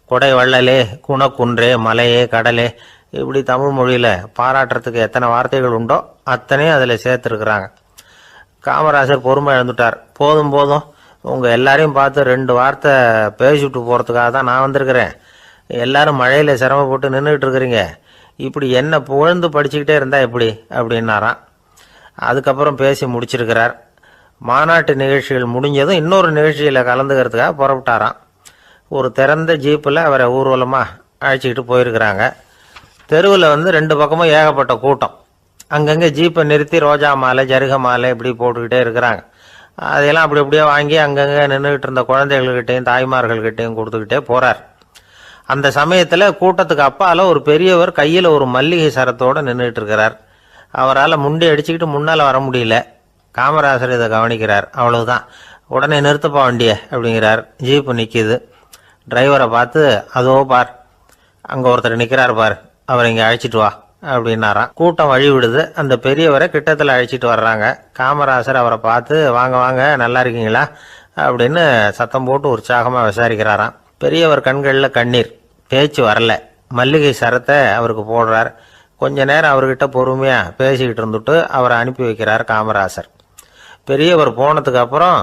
கொடை வள்ளலே, குணக்குன்றே, மலையே, கடலே, இப்படி தமிழ் மொழியில் பாராட்டுறதுக்கு எத்தனை வார்த்தைகள் உண்டோ அத்தனையும் அதில் சேர்த்துருக்குறாங்க. காமராசர் பொறுமை இழந்துட்டார். போதும் போதும், உங்கள் எல்லாரையும் பார்த்து 2 வார்த்தை பேசிவிட்டு போகிறதுக்காக தான் நான் வந்திருக்கிறேன். எல்லாரும் மழையில் சிரமப்பட்டு நின்றுட்டு இருக்கிறீங்க, இப்படி என்ன புகழ்ந்து படிச்சுக்கிட்டே இருந்தால் எப்படி அப்படின்னாராம். அதுக்கப்புறம் பேசி முடிச்சிருக்கிறார். மாநாட்டு நிகழ்ச்சிகள் முடிஞ்சதும் இன்னொரு நிகழ்ச்சியில் கலந்துக்கிறதுக்காக புறப்பட்டாராம். ஒரு திறந்த ஜீப்பில் அவரை ஊர்வலமாக அழைச்சிக்கிட்டு போயிருக்கிறாங்க. தெருவில் 2 பக்கமும் ஏகப்பட்ட கூட்டம். அங்கங்கே ஜீப்பை நிறுத்தி ரோஜா மாலை, ஜருக மாலை இப்படி போட்டுக்கிட்டே இருக்கிறாங்க. அதையெல்லாம் அப்படி அப்படியே வாங்கி அங்கங்கே நின்றுக்கிட்டு இருந்த குழந்தைகள்கிட்டையும் தாய்மார்கள்கிட்டையும் கொடுத்துக்கிட்டே போகிறார். அந்த சமயத்துல கூட்டத்துக்கு அப்பால ஒரு பெரியவர் கையில ஒரு மல்லிகை சரத்தோட நின்றுட்டு இருக்கிறார். அவரால் முண்டி அடிச்சுக்கிட்டு முன்னால வர முடியல. காமராசர் இதை கவனிக்கிறார். அவ்வளவுதான், உடனே நிறுத்தப்பா வண்டிய அப்படிங்கிறார். ஜீப்பு நிற்கிது. டிரைவரை பார்த்து, அதோ பார், அங்க ஒருத்தர் நிற்கிறார் பார், அவர் இங்கே அழைச்சிட்டு வா அப்படின்னாராம். கூட்டம் வழி விடுது. அந்த பெரியவரை கிட்டத்தில் அழைச்சிட்டு வர்றாங்க. காமராசர் அவரை பார்த்து, வாங்க வாங்க, நல்லா இருக்கீங்களா அப்படின்னு சத்தம் போட்டு உற்சாகமாக விசாரிக்கிறாராம். பெரியவர் கண்களில் கண்ணீர், பேச்சு வரல. மல்லிகை சரத்தை அவருக்கு போடுறார். கொஞ்ச நேரம் அவர்கிட்ட பொறுமையாக பேசிக்கிட்டு இருந்துட்டு அவரை அனுப்பி வைக்கிறார் காமராசர். பெரியவர் போனதுக்கு அப்புறம்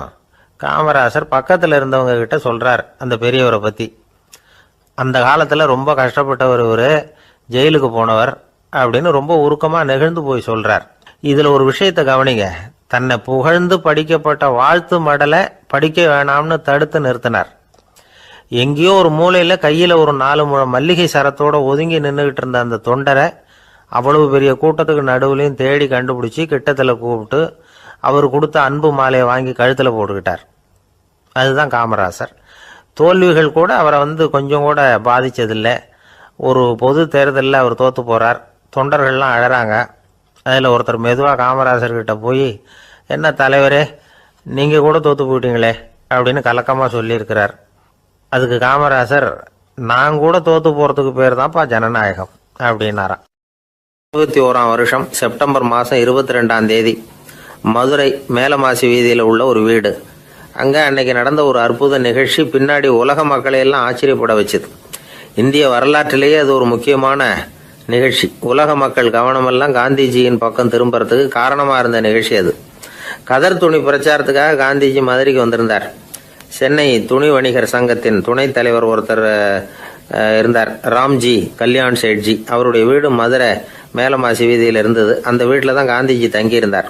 காமராசர் பக்கத்தில் இருந்தவங்க கிட்ட சொல்கிறார் அந்த பெரியவரை பற்றி. அந்த காலத்தில் ரொம்ப கஷ்டப்பட்டவர் இவர், ஜெயிலுக்கு போனவர் அப்படின்னு ரொம்ப உருக்கமாக நெகிழ்ந்து போய் சொல்கிறார். இதில் ஒரு விஷயத்தை கவனிங்க. தன்னை புகழ்ந்து படிக்கப்பட்ட வாழ்த்து மடலை படிக்க வேணாம்னு தடுத்து நிறுத்தினார். எங்கேயோ ஒரு மூலையில் கையில் ஒரு 4 முழம் மல்லிகை சரத்தோட ஒதுங்கி நின்றுகிட்டு இருந்த அந்த தொண்டரை அவ்வளவு பெரிய கூட்டத்துக்கு நடுவுலையும் தேடி கண்டுபிடிச்சி கிட்டத்தில் கூப்பிட்டு அவர் கொடுத்த அன்பு மாலையை வாங்கி கழுத்தில் போட்டுக்கிட்டார். அதுதான் காமராசர். தோல்விகள் கூட அவரை கொஞ்சம் கூட பாதித்ததில்லை. ஒரு பொது தேர்தலில் அவர் தோற்று போகிறார். தொண்டர்கள்லாம் அழறாங்க. அதில் ஒருத்தர் மெதுவாக காமராசர்கிட்ட போய், என்ன தலைவரே, நீங்கள் கூட தோற்று போயிட்டீங்களே அப்படின்னு கலக்கமாக சொல்லியிருக்கிறார். அதுக்கு காமராசர், நான் கூட தோற்று போகிறதுக்கு பேர் தான்ப்பா ஜனநாயகம் அப்படின்னாராம். 21ஆம் வருஷம் செப்டம்பர் மாதம் 22ஆம் தேதி மதுரை மேலமாசி வீதியில் உள்ள ஒரு வீடு. அங்கே அன்னைக்கு நடந்த ஒரு அற்புத நிகழ்ச்சி பின்னாடி உலக மக்களை எல்லாம் ஆச்சரியப்பட வச்சுது. இந்திய வரலாற்றிலேயே அது ஒரு முக்கியமான நிகழ்ச்சி. உலக மக்கள் கவனமெல்லாம் காந்திஜியின் பக்கம் திரும்புறதுக்கு காரணமாக இருந்த நிகழ்ச்சி அது. கதர் துணி பிரச்சாரத்துக்காக காந்திஜி மதுரைக்கு வந்திருந்தார். சென்னை துணி வணிகர் சங்கத்தின் துணைத் தலைவர் ஒருத்தர் இருந்தார், ராம்ஜி கல்யாண் சேட்ஜி. அவருடைய வீடு மதுரை மேலமாசி வீதியில் இருந்தது. அந்த வீட்டில் தான் காந்திஜி தங்கியிருந்தார்.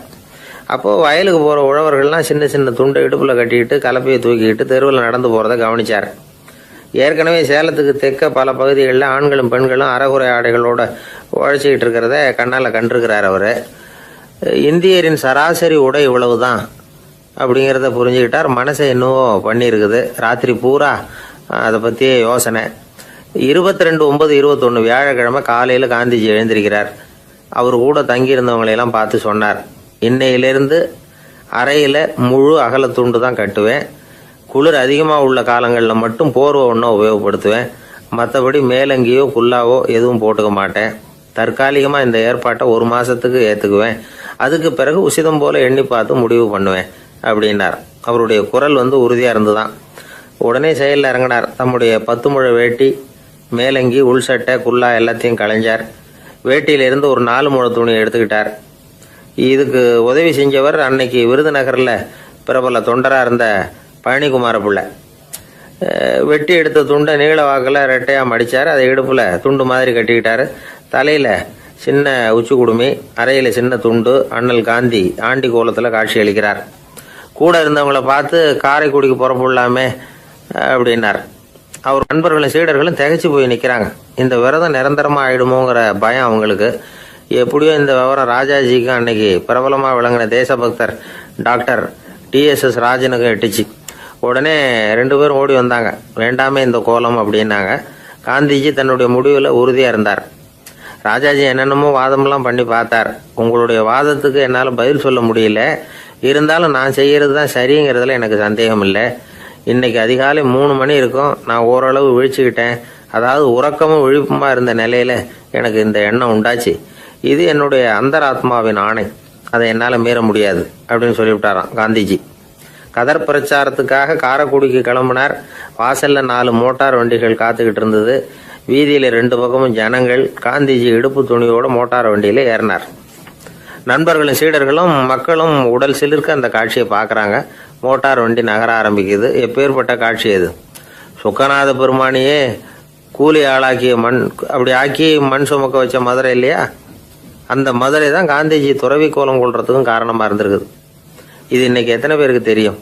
அப்போது வயலுக்கு போகிற உழவர்கள்லாம் சின்ன சின்ன துண்டை இடுப்பில் கட்டிக்கிட்டு கலப்பையை தூக்கிக்கிட்டு தெருவில் நடந்து போகிறத கவனித்தார். ஏற்கனவே சேலத்துக்கு தெற்க பல பகுதிகளில் ஆண்களும் பெண்களும் அறகுறை ஆடைகளோட உழைச்சிக்கிட்டு இருக்கிறத கண்ணால் கண்டிருக்கிறார் அவர். இந்தியரின் சராசரி உடை இவ்வளவு தான் அப்படிங்கிறத புரிஞ்சுக்கிட்டார். மனசை இன்னும் பண்ணியிருக்குது. ராத்திரி பூரா அதை பற்றியே யோசனை. 22/9/21 வியாழக்கிழமை காலையில் காந்திஜி எழுந்திருக்கிறார். அவர் கூட தங்கியிருந்தவங்களையெல்லாம் பார்த்து சொன்னார், இன்னையிலிருந்து அறையில் முழு அகல துண்டு தான் கட்டுவேன். குளிர் அதிகமாக உள்ள காலங்களில் மட்டும் போர்வை ஒன்றை உபயோகப்படுத்துவேன். மற்றபடி மேலங்கியோ குல்லாவோ எதுவும் போட்டுக்க மாட்டேன். தற்காலிகமாக இந்த ஏற்பாட்டை 1 மாதத்துக்கு ஏற்றுக்குவேன். அதுக்கு பிறகு உசிதம் போல எண்ணி பார்த்து முடிவு பண்ணுவேன் அப்படின்னார். அவருடைய குரல் உறுதியாக இருந்துதான். உடனே செயலில் இறங்கினார். தம்முடைய 10 முழ வேட்டி, மேலங்கி, உள் சட்டை, குல்லா எல்லாத்தையும் களைஞ்சார். வேட்டியிலிருந்து ஒரு 4 முழ துணியை எடுத்துக்கிட்டார். இதுக்கு உதவி செஞ்சவர் அன்னைக்கு விருதுநகரில் பிரபல தொண்டராக இருந்த பழனிக்குமார பிள்ளை. வெட்டி எடுத்த துண்டை நீள வாக்கில் ரெட்டையாக மடித்தார். அதை இடுப்பில் துண்டு மாதிரி கட்டிக்கிட்டார். தலையில் சின்ன உச்சி குடுமி, அறையில் சின்ன துண்டு. அண்ணல் காந்தி ஆண்டி கோலத்தில் காட்சி அளிக்கிறார். கூட இருந்தவங்களை பார்த்து காரைக்குடிக்கு புறப்படலாமே அப்படின்னார். அவர் நண்பர்களும் சீடர்களும் திகைச்சு போய் நிற்கிறாங்க. இந்த விரதம் நிரந்தரமாக ஆயிடுமோங்கிற பயம் அவங்களுக்கு. எப்படியோ இந்த விவரம் ராஜாஜிக்கும் அன்னைக்கு பிரபலமாக விளங்கின தேசபக்தர் டாக்டர் TSS ராஜனுக்கு எட்டுச்சு. உடனே 2 பேரும் ஓடி வந்தாங்க. வேண்டாமே இந்த கோலம் அப்படின்னாங்க. காந்திஜி தன்னுடைய முடிவில் உறுதியாக இருந்தார். ராஜாஜி என்னென்னமோ வாதமெல்லாம் பண்ணி பார்த்தார். உங்களுடைய வாதத்துக்கு என்னால் பதில் சொல்ல முடியல, இருந்தாலும் நான் செய்கிறது தான் சரிங்கிறதுல எனக்கு சந்தேகம் இல்லை. இன்னைக்கு அதிகாலை 3 மணி இருக்கும். நான் ஓரளவு விழிச்சுக்கிட்டேன். அதாவது உறக்கமும் விழிப்புமா இருந்த நிலையில எனக்கு இந்த எண்ணம் உண்டாச்சு. இது என்னுடைய அந்தராத்மாவின் ஆணை, அதை என்னால் மீற முடியாது அப்படின்னு சொல்லிவிட்டாராம் காந்திஜி. கதர் பிரச்சாரத்துக்காக காரைக்குடிக்கு கிளம்பினார். வாசல்ல 4 மோட்டார் வண்டிகள் காத்துக்கிட்டு இருந்தது. வீதியில் 2 பக்கமும் ஜனங்கள். காந்திஜி இடுப்பு துணியோட மோட்டார் வண்டியில ஏறினார். நண்பர்களும் சீடர்களும் மக்களும் உடல் சிலிர்க்க அந்த காட்சியை பார்க்குறாங்க. மோட்டார் வண்டி நகர ஆரம்பிக்குது. எப்பேற்பட்ட காட்சி அது! சுக்கநாத பெருமானியே கூலி ஆளாக்கிய அப்படி ஆக்கி மண் சுமக்க வச்ச மதுரை இல்லையா, அந்த மதுரை தான் காந்திஜி துறவி கோலம் கொள்றதுக்கும் காரணமாக இருந்திருக்குது. இது இன்னைக்கு எத்தனை பேருக்கு தெரியும்?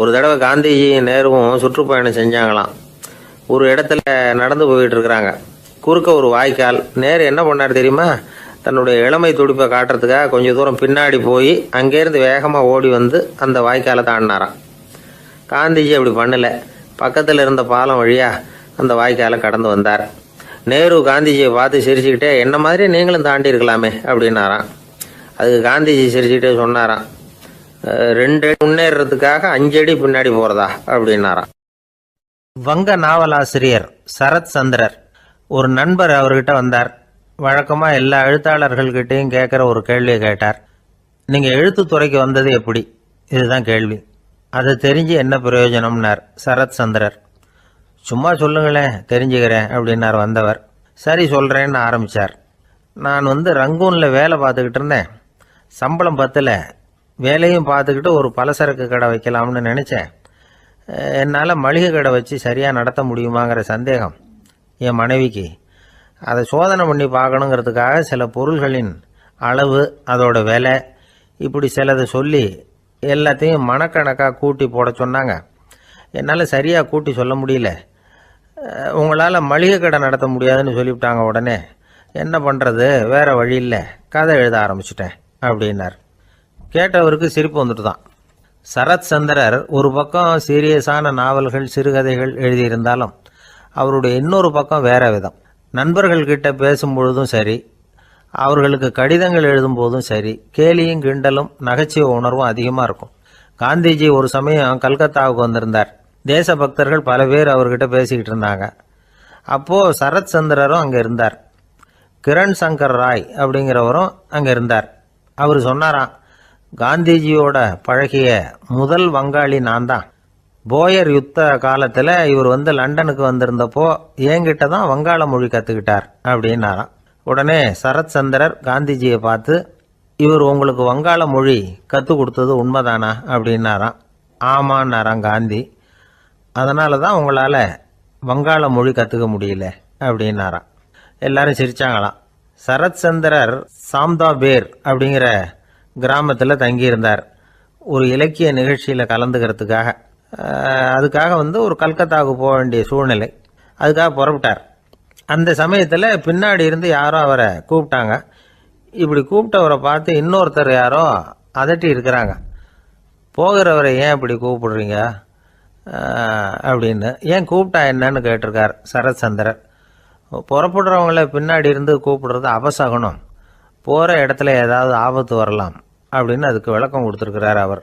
ஒரு தடவை காந்திஜி நேருவும் சுற்றுப்பயணம் செஞ்சாங்களாம். ஒரு இடத்துல நடந்து போயிட்டு இருக்கிறாங்க. குறுக்க ஒரு வாய்க்கால். நேரு என்ன பண்ணார் தெரியுமா? தன்னுடைய இளமை துடிப்பை காட்டுறதுக்காக கொஞ்சம் தூரம் பின்னாடி போய் அங்கேருந்து வேகமாக ஓடி அந்த வாய்க்காலை தாண்டினாராம். காந்திஜி அப்படி பண்ணலை. பக்கத்தில் இருந்த பாலம் வழியாக அந்த வாய்க்காலை கடந்து வந்தார். நேரு காந்திஜியை பார்த்து சிரிச்சுக்கிட்டே, என்ன மாதிரி நீங்களும் தாண்டி இருக்கலாமே அப்படின்னாராம். அதுக்கு காந்திஜி சிரிச்சுக்கிட்டே சொன்னாராம், 2 அடி முன்னேறதுக்காக 5 அடி பின்னாடி போறதா அப்படின்னாராம். வங்க நாவலாசிரியர் சரத் சந்திரர் ஒரு நண்பர் அவர்கிட்ட வந்தார். வழக்கமா எல்லா எழுத்தாளர்கள்கிட்டையும் கேட்குற ஒரு கேள்வியை கேட்டார். நீங்க எழுத்துத்துறைக்கு வந்தது எப்படி? இதுதான் கேள்வி. அதை தெரிஞ்சு என்ன பிரயோஜனம்னார் சரத் சந்திரர். சும்மா சொல்லுங்களேன், தெரிஞ்சுக்கிறேன் அப்படின்னார் வந்தவர். சரி சொல்கிறேன்னு ஆரம்பித்தார். நான் ரங்கூனில் வேலை பார்த்துக்கிட்டு இருந்தேன். சம்பளம் பத்தல. வேலையும் பார்த்துக்கிட்டு ஒரு பலசரக்கு கடை வைக்கலாம்னு நினச்சேன். என்னால் மளிகை கடை வச்சு சரியாக நடத்த முடியுமாங்கிற சந்தேகம் என் மனைவிக்கு. அதை சோதனை பண்ணி பார்க்கணுங்கிறதுக்காக சில பொருள்களின் அளவு, அதோட விலை, இப்படி சிலதை சொல்லி எல்லாத்தையும் மனக்கணக்காக கூட்டி போட சொன்னாங்க. என்னால் சரியாக கூட்டி சொல்ல முடியல. உங்களால் மளிகை கடை நடத்த முடியாதுன்னு சொல்லிவிட்டாங்க. உடனே என்ன பண்ணுறது, வேறு வழி இல்லை, கதை எழுத ஆரம்பிச்சிட்டேன் அப்படின்னார். கேட்டவருக்கு சிரிப்பு வந்துட்டு தான். சரத் சந்திரர் ஒரு பக்கம் சீரியஸான நாவல்கள், சிறுகதைகள் எழுதியிருந்தாலும் அவருடைய இன்னொரு பக்கம் வேற விதம். நண்பர்கள்கிட்ட பேசும்பொழுதும் சரி, அவர்களுக்கு கடிதங்கள் எழுதும் போதும் சரி, கேலியும் கிண்டலும் நகைச்சுவை உணர்வும் அதிகமாக இருக்கும். காந்திஜி ஒரு சமயம் கல்கத்தாவுக்கு வந்திருந்தார். தேசபக்தர்கள் பல பேர் அவர்கிட்ட பேசிக்கிட்டு இருந்தாங்க. அப்போது சரத் சந்திரரும் அங்கே இருந்தார். கிரண் சங்கர் ராய் அப்படிங்கிறவரும் அங்கே இருந்தார். அவர் சொன்னாராம், காந்திஜியோட பழகிய முதல் வங்காளி நான் தான். போயர் யுத்த காலத்தில் இவர் லண்டனுக்கு வந்திருந்தப்போ என்கிட்ட தான் வங்காள மொழி கற்றுக்கிட்டார் அப்படின்னாராம். உடனே சரத் சந்திரர் காந்திஜியை பார்த்து, இவர் உங்களுக்கு வங்காள மொழி கற்றுக் கொடுத்தது உண்மைதானா அப்படின்னாராம். ஆமான்னாராம் காந்தி. அதனால தான் உங்களால் வங்காள மொழி கற்றுக்க முடியல அப்படின்னாராம். எல்லாரும் சிரிச்சாங்களாம். சரத் சந்திரர் சாம்தாபேர் அப்படிங்கிற கிராமத்தில் தங்கியிருந்தார். ஒரு இலக்கிய நிகழ்ச்சியில் கலந்துக்கிறதுக்காக. அதுக்காக ஒரு கல்கத்தாவுக்கு போக வேண்டிய சூழ்நிலை. அதுக்காக புறப்பட்டார். அந்த சமயத்தில் பின்னாடி இருந்து யாரோ அவரை கூப்பிட்டாங்க. இப்படி கூப்பிட்டவரை பார்த்து இன்னொருத்தர் யாரோ அதட்டி இருக்கிறாங்க. போகிறவரை ஏன் இப்படி கூப்பிடுறீங்க அப்படின்னு. ஏன் கூப்பிட்டா என்னன்னு கேட்டிருக்கார் சரத் சந்திரர். புறப்படுறவங்கள பின்னாடி இருந்து கூப்பிடுறது அபசகுனம், போகிற இடத்துல ஏதாவது ஆபத்து வரலாம் அப்படின்னு அதுக்கு விளக்கம் கொடுத்துருக்கிறார் அவர்.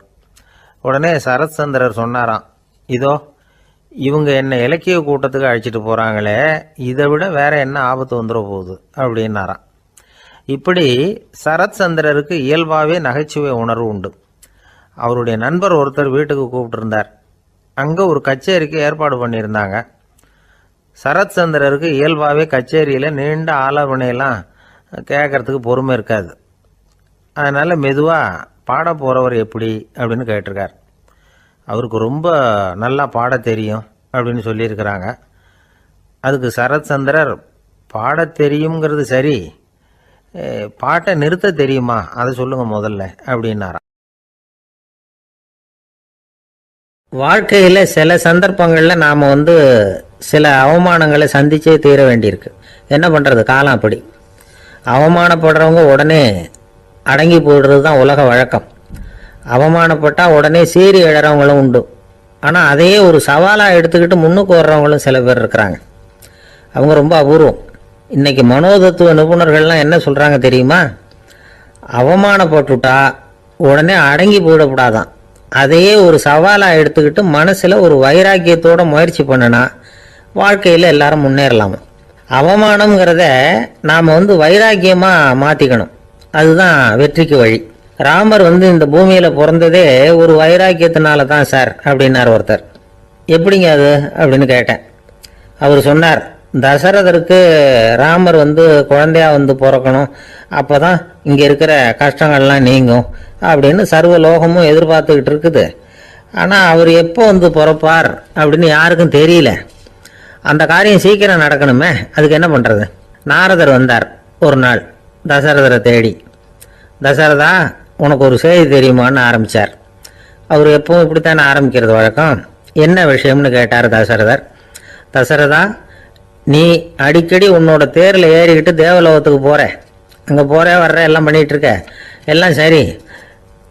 உடனே சரத் சந்திரர் சொன்னாராம், இதோ இவங்க என்ன இலக்கிய கூட்டத்துக்கு அழைச்சிட்டு போகிறாங்களே, இதை விட வேற என்ன ஆபத்து வந்துட போகுது அப்படின்னாராம். இப்படி சரத் சந்திரருக்கு இயல்பாகவே நகைச்சுவை உணர்வு உண்டு. அவருடைய நண்பர் ஒருத்தர் வீட்டுக்கு கூப்பிட்டுருந்தார். அங்கே ஒரு கச்சேரிக்கு ஏற்பாடு பண்ணியிருந்தாங்க. சரத் சந்திரருக்கு இயல்பாகவே கச்சேரியில் நீண்ட ஆலோசனையெல்லாம் கேட்கறதுக்கு பொறுமை இருக்காது. அதனால் மெதுவாக பாட போகிறவர் எப்படி அப்படின்னு கேட்டிருக்கார். அவருக்கு ரொம்ப நல்லா பாட தெரியும் அப்படின்னு சொல்லியிருக்கிறாங்க. அதுக்கு சரத் சந்திரர், பாட தெரியுங்கிறது சரி, பாட்டை நிறுத்த தெரியுமா அதை சொல்லுங்கள் முதல்ல அப்படின்னாராம். வாழ்க்கையில் சில சந்தர்ப்பங்களில் நாம் சில அவமானங்களை சந்திச்சே தீர வேண்டியிருக்கு. என்ன பண்ணுறது, காலம் அப்படி. அவமானப்படுறவங்க உடனே அடங்கி போடுறது தான் உலக வழக்கம். அவமானப்பட்டால் உடனே சீறி எழறவங்களும் உண்டு. ஆனால் அதையே ஒரு சவாலாக எடுத்துக்கிட்டு முன்னுக்கு வர்றவங்களும் சில பேர் இருக்கிறாங்க. அவங்க ரொம்ப அபூர்வம். இன்றைக்கி மனோதத்துவ நிபுணர்கள்லாம் என்ன சொல்கிறாங்க தெரியுமா? அவமானப்பட்டுட்டா உடனே அடங்கி போயிடக்கூடாதான். அதையே ஒரு சவாலாக எடுத்துக்கிட்டு மனசில் ஒரு வைராக்கியத்தோடு முயற்சி பண்ணினா வாழ்க்கையில் எல்லாரும் முன்னேறலாமா. அவமானம்ங்கிறத நாம் வைராக்கியமாக மாற்றிக்கணும். அதுதான் வெற்றிக்கு வழி. ராமர் இந்த பூமியில் பிறந்ததே ஒரு வைராக்கியத்தினால தான் சார் அப்படின்னார் ஒருத்தர். எப்படிங்க அது அப்படின்னு கேட்டேன். அவர் சொன்னார், தசரதருக்கு ராமர் குழந்தையா பிறக்கணும், அப்போ தான் இங்கே இருக்கிற கஷ்டங்கள்லாம் நீங்கும் அப்படின்னு சர்வ லோகமும் எதிர்பார்த்துக்கிட்டு இருக்குது. ஆனால் அவர் எப்போ பிறப்பார் அப்படின்னு யாருக்கும் தெரியல. அந்த காரியம் சீக்கிரம் நடக்கணுமே, அதுக்கு என்ன பண்ணுறது? நாரதர் வந்தார் ஒரு நாள் தசரதரை தேடி. தசரதா, உனக்கு ஒரு செய்தி தெரியுமான்னு ஆரம்பித்தார். அவர் எப்பவும் இப்படித்தானே ஆரம்பிக்கிறது வழக்கம். என்ன விஷயம்னு கேட்டார் தசரதர். தசரதா, நீ அடிக்கடி உன்னோட தேரில் ஏறிக்கிட்டு தேவலோகத்துக்கு போகிற, அங்கே போகிற வர்ற எல்லாம் பண்ணிகிட்டு இருக்க, எல்லாம் சரி.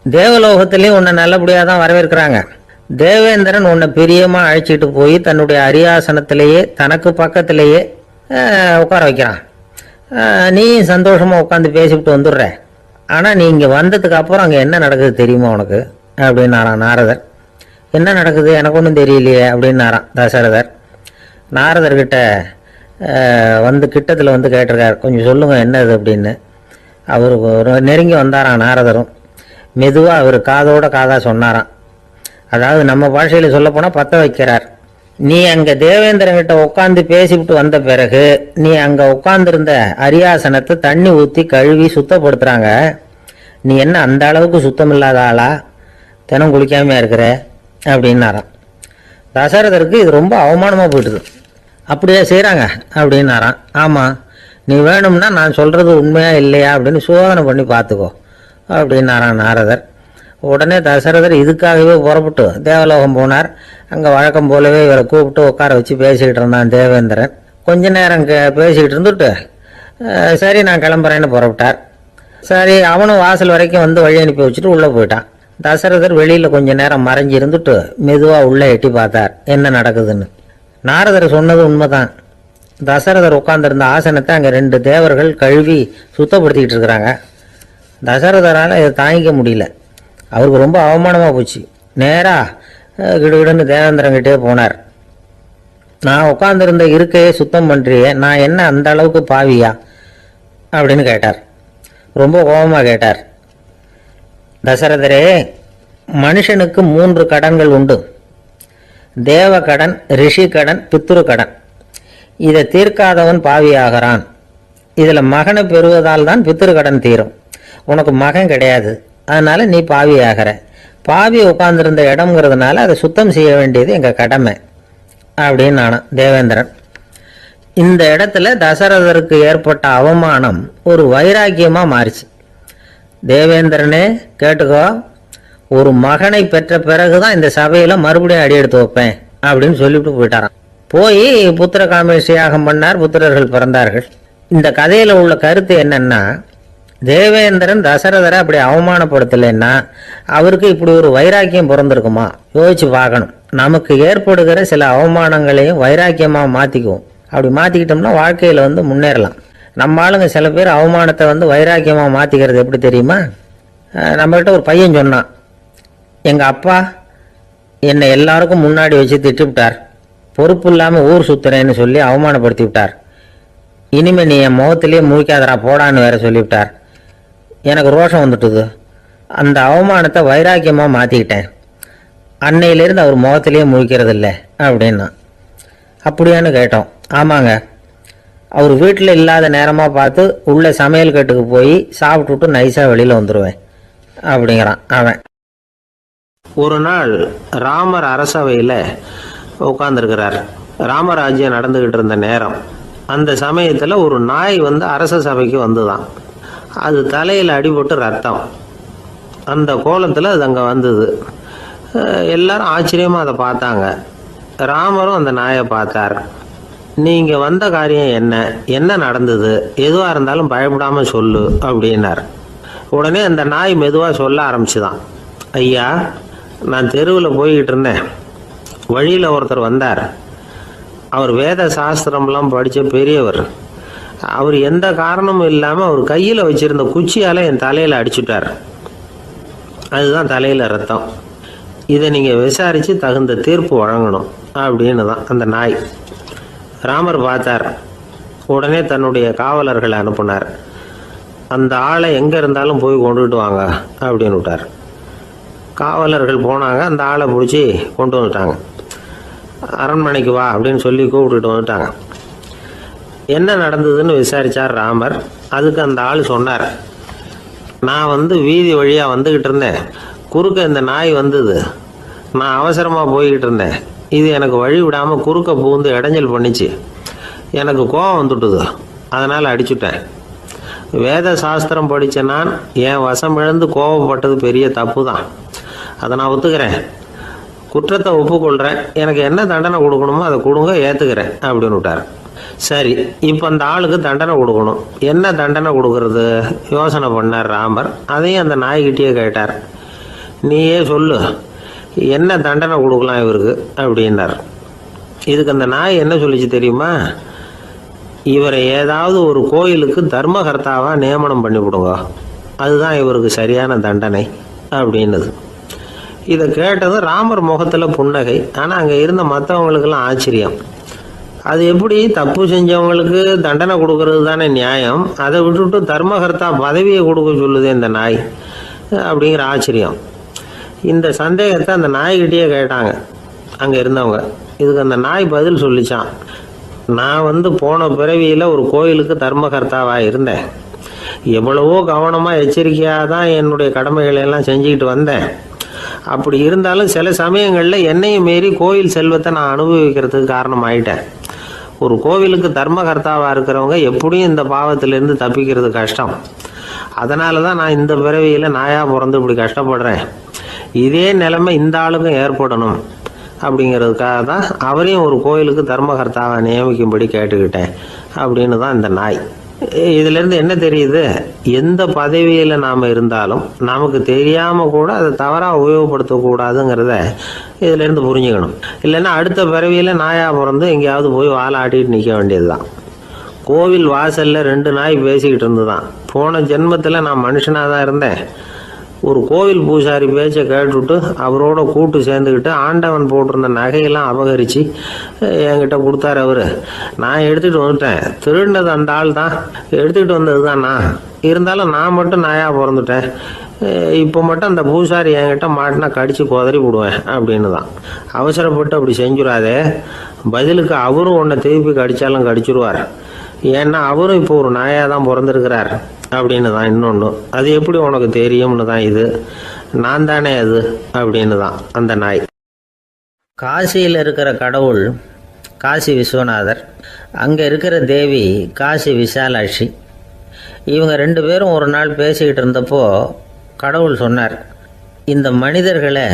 தேவலோகத்துலேயும் உன்னை நல்லபடியாக தான் வரவேற்கிறாங்க. தேவேந்திரன் உன்னை பிரியமாக அழைச்சிட்டு போய் தன்னுடைய அரியாசனத்திலேயே தனக்கு பக்கத்திலேயே உட்கார வைக்கிறான். நீயும் சந்தோஷமாக உட்காந்து பேசிவிட்டு வந்துடுற. ஆனால் நீ இங்கே வந்ததுக்கு அப்புறம் அங்கே என்ன நடக்குது தெரியுமா உனக்கு அப்படின்னாரான் நாரதர். என்ன நடக்குது எனக்கு ஒன்றும் தெரியலையே அப்படின்னாரான் தசரதர். நாரதர்கிட்ட வந்து கிட்டத்தில் வந்து கேட்டிருக்கார், கொஞ்சம் சொல்லுங்கள் என்னது அப்படின்னு. அவர் நெருங்கி வந்தாராம் நாரதரும். மெதுவாக அவர் காதோட காதாக சொன்னாராம். அதாவது நம்ம பாஷையில் சொல்லப்போனால் பற்ற வைக்கிறார். நீ அங்கே தேவேந்திரங்கிட்ட உட்காந்து பேசிவிட்டு வந்த பிறகு நீ அங்கே உட்காந்துருந்த அரியாசனத்தை தண்ணி ஊற்றி கழுவி சுத்தப்படுத்துகிறாங்க. நீ என்ன அந்த அளவுக்கு சுத்தம் இல்லாத ஆளா, தினம் குளிக்காமையா இருக்கிற அப்படின்னாராம். தசரதருக்கு இது ரொம்ப அவமானமாக போயிட்டுது. அப்படியே செய்கிறாங்க அப்படின்னாராம். ஆமாம், நீ வேணும்னா நான் சொல்கிறது உண்மையா இல்லையா அப்படின்னு சோதனை பண்ணி பார்த்துக்கோ அப்படின்னாரான் நாரதர். உடனே தசரதர் இதுக்காகவே புறப்பட்டு தேவலோகம் போனார். அங்கே வழக்கம் போலவே இவரை கூப்பிட்டு உட்கார வச்சு பேசிக்கிட்டு இருந்தான் தேவேந்திரன். கொஞ்ச நேரம் பேசிக்கிட்டு இருந்துட்டு சரி நான் கிளம்புறேன்னு புறப்பட்டார். சரி அவனும் வாசல் வரைக்கும் வந்து வழி அனுப்பி வச்சுட்டு உள்ளே போயிட்டான். தசரதர் வெளியில் கொஞ்ச நேரம் மறைஞ்சி இருந்துட்டு மெதுவாக உள்ளே எட்டி பார்த்தார் என்ன நடக்குதுன்னு. நாரதர் சொன்னது உண்மைதான். தசரதர் உட்கார்ந்துருந்த ஆசனத்தை அங்கே 2 தேவர்கள் கழுவி சுத்தப்படுத்திக்கிட்டு இருக்கிறாங்க. தசரதரால் இதை தாங்கிக்க முடியல. அவருக்கு ரொம்ப அவமானமாக போச்சு. நேராக கிடுகிடுன்னு தேவேந்திரங்கிட்டே போனார். நான் உட்காந்துருந்த இருக்கையே சுத்தம் பண்ணுறியே, நான் என்ன அந்த அளவுக்கு பாவியா அப்படின்னு கேட்டார். ரொம்ப கோபமாக கேட்டார். தசரதரே, மனுஷனுக்கு 3 கடன்கள் உண்டு. தேவ கடன், ரிஷி கடன், பித்ரு கடன். இதை தீர்க்காதவன் பாவியாகிறான். இதில் மகனை பெறுவதால் தான் பித்ரு கடன் தீரும். உனக்கு மகன் கிடையாது, அதனால நீ பாவி ஆகிற. பாவி உட்கார்ந்துருந்த இடம்ங்கிறதுனால அதை சுத்தம் செய்ய வேண்டியது எங்கள் கடமை அப்படின்னு நானும் தேவேந்திரன். இந்த இடத்துல தசரதருக்கு ஏற்பட்ட அவமானம் ஒரு வைராக்கியமாக மாறிச்சு. தேவேந்திரனே கேட்டுக்கோ, ஒரு மகனை பெற்ற பிறகுதான் இந்த சபையில் மறுபடியும் அடி எடுத்து வைப்பேன் அப்படின்னு சொல்லிவிட்டு போயிட்டாரான். போய் புத்திர காமேஷ் யாகம் பண்ணார். புத்திரர்கள் பிறந்தார்கள். இந்த கதையில் உள்ள கருத்து என்னன்னா, தேவேந்திரன் தசரதரை அப்படி அவமானப்படுத்தலைன்னா அவருக்கு இப்படி ஒரு வைராக்கியம் பிறந்திருக்குமா யோசிச்சு பார்க்கணும். நமக்கு ஏற்படுகிற சில அவமானங்களையும் வைராக்கியமாக மாற்றிக்குவோம். அப்படி மாற்றிக்கிட்டோம்னா வாழ்க்கையில் வந்து முன்னேறலாம். நம்ம ஆளுங்க சில பேர் அவமானத்தை வந்து வைராக்கியமாக மாற்றிக்கிறது எப்படி தெரியுமா? நம்மகிட்ட ஒரு பையன் சொன்னான், எங்கள் அப்பா என்னை எல்லாருக்கும் முன்னாடி வச்சு திட்டிவிட்டார், பொறுப்பு இல்லாமல் ஊர் சுத்துறேன்னு சொல்லி அவமானப்படுத்தி விட்டார். இனிமேல் நீ என் முகத்திலேயே முழிக்காதரா போடான்னு வேற சொல்லிவிட்டார். எனக்கு ரோஷம் வந்துட்டுது. அந்த அவமானத்தை வைராக்கியமாக மாற்றிக்கிட்டேன். அன்னையிலேருந்து அவர் முகத்திலேயே முழிக்கிறது இல்லை அப்படின்னா. அப்படியான்னு கேட்டோம். ஆமாங்க, அவர் வீட்டில் இல்லாத நேரமாக பார்த்து உள்ள சமையல் கட்டுக்கு போய் சாப்பிட்டுட்டு நைஸாக வெளியில் வந்துடுவேன் அப்படிங்கிறான் அவன். ஒரு நாள் ராமர் அரசவையில் உட்கார்ந்துருக்கிறார். ராமராஜ்யம் நடந்துக்கிட்டு இருந்த நேரம். அந்த சமயத்தில் ஒரு நாய் வந்து அரச சபைக்கு வந்துதான். அது தலையில் அடிபட்டு ரத்தம். அந்த கோலத்தில் அது அங்கே வந்தது. எல்லாரும் ஆச்சரியமாக அதை பார்த்தாங்க. ராமரும் அந்த நாயை பார்த்தார். நீங்கள் வந்த காரியம் என்ன, என்ன நடந்தது, எதுவாக இருந்தாலும் பயப்படாமல் சொல்லு அப்படின்னார். உடனே அந்த நாய் மெதுவாக சொல்ல ஆரம்பிச்சுதான். ஐயா, நான் தெருவில் போய்கிட்டு இருந்தேன். வழியில் ஒருத்தர் வந்தார். அவர் வேத சாஸ்திரம்லாம் படித்த பெரியவர். அவர் எந்த காரணமும் இல்லாமல் அவர் கையில் வச்சிருந்த குச்சியால் என் தலையில் அடிச்சுட்டார். அதுதான் தலையில் ரத்தம். இதை நீங்கள் விசாரித்து தகுந்த தீர்ப்பு வழங்கணும் அப்படின்னு தான் அந்த நாய். ராமர் பார்த்தார். உடனே தன்னுடைய காவலர்களை அனுப்புனார். அந்த ஆளை எங்கே இருந்தாலும் போய் கொண்டுகிட்டு வாங்க அப்படின்னு விட்டார். காவலர்கள் போனாங்க. அந்த ஆளை பிடிச்சி கொண்டு வந்துட்டாங்க. அரண்மனைக்கு வா அப்படின்னு சொல்லி கூப்பிட்டுட்டு வந்துட்டாங்க. என்ன நடந்ததுன்னு விசாரித்தார் ராமர். அதுக்கு அந்த ஆள் சொன்னார், நான் வந்து வீதி வழியாக வந்துக்கிட்டு இருந்தேன். குறுக்க இந்த நாய் வந்தது. நான் அவசரமாக போய்கிட்டு இருந்தேன். இது எனக்கு வழி விடாமல் குறுக்க பூந்து இடைஞ்சல் பண்ணிச்சு. எனக்கு கோபம் வந்துட்டுது. அதனால் அடிச்சுட்டேன். வேத சாஸ்திரம் படித்த நான் என் வசம் இழந்து கோபப்பட்டது பெரிய தப்பு தான். அதை நான் ஒத்துக்கிறேன். குற்றத்தை ஒப்புக்கொள்கிறேன். எனக்கு என்ன தண்டனை கொடுக்கணுமோ அதை கொடுங்க, ஏற்றுக்கிறேன் அப்படின்னு விட்டார். சரி, இப்போ அந்த ஆளுக்கு தண்டனை கொடுக்கணும். என்ன தண்டனை கொடுக்கறது யோசனை பண்ணார் ராமர். அதையும் அந்த நாய்கிட்டே கேட்டார். நீயே சொல்லு, என்ன தண்டனை கொடுக்கலாம் இவருக்கு அப்படின்னார். இதுக்கு அந்த நாய் என்ன சொல்லிச்சு தெரியுமா? இவரை ஏதாவது ஒரு கோயிலுக்கு தர்மகர்த்தாவாக நியமனம் பண்ணி விடுங்க, அதுதான் இவருக்கு சரியான தண்டனை அப்படின்னுது. இதை கேட்டதும் ராமர் முகத்தில் புன்னகை. ஆனால் அங்கே இருந்த மற்றவங்களுக்கெல்லாம் ஆச்சரியம். அது எப்படி, தப்பு செஞ்சவங்களுக்கு தண்டனை கொடுக்கறது தானே நியாயம், அதை விட்டுட்டு தர்மகர்த்தா பதவியை கொடுக்க சொல்லுது இந்த நாய் அப்படிங்கிற ஆச்சரியம். இந்த சந்தேகத்தை அந்த நாய்கிட்டேயே கேட்டாங்க அங்கே இருந்தவங்க. இதுக்கு அந்த நாய் பதில் சொல்லிச்சான். நான் போன பிறவியில் ஒரு கோயிலுக்கு தர்மகர்த்தாவாக இருந்தேன். எவ்வளவோ கவனமாக எச்சரிக்கையாக தான் என்னுடைய கடமைகளை எல்லாம் செஞ்சுக்கிட்டு வந்தேன். அப்படி இருந்தாலும் சில சமயங்களில் என்னையும் மீறி கோயில் செல்வத்தை நான் அனுபவிக்கிறதுக்கு காரணமாயிட்டேன். ஒரு கோவிலுக்கு தர்மகர்த்தாவாக இருக்கிறவங்க எப்படியும் இந்த பாவத்திலேருந்து தப்பிக்கிறது கஷ்டம். அதனால தான் நான் இந்த பிறவியில் நாயாக பிறந்து இப்படி கஷ்டப்படுறேன். இதே நிலைமை இந்த ஆளுக்கும் ஏற்படணும் அப்படிங்கிறதுக்காக தான் அவரையும் ஒரு கோயிலுக்கு தர்மகர்த்தாவை நியமிக்கும்படி கேட்டுக்கிட்டேன் அப்படின்னு தான் இந்த நாய். இதிலேருந்து என்ன தெரியுது? எந்த பதவியில் நாம் இருந்தாலும் நமக்கு தெரியாமல் கூட அதை தவறாக உபயோகப்படுத்தக்கூடாதுங்கிறத இதிலேருந்து புரிஞ்சுக்கணும். இல்லைன்னா அடுத்த பிறவியில் நாயாக பிறந்து எங்கேயாவது போய் வாழை ஆட்டிட்டு நிற்க வேண்டியது தான். கோவில் வாசலில் 2 நாய் பேசிக்கிட்டு இருந்து தான், போன ஜென்மத்தில் நான் மனுஷனாக தான் இருந்தேன். ஒரு கோவில் பூசாரி பேச்சை கேட்டுவிட்டு அவரோட கூட்டு சேர்ந்துக்கிட்டு ஆண்டவன் போட்டிருந்த நகையெல்லாம் அபகரித்து என்கிட்ட கொடுத்தாரு அவர். நான் எடுத்துகிட்டு வந்துட்டேன். திருடினது அந்த ஆள் தான், எடுத்துக்கிட்டு வந்தது தான் நான். இருந்தாலும் நான் மட்டும் நாயாக பிறந்துட்டேன். இப்போ மட்டும் அந்த பூசாரி என்கிட்ட மாட்டினா கடித்து குதறி விடுவேன் அப்படின்னு தான். அவசரப்பட்டு அப்படி செஞ்சுடாதே, பதிலுக்கு அவரும் உன்னை திருப்பி கடித்தாலும் கடிச்சிருவார். ஏன்னா அவரும் இப்போ ஒரு நாயாக தான் பிறந்திருக்கிறார் அப்படின்னு தான். இன்னொன்று, அது எப்படி உனக்கு தெரியும்னு தான். இது நான் தானே அது அப்படின்னு தான் அந்த நாய். காசியில் இருக்கிற கடவுள் காசி விஸ்வநாதர், அங்கே இருக்கிற தேவி காசி விசாலாட்சி. இவங்க 2 பேரும் ஒரு நாள் பேசிக்கிட்டு இருந்தப்போ கடவுள் சொன்னார், இந்த மனிதர்களை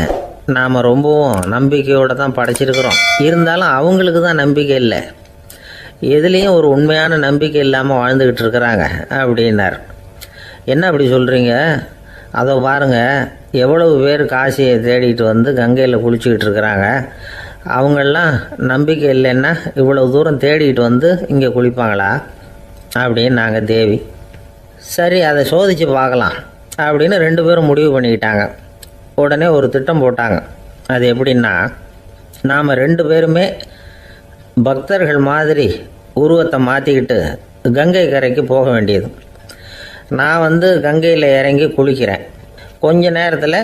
நாம் ரொம்பவும் நம்பிக்கையோடு தான் படைச்சிருக்கிறோம். இருந்தாலும் அவங்களுக்கு தான் நம்பிக்கை இல்லை, எதுலேயும் ஒரு உண்மையான நம்பிக்கை இல்லாமல் வாழ்ந்துக்கிட்டு இருக்கிறாங்க அப்படின்னார். என்ன அப்படி சொல்கிறீங்க? அதை பாருங்கள், எவ்வளவு பேர் காசியை தேடிட்டு வந்து கங்கையில் குளிச்சுக்கிட்டு இருக்கிறாங்க. அவங்கெல்லாம் நம்பிக்கை இல்லைன்னா இவ்வளவு தூரம் தேடிட்டு வந்து இங்கே குளிப்பாங்களா அப்படின்னு நாங்கள் தேவி. சரி, அதை சோதித்து பார்க்கலாம் அப்படின்னு 2 பேரும் முடிவு பண்ணிக்கிட்டாங்க. உடனே ஒரு திட்டம் போட்டாங்க. அது எப்படின்னா, நாம் 2 பேருமே பக்தர்கள் மாதிரி உருவத்தை மாற்றிக்கிட்டு கங்கை கரைக்கு போக வேண்டியது. நான் கங்கையில் இறங்கி குளிக்கிறேன். கொஞ்ச நேரத்தில்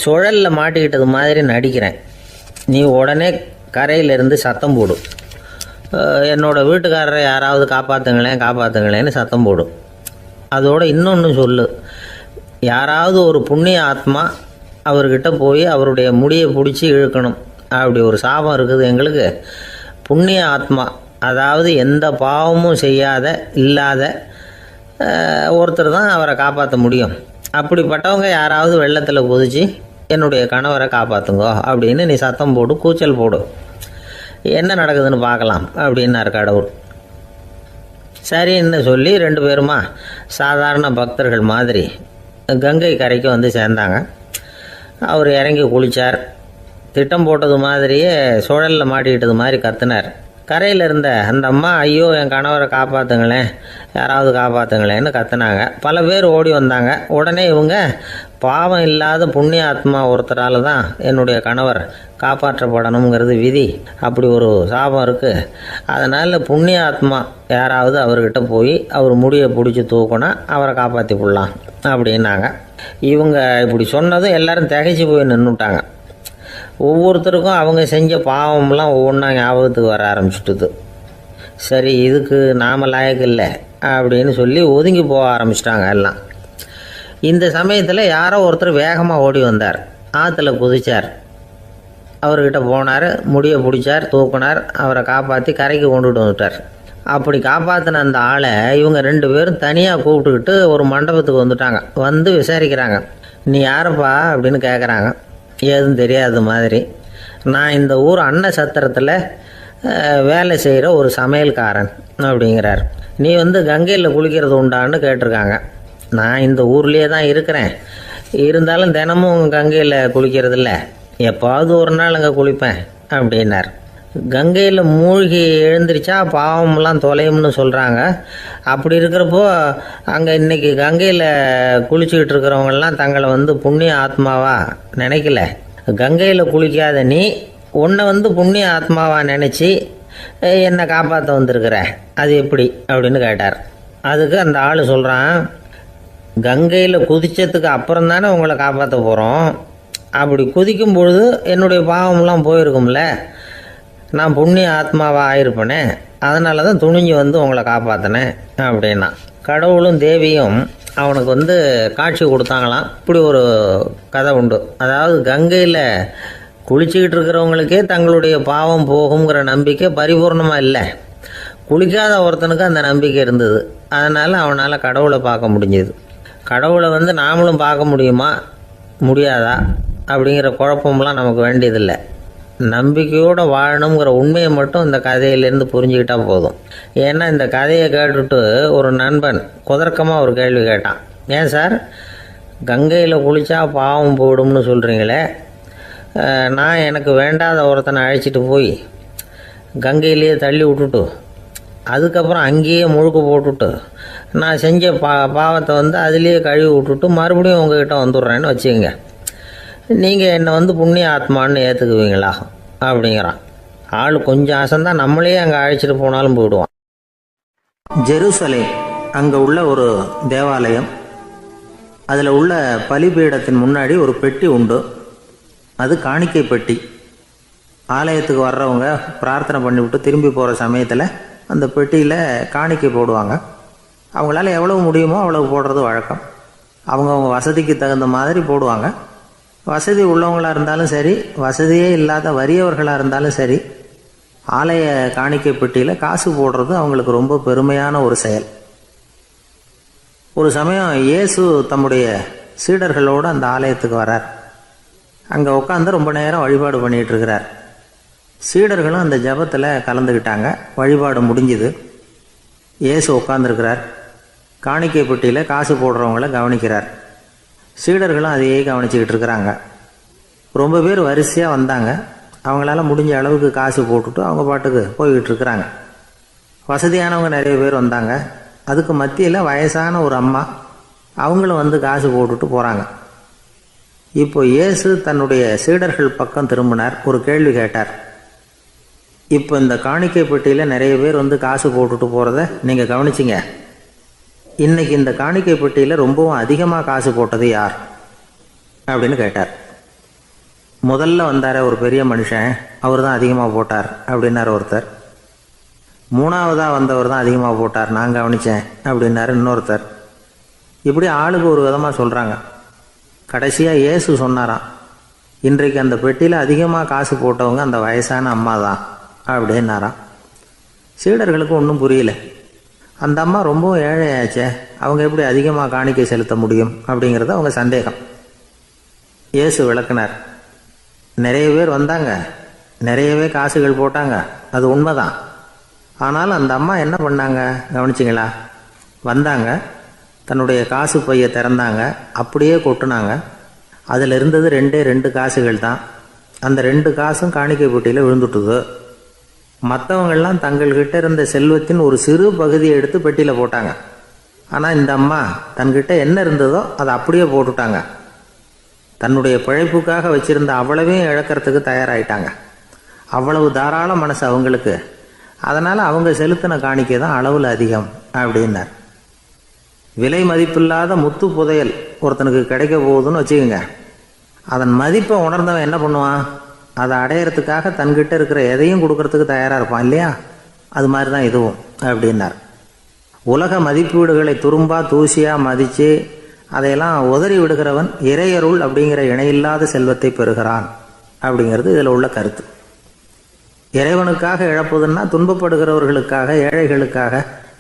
சுழலில் மாட்டிக்கிட்டது மாதிரி நடிக்கிறேன். நீ உடனே கரையிலேருந்து சத்தம் போடும், என்னோடய வீட்டுக்காரரை யாராவது காப்பாற்றுங்களேன்னு சத்தம் போடும். அதோடு இன்னொன்று சொல்லு, யாராவது ஒரு புண்ணிய ஆத்மா அவர்கிட்ட போய் அவருடைய முடியை பிடிச்சி இழுக்கணும். அப்படி ஒரு சாபம் இருக்குது எங்களுக்கு. புண்ணிய ஆத்மா, அதாவது எந்த பாவமும் செய்யாத இல்லாத ஒருத்தர் தான் அவரை காப்பாற்ற முடியும். அப்படிப்பட்டவங்க யாராவது வெள்ளத்தில் குதிச்சு என்னுடைய கணவரை காப்பாற்றுங்கோ அப்படின்னு நீ சத்தம் போடு, கூச்சல் போடு, என்ன நடக்குதுன்னு பார்க்கலாம் அப்படின்னார் கடவுள். சரின்னு சொல்லி 2 பேருமா சாதாரண பக்தர்கள் மாதிரி கங்கை கரைக்கு சேர்ந்தாங்க. அவர் இறங்கி குளித்தார். திட்டம் போட்டது மாதிரியே சுழலில் மாட்டிக்கிட்டது மாதிரி கத்துனார். கரையில் இருந்த அந்த அம்மா, ஐயோ என் கணவரை காப்பாற்றுங்களேன், யாராவது காப்பாற்றுங்களேன்னு கத்துனாங்க. பல பேர் ஓடி வந்தாங்க. உடனே இவங்க, பாவம் இல்லாத புண்ணிய ஆத்மா ஒருத்தரால் தான் என்னுடைய கணவர் காப்பாற்றப்படணுங்கிறது விதி, அப்படி ஒரு சாபம் இருக்குது, அதனால் புண்ணிய ஆத்மா யாராவது அவர்கிட்ட போய் அவர் முடியை பிடிச்சி தூக்கினா அவரை காப்பாற்றி விடலாம் அப்படின்னாங்க. இவங்க இப்படி சொன்னதும் எல்லாரும் திகைச்சு போய் நின்றுட்டாங்க. ஒவ்வொருத்தருக்கும் அவங்க செஞ்ச பாவம்லாம் ஒவ்வொன்றா ஞாபகத்துக்கு வர ஆரம்பிச்சுட்டுது. சரி, இதுக்கு நாம் லாயக்கு இல்லை அப்படின்னு சொல்லி ஒதுங்கி போக ஆரம்பிச்சிட்டாங்க எல்லாம். இந்த சமயத்தில் யாரோ ஒருத்தர் வேகமாக ஓடி வந்தார். ஆற்றுல குதிச்சார். அவர்கிட்ட போனார், முடியை பிடிச்சார், தூக்கினார், அவரை காப்பாற்றி கரைக்கு கொண்டுட்டு வந்துட்டார். அப்படி காப்பாற்றின அந்த ஆளை இவங்க 2 பேரும் தனியாக கூப்பிட்டுக்கிட்டு ஒரு மண்டபத்துக்கு வந்துட்டாங்க. வந்து விசாரிக்கிறாங்க. நீ யாரப்பா அப்படின்னு கேட்குறாங்க. ஏதும் தெரியாத மாதிரி. நான் இந்த ஊர் அன்ன சத்திரத்தில் வேலை செய்கிற ஒரு சமையல்காரன் அப்படிங்கிறார். நீ கங்கையில் குளிக்கிறது உண்டான்னு கேட்டிருக்காங்க. நான் இந்த ஊர்லேயே தான் இருக்கிறேன், இருந்தாலும் தினமும் கங்கையில் குளிக்கிறது இல்லை, எப்பாவது ஒரு நாள் அங்கே குளிப்பேன் அப்படின்னார். கங்கையில் மூழ்கி எழுந்திரிச்சா பாவம்லாம் தொலையும்னு சொல்கிறாங்க. அப்படி இருக்கிறப்போ அங்கே இன்றைக்கி கங்கையில் குளிச்சுக்கிட்டு இருக்கிறவங்கெல்லாம் தங்களை புண்ணிய ஆத்மாவா நினைக்கல. கங்கையில் குளிக்காத நீ உன்னை புண்ணிய ஆத்மாவா நினச்சி என்னை காப்பாற்ற வந்திருக்கிற, அது எப்படி அப்படின்னு கேட்டார். அதுக்கு அந்த ஆள் சொல்கிறான், கங்கையில் குதித்ததுக்கு அப்புறம் தானே உங்களை காப்பாற்ற போகிறோம். அப்படி குதிக்கும் பொழுது என்னுடைய பாவம்லாம் போயிருக்கும்ல, நான் புண்ணிய ஆத்மாவாக ஆயிருப்பேனே, அதனால தான் துணிஞ்சு உங்களை காப்பாற்றினேன் அப்படின்னா. கடவுளும் தேவியும் அவனுக்கு காட்சி கொடுத்தாங்களாம். இப்படி ஒரு கதை உண்டு. அதாவது கங்கையில் குளிச்சுக்கிட்டு இருக்கிறவங்களுக்கே தங்களுடைய பாவம் போகுங்கிற நம்பிக்கை பரிபூர்ணமாக இல்லை. குளிக்காத ஒருத்தனுக்கு அந்த நம்பிக்கை இருந்தது. அதனால் அவனால் கடவுளை பார்க்க முடிஞ்சது. கடவுளை நாமளும் பார்க்க முடியுமா முடியாதா அப்படிங்கிற குழப்பம்லாம் நமக்கு வேண்டியதில்லை. நம்பிக்கையோடு வாழணுங்கிற உண்மையை மட்டும் இந்த கதையிலேருந்து புரிஞ்சுக்கிட்டால் போதும். ஏன்னா இந்த கதையை கேட்டுட்டு ஒரு நண்பன் குதர்க்கமாக ஒரு கேள்வி கேட்டான். ஏன் சார், கங்கையில் குளித்தா பாவம் போயிடும்னு சொல்கிறீங்களே, நான் எனக்கு வேண்டாத ஒருத்தனை அழைச்சிட்டு போய் கங்கையிலேயே தள்ளி விட்டுட்டு அதுக்கப்புறம் அங்கேயே முழுக்க போட்டுட்டு நான் செஞ்ச பாவத்தை அதுலேயே கழுவி விட்டுட்டு மறுபடியும் உங்ககிட்ட வந்துடுறேன்னு வச்சுக்கோங்க, நீங்கள் என்னை புண்ணிய ஆத்மான்னு ஏற்றுக்குவீங்களா அப்படிங்கிறான். ஆள் கொஞ்சம் ஆசைந்தான் நம்மளே அங்கே அழைச்சிட்டு போனாலும் போயிடுவான். ஜெருசலேம் அங்கே உள்ள ஒரு தேவாலயம். அதில் உள்ள பலிபீடத்தின் முன்னாடி ஒரு பெட்டி உண்டு. அது காணிக்கை பெட்டி. ஆலயத்துக்கு வர்றவங்க பிரார்த்தனை பண்ணிவிட்டு திரும்பி போகிற சமயத்தில் அந்த பெட்டியில் காணிக்கை போடுவாங்க. அவங்களால எவ்வளவு முடியுமோ அவ்வளவு போடுறது வழக்கம். அவங்கவுங்க வசதிக்கு தகுந்த மாதிரி போடுவாங்க. வசதி உள்ளவங்களாக இருந்தாலும் சரி, வசதியே இல்லாத வறியவர்களாக இருந்தாலும் சரி, ஆலய காணிக்கை பெட்டியில் காசு போடுறது அவங்களுக்கு ரொம்ப பெருமையான ஒரு செயல். ஒரு சமயம் இயேசு தம்முடைய சீடர்களோடு அந்த ஆலயத்துக்கு வரார். அங்கே உட்காந்து ரொம்ப நேரம் வழிபாடு பண்ணிகிட்டு இருக்கிறார். சீடர்களும் அந்த ஜபத்தில் கலந்துக்கிட்டாங்க. வழிபாடு முடிஞ்சுது. இயேசு உட்காந்துருக்கிறார். காணிக்கை பெட்டியில் காசு போடுறவங்கள கவனிக்கிறார். சீடர்களும் அதையே கவனிச்சுக்கிட்டு இருக்கிறாங்க. ரொம்ப பேர் வரிசையாக வந்தாங்க. அவங்களால முடிஞ்ச அளவுக்கு காசு போட்டுட்டு அவங்க பாட்டுக்கு போய்கிட்டு இருக்கிறாங்க. வசதியானவங்க நிறைய பேர் வந்தாங்க. அதுக்கு மத்தியில் வயசான ஒரு அம்மா, அவங்களும் காசு போட்டுட்டு போகிறாங்க. இப்போ இயேசு தன்னுடைய சீடர்கள் பக்கம் திரும்பினார். ஒரு கேள்வி கேட்டார். இப்போ இந்த காணிக்கை பெட்டியில் நிறைய பேர் காசு போட்டுட்டு போகிறத நீங்கள் கவனிச்சிங்க. இன்னைக்கு இந்த காணிக்கை பெட்டியில் ரொம்பவும் அதிகமாக காசு போட்டது யார் அப்படின்னு கேட்டார். முதல்ல வந்தார ஒரு பெரிய மனுஷன், அவர் தான் அதிகமாக போட்டார் அப்படின்னார் ஒருத்தர். மூணாவதாக வந்தவர் தான் அதிகமாக போட்டார், நான் கவனித்தேன் அப்படின்னாரு இன்னொருத்தர். இப்படி ஆளுக்கு ஒரு விதமாக சொல்கிறாங்க. கடைசியாக இயேசு சொன்னாராம், இன்றைக்கு அந்த பெட்டியில் அதிகமாக காசு போட்டவங்க அந்த வயசான அம்மா தான் அப்படின்னாராம். சீடர்களுக்கு ஒன்றும் புரியல. அந்த அம்மா ரொம்பவும் ஏழையாச்சே, அவங்க எப்படி அதிகமாக காணிக்கை செலுத்த முடியும் அப்படிங்கிறது அவங்க சந்தேகம். இயேசு விளக்குனார். நிறைய பேர் வந்தாங்க, நிறையவே காசுகள் போட்டாங்க, அது உண்மைதான். ஆனாலும் அந்த அம்மா என்ன பண்ணாங்க கவனிச்சிங்களா? வந்தாங்க, தன்னுடைய காசு பையை திறந்தாங்க, அப்படியே கொட்டுனாங்க. அதில் இருந்தது 2 காசுகள் தான். அந்த 2 காசும் காணிக்கை பெட்டியில் விழுந்துட்டுது. மற்றவங்கள்லாம் தங்கள்கிட்ட இருந்த செல்வத்தின் ஒரு சிறு பகுதியை எடுத்து பெட்டியில் போட்டாங்க. ஆனால் இந்த அம்மா தன்கிட்ட என்ன இருந்ததோ அதை அப்படியே போட்டுட்டாங்க. தன்னுடைய பிழைப்புக்காக வச்சுருந்த அவ்வளவையும் இழக்கிறதுக்கு தயாராகிட்டாங்க. அவ்வளவு தாராள மனசு அவங்களுக்கு. அதனால் அவங்க செலுத்தின காணிக்கை தான் அளவில் அதிகம் அப்படின்னார். விலை மதிப்பில்லாத முத்து புதையல் ஒருத்தனுக்கு கிடைக்க போகுதுன்னு வச்சுக்கோங்க. அதன் மதிப்பை உணர்ந்தவன் என்ன பண்ணுவான்? அதை அடையிறதுக்காக தன்கிட்ட இருக்கிற எதையும் கொடுக்கறதுக்கு தயாராக இருப்பான் இல்லையா? அது மாதிரி தான் இதுவும் அப்படின்னார். உலக மதிப்பீடுகளை துரும்பா தூசியாக மதித்து அதையெல்லாம் உதறி விடுகிறவன் இறையருள் அப்படிங்கிற இணையில்லாத செல்வத்தை பெறுகிறான் அப்படிங்கிறது இதில் உள்ள கருத்து. இறைவனுக்காக இழப்பதுன்னா துன்பப்படுகிறவர்களுக்காக, ஏழைகளுக்காக,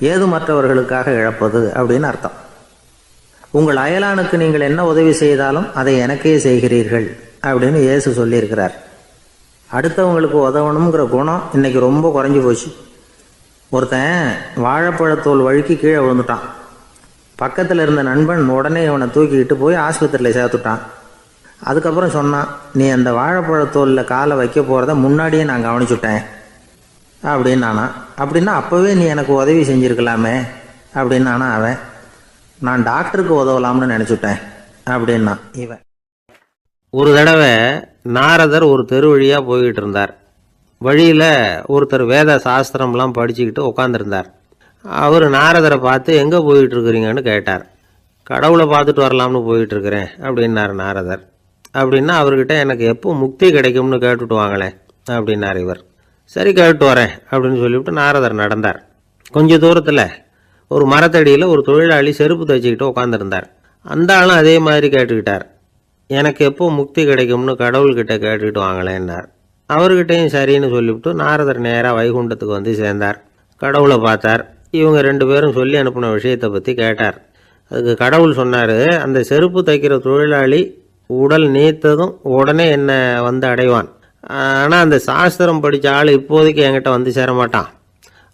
ஏதுமற்றவர்களுக்காக இழப்பது அப்படின்னு அர்த்தம். உங்கள் அயலானுக்கு நீங்கள் என்ன உதவி செய்தாலும் அதை எனக்கே செய்கிறீர்கள் அப்படின்னு இயேசு சொல்லியிருக்கிறார். அடுத்தவங்களுக்கு உதவணுங்கிற குணம் இன்னைக்கு ரொம்ப குறைஞ்சி போச்சு. ஒருத்தன் வாழைப்பழத்தோல் வழுக்கி கீழே விழுந்துட்டான். பக்கத்தில் இருந்த நண்பன் உடனே இவனை தூக்கிக்கிட்டு போய் ஆஸ்பத்திரியில் சேர்த்துட்டான். அதுக்கப்புறம் சொன்னான், நீ அந்த வாழைப்பழத்தோலில் காலை வைக்க போகிறத முன்னாடியே நான் கவனிச்சுட்டேன் அப்படின்னு நானா. அப்படின்னா அப்போவே நீ எனக்கு உதவி செஞ்சுருக்கலாமே அப்படின்னு நானா அவன். நான் டாக்டருக்கு உதவலாம்னு நினச்சிட்டேன் அப்படின்னா இவன். ஒரு தடவை நாரதர் ஒரு தெரு வழியாக போய்கிட்டு இருந்தார். வழியில் ஒருத்தர் வேத சாஸ்திரம்லாம் படிச்சுக்கிட்டு உட்காந்துருந்தார். அவர் நாரதரை பார்த்து எங்கே போயிட்டு இருக்கிறீங்கன்னு கேட்டார். கடவுளை பார்த்துட்டு வரலாம்னு போயிட்டு இருக்கிறேன் அப்படின்னார் நாரதர். அப்படின்னா அவர்கிட்ட எனக்கு எப்போ முக்தி கிடைக்கும்னு கேட்டுட்டு வாங்களேன் அப்படின்னார் இவர். சரி கேட்டு வரேன் அப்படின்னு சொல்லிவிட்டு நாரதர் நடந்தார். கொஞ்சம் தூரத்தில் ஒரு மரத்தடியில் ஒரு தொழிலாளி செருப்பு தைச்சிக்கிட்டு உட்காந்துருந்தார். அந்த ஆளும் அதே மாதிரி கேட்டுக்கிட்டார். எனக்கு எப்போ முக்தி கிடைக்கும்னு கடவுள்கிட்ட கேட்டுக்கிட்டு வாங்களேன்னார். அவர்கிட்டையும் சரின்னு சொல்லிவிட்டு நாரதர் நேராக வைகுண்டத்துக்கு வந்து சேர்ந்தார். கடவுளை பார்த்தார். இவங்க 2 பேரும் சொல்லி அனுப்பின விஷயத்தை பற்றி கேட்டார். அதுக்கு கடவுள் சொன்னார், அந்த செருப்பு தைக்கிற தொழிலாளி உடல் நீத்ததும் உடனே என்னை வந்து அடைவான். ஆனால் அந்த சாஸ்திரம் படித்த ஆள் இப்போதைக்கு என்கிட்ட வந்து சேர மாட்டான்.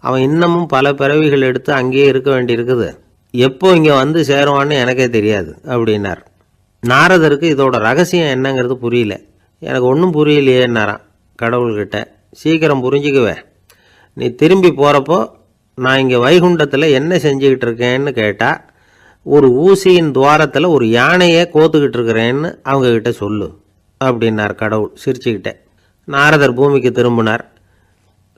அவன் இன்னமும் பல பிறவிகள் எடுத்து அங்கேயே இருக்க வேண்டியிருக்குது. எப்போ இங்கே வந்து சேருவான்னு எனக்கே தெரியாது அப்படின்னார். நாரதருக்கு இதோட ரகசியம் என்னங்கிறது புரியல. எனக்கு ஒன்றும் புரியலையேன்னாரான் கடவுள்கிட்ட. சீக்கிரம் புரிஞ்சுக்குவேன், நீ திரும்பி போகிறப்போ நான் இங்கே வைகுண்டத்தில் என்ன செஞ்சுக்கிட்டு இருக்கேன்னு கேட்டால் ஒரு ஊசியின் துவாரத்தில் ஒரு யானையை கோத்துக்கிட்டு இருக்கிறேன்னு அவங்கக்கிட்ட சொல்லு அப்படின்னார் கடவுள் சிரிச்சுக்கிட்டே. நாரதர் பூமிக்கு திரும்பினார்.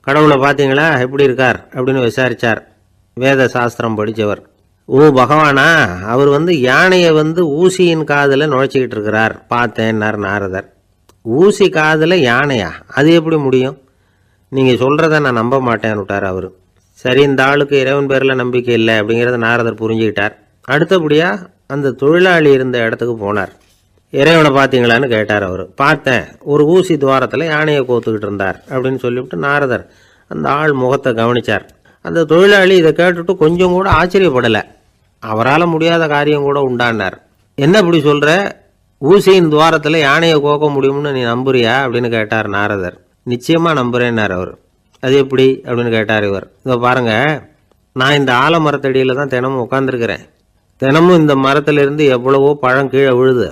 கடவுளை பார்த்தீங்களா எப்படி இருக்கார் அப்படின்னு விசாரித்தார் வேத சாஸ்திரம் படித்தவர். ஓ பகவானா, அவர் யானையை ஊசியின் காதில் நுழைச்சிக்கிட்டு இருக்கிறார் பார்த்தேன்னார் நாரதர். ஊசி காதில் யானையா? அது எப்படி முடியும்? நீங்கள் சொல்கிறத நான் நம்ப மாட்டேன்னு விட்டார் அவர். சரி, இந்த ஆளுக்கு இறைவன் பேரில் நம்பிக்கை இல்லை அப்படிங்கிறத நாரதர் புரிஞ்சுக்கிட்டார். அடுத்தபடியாக அந்த தொழிலாளி இருந்த இடத்துக்கு போனார். இறைவனை பார்த்தீங்களான்னு கேட்டார் அவர். பார்த்தேன், ஒரு ஊசி துவாரத்தில் யானையை கோத்துக்கிட்டு இருந்தார் அப்படின்னு சொல்லிவிட்டு நாரதர் அந்த ஆள் முகத்தை கவனித்தார். அந்த தொழிலாளி இதை கேட்டுட்டு கொஞ்சம் கூட ஆச்சரியப்படலை. அவரால் முடியாத காரியம் கூட உண்டானார். என்ன இப்படி சொல்கிற? ஊசியின் துவாரத்தில் யானையை கோக்க முடியும்னு நீ நம்புறியா அப்படின்னு கேட்டார் நாரதர். நிச்சயமாக நம்புகிறேன்னார் அவர். அது எப்படி அப்படின்னு கேட்டார் இவர். இதை பாருங்கள், நான் இந்த ஆலமரத்தடியில் தான் தினமும் உட்காந்துருக்கிறேன். தினமும் இந்த மரத்திலிருந்து எவ்வளவோ பழம் கீழே விழுது.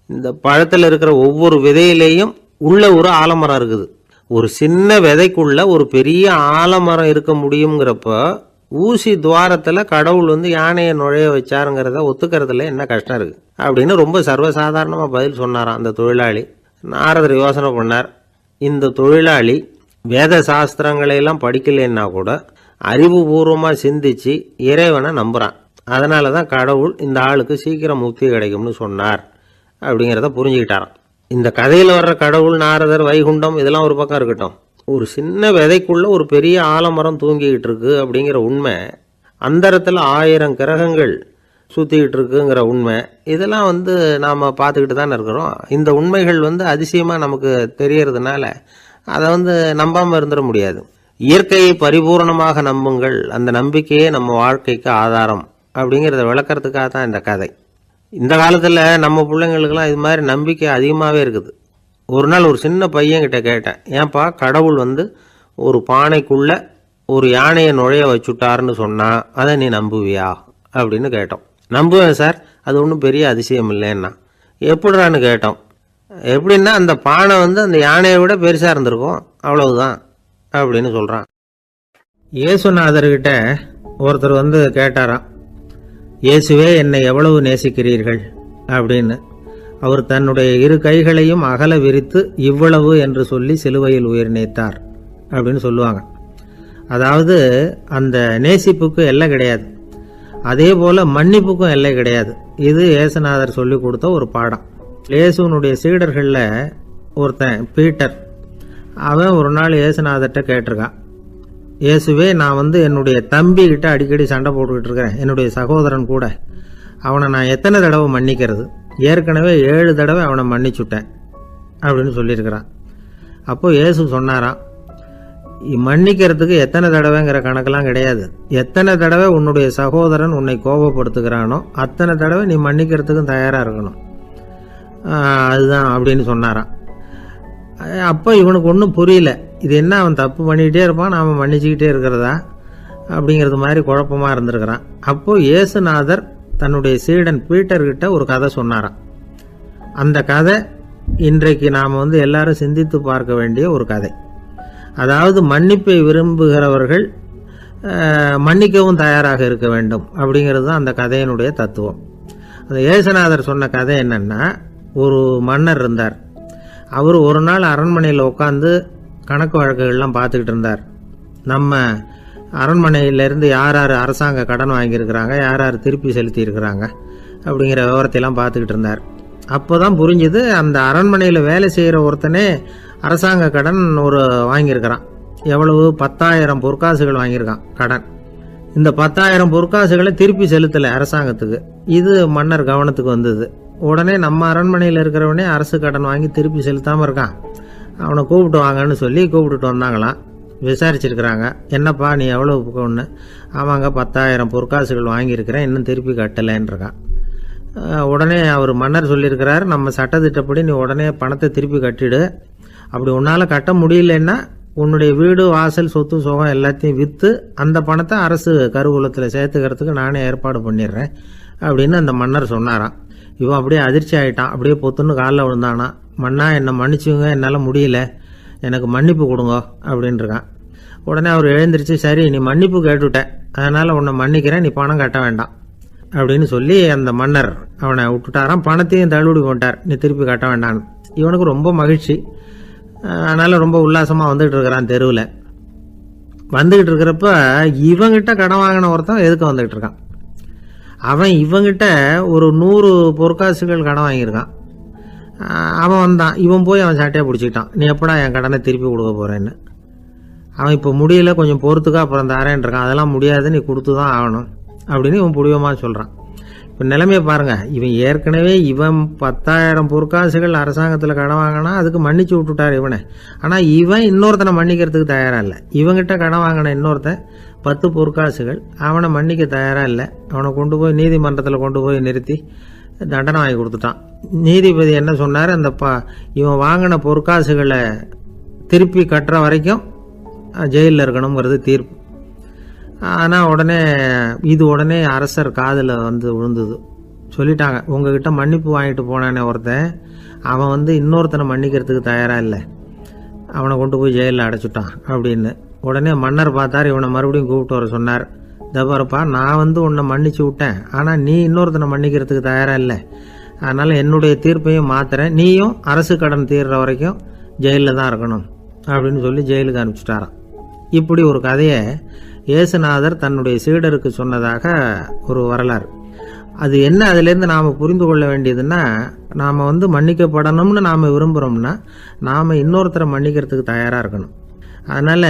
இந்த பழத்தில் இருக்கிற ஒவ்வொரு விதையிலேயும் உள்ள ஒரு ஆலமரம் இருக்குது. ஒரு சின்ன விதைக்குள்ள ஒரு பெரிய ஆலமரம் இருக்க முடியுங்கிறப்ப ஊசி துவாரத்தில் கடவுள் யானையை நுழைய வச்சாருங்கிறத ஒத்துக்கிறதுல என்ன கஷ்டம் இருக்குது அப்படின்னு ரொம்ப சர்வசாதாரணமாக பதில் சொன்னாராம் அந்த தொழிலாளி. நாரதர் யோசனை பண்ணார். இந்த தொழிலாளி வேத சாஸ்திரங்களையெல்லாம் படிக்கலைன்னா கூட அறிவுபூர்வமாக சிந்திச்சு இறைவனை நம்புகிறான். அதனால தான் கடவுள் இந்த ஆளுக்கு சீக்கிரம் முக்தி கிடைக்கும்னு சொன்னார் அப்படிங்கிறத புரிஞ்சுக்கிட்டாராம். இந்த கதையில் வர்ற கடவுள், நாரதர், வைகுண்டம் இதெல்லாம் ஒரு பக்கம் இருக்கட்டும், ஒரு சின்ன விதைக்குள்ள ஒரு பெரிய ஆலமரம் தூங்கிக்கிட்டு இருக்கு அப்படிங்கிற உண்மை, அந்தரத்தில் 1000 கிரகங்கள் சுற்றிக்கிட்டு இருக்குங்கிற உண்மை, இதெல்லாம் நாம் பார்த்துக்கிட்டு தானே இருக்கிறோம். இந்த உண்மைகள் அதிசயமாக நமக்கு தெரியறதுனால அதை நம்பாமல் இருந்துட முடியாது. இயற்கையை பரிபூர்ணமாக நம்புங்கள், அந்த நம்பிக்கையே நம்ம வாழ்க்கைக்கு ஆதாரம் அப்படிங்கிறத விளக்கிறதுக்காக தான் இந்த கதை. இந்த காலத்தில் நம்ம பிள்ளைங்களுக்கெல்லாம் இது மாதிரி நம்பிக்கை அதிகமாகவே இருக்குது. ஒரு நாள் ஒரு சின்ன பையன்கிட்ட கேட்டேன், ஏன்பா கடவுள் ஒரு பானைக்குள்ளே ஒரு யானையை நுழைய வச்சுட்டாருன்னு சொன்னால் அதை நீ நம்புவியா அப்படின்னு கேட்டோம். நம்புவேன் சார், அது ஒன்றும் பெரிய அதிசயம் இல்லைன்னா. எப்படிறான்னு கேட்டோம். எப்படின்னா அந்த பானை அந்த யானையை விட பெருசாக இருந்திருக்கும், அவ்வளவுதான் அப்படின்னு சொல்கிறான். இயேசுநாதர்கிட்ட ஒருத்தர் கேட்டாராம், இயேசுவே என்னை எவ்வளவு நேசிக்கிறீர்கள் அப்படின்னு. அவர் தன்னுடைய 2 கைகளையும் அகல விரித்து இவ்வளவு என்று சொல்லி சிலுவையில் உயிர் நீத்தார் அப்படின்னு சொல்லுவாங்க. அதாவது அந்த நேசிப்புக்கு எல்லை கிடையாது, அதே போல மன்னிப்புக்கும் எல்லை கிடையாது. இது இயேசுநாதர் சொல்லி கொடுத்த ஒரு பாடம். இயேசுனுடைய சீடர்களில் ஒருத்தன் பீட்டர், அவன் ஒரு நாள் இயேசுநாதர்கிட்ட கேட்டிருக்கான், இயேசுவே நான் என்னுடைய தம்பிக்கிட்ட அடிக்கடி சண்டை போட்டுக்கிட்டு இருக்கிறேன், என்னுடைய சகோதரன் கூட, அவனை நான் எத்தனை தடவை மன்னிக்கிறது? ஏற்கனவே 7 தடவை அவனை மன்னிச்சுட்டேன் அப்படின்னு சொல்லியிருக்கிறான். அப்போது இயேசு சொன்னாராம், மன்னிக்கிறதுக்கு எத்தனை தடவைங்கிற கணக்கெல்லாம் கிடையாது. எத்தனை தடவை உன்னுடைய சகோதரன் உன்னை கோபப்படுத்துகிறானோ அத்தனை தடவை நீ மன்னிக்கிறதுக்கும் தயாராக இருக்கணும், அதுதான் அப்படின்னு சொன்னாராம். அப்போ இவனுக்கு ஒன்றும் புரியல, இது என்ன அவன் தப்பு பண்ணிக்கிட்டே இருப்பான், நாம் மன்னிச்சுக்கிட்டே இருக்கிறதா அப்படிங்கிறது மாதிரி குழப்பமாக இருந்திருக்கிறான். அப்போது இயேசுநாதர் தன்னுடைய சீடன் பீட்டர்கிட்ட ஒரு கதை சொன்னாராம். அந்த கதை இன்றைக்கு நாம் எல்லாரும் சிந்தித்து பார்க்க வேண்டிய ஒரு கதை. அதாவது மன்னிப்பை விரும்புகிறவர்கள் மன்னிக்கவும் தயாராக இருக்க வேண்டும் அப்படிங்கிறது தான் அந்த கதையினுடைய தத்துவம். அந்த இயேசுநாதர் சொன்ன கதை என்னன்னா, ஒரு மன்னர் இருந்தார். அவர் ஒரு நாள் அரண்மனையில் உட்காந்து கணக்கு வழக்குகள்லாம் பார்த்துக்கிட்டு இருந்தார். நம்ம அரண்மனையிலேருந்து யார் யார் அரசாங்க கடன் வாங்கியிருக்கிறாங்க, யார் யார் திருப்பி செலுத்தியிருக்கிறாங்க அப்படிங்கிற விவரத்தையெல்லாம் பார்த்துக்கிட்டு இருந்தார். அப்போ தான் புரிஞ்சுது, அந்த அரண்மனையில் வேலை செய்கிற ஒருத்தனே அரசாங்க கடன் வாங்கியிருக்கிறான். எவ்வளவு? 10,000 பொற்காசுகள் வாங்கியிருக்கான் கடன். இந்த 10,000 பொற்காசுகளை திருப்பி செலுத்தலை அரசாங்கத்துக்கு. இது மன்னர் கவனத்துக்கு வந்தது. உடனே நம்ம அரண்மனையில் இருக்கிறவனே அரசு கடன் வாங்கி திருப்பி செலுத்தாமல் இருக்கான், அவனை கூப்பிட்டு வாங்கன்னு சொல்லி கூப்பிட்டுட்டு வந்தாங்களாம். விசாரிச்சிருக்கிறாங்க, என்னப்பா நீ எவ்வளோ ஒன்று? ஆமாங்க 10,000 பொற்காசுகள் வாங்கியிருக்கிறேன், இன்னும் திருப்பி கட்டலைன்றிருக்கான். உடனே அவர் மன்னர் சொல்லியிருக்கிறார், நம்ம சட்டத்திட்டப்படி நீ உடனே பணத்தை திருப்பி கட்டிடு. அப்படி உன்னால் கட்ட முடியலன்னா உன்னுடைய வீடு வாசல் சொத்து சுகம் எல்லாத்தையும் விற்று அந்த பணத்தை அரசு கருவூலத்தில் சேர்த்துக்கிறதுக்கு நானே ஏற்பாடு பண்ணிடுறேன் அப்படின்னு அந்த மன்னர் சொன்னாராம். இவன் அப்படியே அதிர்ச்சி ஆகிட்டான். அப்படியே பொத்துன்னு காலில் விழுந்தானா, மன்னா என்னை மன்னிச்சுங்க, என்னால் முடியல, எனக்கு மன்னிப்பு கொடுங்க அப்படின்ட்டுருக்கான். உடனே அவர் எழுந்திரிச்சு, சரி நீ மன்னிப்பு கேட்டுவிட்டேன், அதனால் உன்னை மன்னிக்கிறேன், நீ பணம் கட்ட வேண்டாம் அப்படின்னு சொல்லி அந்த மன்னர் அவனை விட்டுட்டாராம். பணத்தையும் தள்ளுபடி போட்டார், நீ திருப்பி கட்ட வேண்டான்னு. இவனுக்கு ரொம்ப மகிழ்ச்சி. அதனால் ரொம்ப உல்லாசமாக வந்துகிட்டு இருக்கிறான். தெருவில் வந்துக்கிட்டு இருக்கிறப்ப இவங்கிட்ட கடன் வாங்கின ஒருத்தன் எதுக்கு வந்துக்கிட்டு இருக்கான். அவன் இவங்கிட்ட ஒரு 100 பொற்காசுகள் கடன் வாங்கியிருக்கான். அவன் வந்தான், இவன் போய் அவன் சாட்டையை பிடிச்சிக்கிட்டான், நீ எப்படா என் கடனை திருப்பி கொடுக்க போகிறேன்னு. அவன் இப்போ முடியல, கொஞ்சம் பொறுத்துக்கா, அப்புறம் தரேன் இருக்கான். அதெல்லாம் முடியாது, நீ கொடுத்து தான் ஆகணும் அப்படின்னு இவன் புடிவமாக சொல்கிறான். இப்போ நிலைமையை பாருங்கள், இவன் ஏற்கனவே 10,000 பொற்காசுகள் அரசாங்கத்தில் கடன் வாங்கினா அதுக்கு மன்னிச்சு விட்டுட்டார் இவனை. ஆனால் இவன் இன்னொருத்தனை மன்னிக்கிறதுக்கு தயாராக இல்லை. இவங்கிட்ட கடன் வாங்கின இன்னொருத்தன் 10 பொற்காசுகள், அவனை மன்னிக்க தயாராக இல்லை. அவனை கொண்டு போய் நீதிமன்றத்தில் கொண்டு போய் நிறுத்தி தண்டனை வாங்கி கொடுத்துட்டான். நீதிபதி என்ன சொன்னார், அந்த இவன் வாங்கின பொற்காசுகளை திருப்பி கட்டுற வரைக்கும் ஜெயிலில் இருக்கணுங்கிறது தீர்ப்பு. ஆனால் உடனே அரசர் காதில் விழுந்தது. சொல்லிட்டாங்க, உங்ககிட்ட மன்னிப்பு வாங்கிட்டு போனானே ஒருத்தன், அவன் இன்னொருத்தனை மன்னிக்கிறதுக்கு தயாராக இல்லை, அவனை கொண்டு போய் ஜெயிலில் அடைச்சிட்டான் அப்படின்னு. உடனே மன்னர் பார்த்தார், இவனை மறுபடியும் கூப்பிட்டு வர சொன்னார். தபாரப்பா, நான் உன்னை மன்னிச்சு விட்டேன், ஆனால் நீ இன்னொருத்தனை மன்னிக்கிறதுக்கு தயாராக இல்லை, அதனால் என்னுடைய தீர்ப்பையும் மாத்துறேன், நீயும் அரசு கடன் தீர்ற வரைக்கும் ஜெயிலில் தான் இருக்கணும் அப்படின்னு சொல்லி ஜெயிலுக்கு அனுப்பிச்சிட்டாராம். இப்படி ஒரு கதையை இயேசுநாதர் தன்னுடைய சீடருக்கு சொன்னதாக ஒரு வரலாறு. அது என்ன, அதுலேருந்து நாம் புரிந்து கொள்ள வேண்டியதுன்னா, நாம் மன்னிக்கப்படணும்னு நாம் விரும்புகிறோம்னா நாம் இன்னொருத்தரை மன்னிக்கிறதுக்கு தயாராக இருக்கணும். அதனால்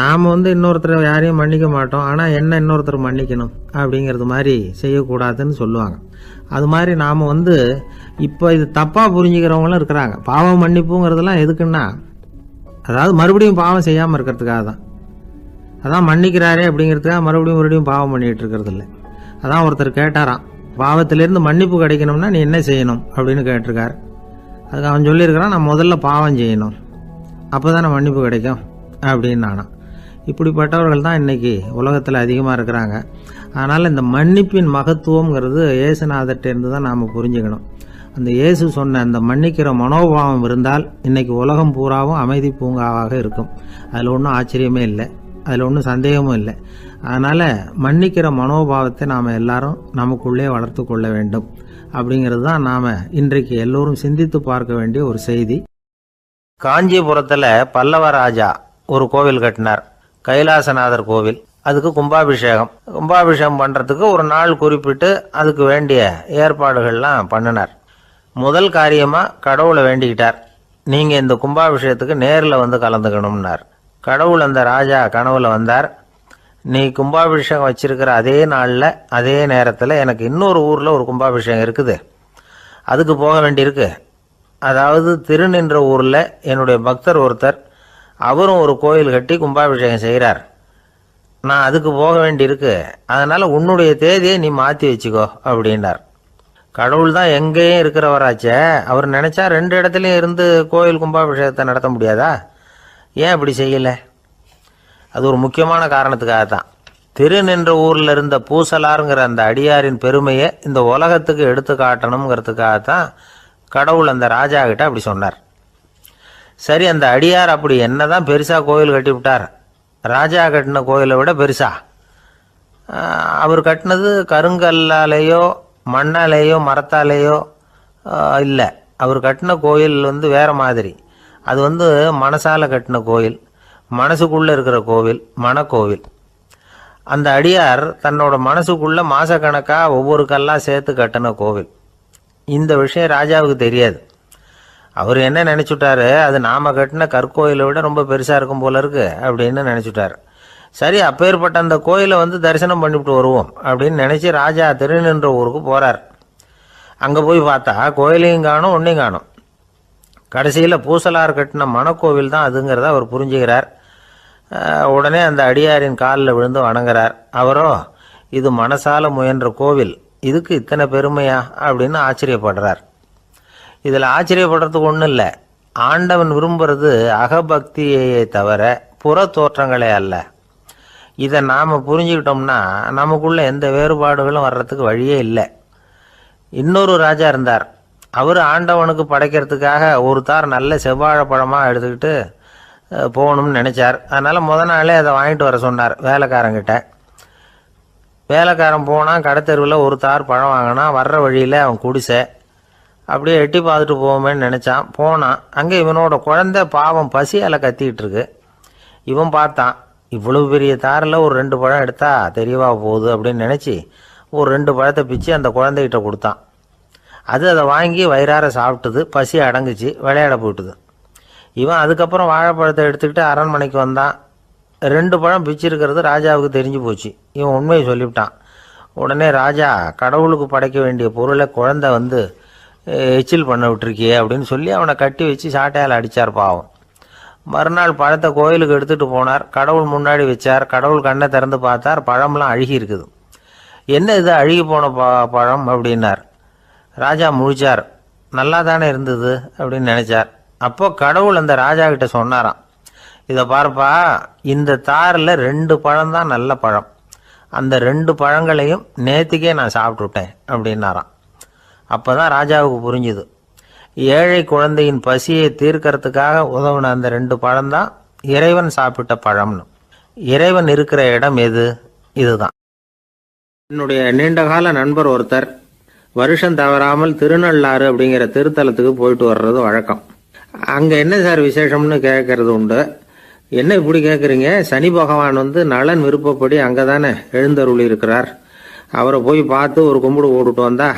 நாம் இன்னொருத்தரை யாரையும் மன்னிக்க மாட்டோம், ஆனால் என்ன இன்னொருத்தர் மன்னிக்கணும் அப்படிங்கிறது மாதிரி செய்யக்கூடாதுன்னு சொல்லுவாங்க. அது மாதிரி நாம் இப்போ இது தப்பாக புரிஞ்சுக்கிறவங்களும் இருக்கிறாங்க. பாவம் மன்னிப்புங்கிறதுலாம் எதுக்குன்னா, அதாவது மறுபடியும் பாவம் செய்யாமல் இருக்கிறதுக்காக தான். அதான் மன்னிக்கிறாரே அப்படிங்கிறதுக்காக மறுபடியும் பாவம் பண்ணிகிட்டு இருக்கிறது இல்லை. அதான் ஒருத்தர் கேட்டாராம், பாவத்திலேருந்து மன்னிப்பு கிடைக்கணும்னா நீ என்ன செய்யணும் அப்படின்னு கேட்டிருக்கார். அதுக்கு அவன் சொல்லியிருக்கிறான், நான் முதல்ல பாவம் செய்யணும், அப்போ தானே மன்னிப்பு கிடைக்கும் அப்படின்னு நானாம். இப்படிப்பட்டவர்கள் தான் இன்றைக்கி உலகத்தில் அதிகமாக இருக்கிறாங்க. அதனால் இந்த மன்னிப்பின் மகத்துவங்கிறது இயேசுநாதர்கிட்டேருந்து தான் நாம் புரிஞ்சுக்கணும். அந்த இயேசு சொன்ன அந்த மன்னிக்கிற மனோபாவம் இருந்தால் இன்றைக்கி உலகம் பூராவும் அமைதி பூங்காவாக இருக்கும். அதில் ஒன்றும் ஆச்சரியமே இல்லை, அதில் ஒன்றும் சந்தேகமும் இல்லை. அதனால் மன்னிக்கிற மனோபாவத்தை நாம் எல்லாரும் நமக்குள்ளே வளர்த்து கொள்ள வேண்டும் அப்படிங்கிறது தான் நாம் இன்றைக்கு எல்லோரும் சிந்தித்து பார்க்க வேண்டிய ஒரு செய்தி. காஞ்சிபுரத்தில் பல்லவ ராஜா ஒரு கோவில் கட்டினார், கைலாசநாதர் கோவில். அதுக்கு கும்பாபிஷேகம் பண்ணுறதுக்கு ஒரு நாள் குறிப்பிட்டு அதுக்கு வேண்டிய ஏற்பாடுகள்லாம் பண்ணினார். முதல் காரியமாக கடவுளை வேண்டிக்கிட்டார், நீங்கள் இந்த கும்பாபிஷேகத்துக்கு நேரில் கலந்துக்கணும்னார். கடவுள் அந்த ராஜா கனவுல வந்தார், நீ கும்பாபிஷேகம் வச்சிருக்கிற அதே நாளில் அதே நேரத்தில் எனக்கு இன்னொரு ஊரில் ஒரு கும்பாபிஷேகம் இருக்குது, அதுக்கு போக வேண்டியிருக்கு. அதாவது திருநின்ற ஊரில் என்னுடைய பக்தர் ஒருத்தர், அவரும் ஒரு கோயில் கட்டி கும்பாபிஷேகம் செய்கிறார், நான் அதுக்கு போக வேண்டியிருக்கு, அதனால் உன்னுடைய தேதியை நீ மாற்றி வச்சுக்கோ அப்படின்னார். கடவுள் தான் எங்கேயும் இருக்கிறவராச்சே, அவர் நினச்சா 2 இடத்துலையும் இருந்து கோயில் கும்பாபிஷேகத்தை நடத்த முடியாதா? ஏன் அப்படி செய்யலை? அது ஒரு முக்கியமான காரணத்துக்காகத்தான். திருநின்ற ஊரில் இருந்த பூசலாருங்கிற அந்த அடியாரின் பெருமையை இந்த உலகத்துக்கு எடுத்து காட்டணுங்கிறதுக்காகத்தான் கடவுள் அந்த ராஜா கிட்ட அப்படி சொன்னார். சரி, அந்த அடியார் அப்படி என்னதான் பெருசா கோயில் கட்டி விட்டார்? ராஜா கட்டின கோயிலை விட பெருசா? அவர் கட்டினது கருங்கல்லாலேயோ மண்ணாலேயோ மரத்தாலேயோ இல்லை. அவர் கட்டின கோயில் வேற மாதிரி. அது மனசால கட்டின கோயில், மனசுக்குள்ளே இருக்கிற கோவில், மனக்கோவில். அந்த அடியார் தன்னோட மனசுக்குள்ள மாசக்கணக்காக ஒவ்வொரு கல்லாக சேர்த்து கட்டின கோவில். இந்த விஷயம் ராஜாவுக்கு தெரியாது. அவர் என்ன நினச்சுட்டாரு, அது நாம் கட்டின கற்கோயிலை விட ரொம்ப பெருசாக இருக்கும் போல இருக்கு அப்படின்னு நினச்சிட்டார். சரி, அப்பேற்பட்ட அந்த கோயிலை தரிசனம் பண்ணிவிட்டு வருவோம் அப்படின்னு நினச்சி ராஜா திருநின்ற ஊருக்கு போகிறார். அங்கே போய் பார்த்தா கோயிலையும் காணும், ஒன்றையும் காணும். கடைசியில் பூசலார் கட்டின மனக்கோவில் தான் அதுங்கிறத அவர் புரிஞ்சுக்கிறார். உடனே அந்த அடியாரின் காலில் விழுந்து வணங்குறார். அவரோ, இது மனசால முயன்ற கோவில், இதுக்கு இத்தனை பெருமையா அப்படின்னு ஆச்சரியப்படுறார். இதில் ஆச்சரியப்படுறதுக்கு ஒன்றும் இல்லை. ஆண்டவன் விரும்புறது அகபக்தியை தவிர புற தோற்றங்களே அல்ல. இதை நாம் புரிஞ்சுக்கிட்டோம்னா நமக்குள்ள எந்த வேறுபாடுகளும் வர்றதுக்கு வழியே இல்லை. இன்னொரு ராஜா இருந்தார். அவர் ஆண்டவனுக்கு படைக்கிறதுக்காக ஒரு தார் நல்ல செவ்வாழைப்பழமாக எடுத்துக்கிட்டு போகணும்னு நினச்சார். அதனால் நாளே அதை வாங்கிட்டு வர சொன்னார் வேலைக்காரங்கிட்ட. வேலைக்காரன் போனால் கடைத்தெருவில் ஒரு தார் பழம் வாங்கினா. வர்ற வழியில் அவன் குடிசை. அப்படியே எட்டி பார்த்துட்டு போவோமேன்னு நினச்சான். போனான். அங்கே இவனோட குழந்தை பாவம் பசியால் கத்திக்கிட்டு இருக்கு. இவன் பார்த்தான், இவ்வளவு பெரிய தாரில் ஒரு 2 பழம் எடுத்தா தெரியவா போகுது அப்படின்னு நினச்சி ஒரு 2 பழத்தை பிச்சு அந்த குழந்தைகிட்ட கொடுத்தான். அதை வாங்கி வயிறார சாப்பிட்டுது. பசி அடங்குச்சு, விளையாட போயிட்டுது. இவன் அதுக்கப்புறம் வாழைப்பழத்தை எடுத்துக்கிட்டு அரண்மனைக்கு வந்தான். 2 பழம் பிச்சிருக்கிறது ராஜாவுக்கு தெரிஞ்சு போச்சு. இவன் உண்மையை சொல்லிவிட்டான். உடனே ராஜா, கடவுளுக்கு படைக்க வேண்டிய பொருளை குழந்தை எச்சில் பண்ண விட்டுருக்கியே அப்படின்னு சொல்லி அவனை கட்டி வச்சு சாட்டையால் அடித்தார். பாவம். மறுநாள் பழத்தை கோயிலுக்கு எடுத்துகிட்டு போனார். கடவுள் முன்னாடி வச்சார். கடவுள் கண்ணை திறந்து பார்த்தார். பழம்லாம் அழுகி இருக்குது. என்ன இது அழுகி போன பழம் அப்படின்னார். ராஜா முழிச்சார். நல்லா தானே இருந்தது அப்படின்னு நினச்சார். அப்போ கடவுள் அந்த ராஜா கிட்ட சொன்னாராம், இதை பார்ப்பா, இந்த தாரில் 2 பழம் தான் நல்ல பழம். அந்த 2 பழங்களையும் நேற்றுக்கே நான் சாப்பிட்டுட்டேன் அப்படின்னாராம். அப்போ தான் ராஜாவுக்கு புரிஞ்சுது, ஏழை குழந்தையின் பசியை தீர்க்கறதுக்காக உதவுன அந்த 2 பழம்தான் இறைவன் சாப்பிட்ட பழம்னு. இறைவன் இருக்கிற இடம் எது? இதுதான். என்னுடைய நீண்டகால நண்பர் ஒருத்தர் வருஷம் தவறாமல் திருநள்ளாறு அப்படிங்கிற திருத்தலத்துக்கு போயிட்டு வர்றது வழக்கம். அங்கே என்ன சார் விசேஷம்னு கேட்கறது உண்டு. என்ன இப்படி கேட்குறீங்க? சனி பகவான் நலன் விருப்பப்படி அங்கே தானே எழுந்தருளி இருக்கிறார். அவரை போய் பார்த்து ஒரு கும்பிடு ஓட்டுட்டு வந்தா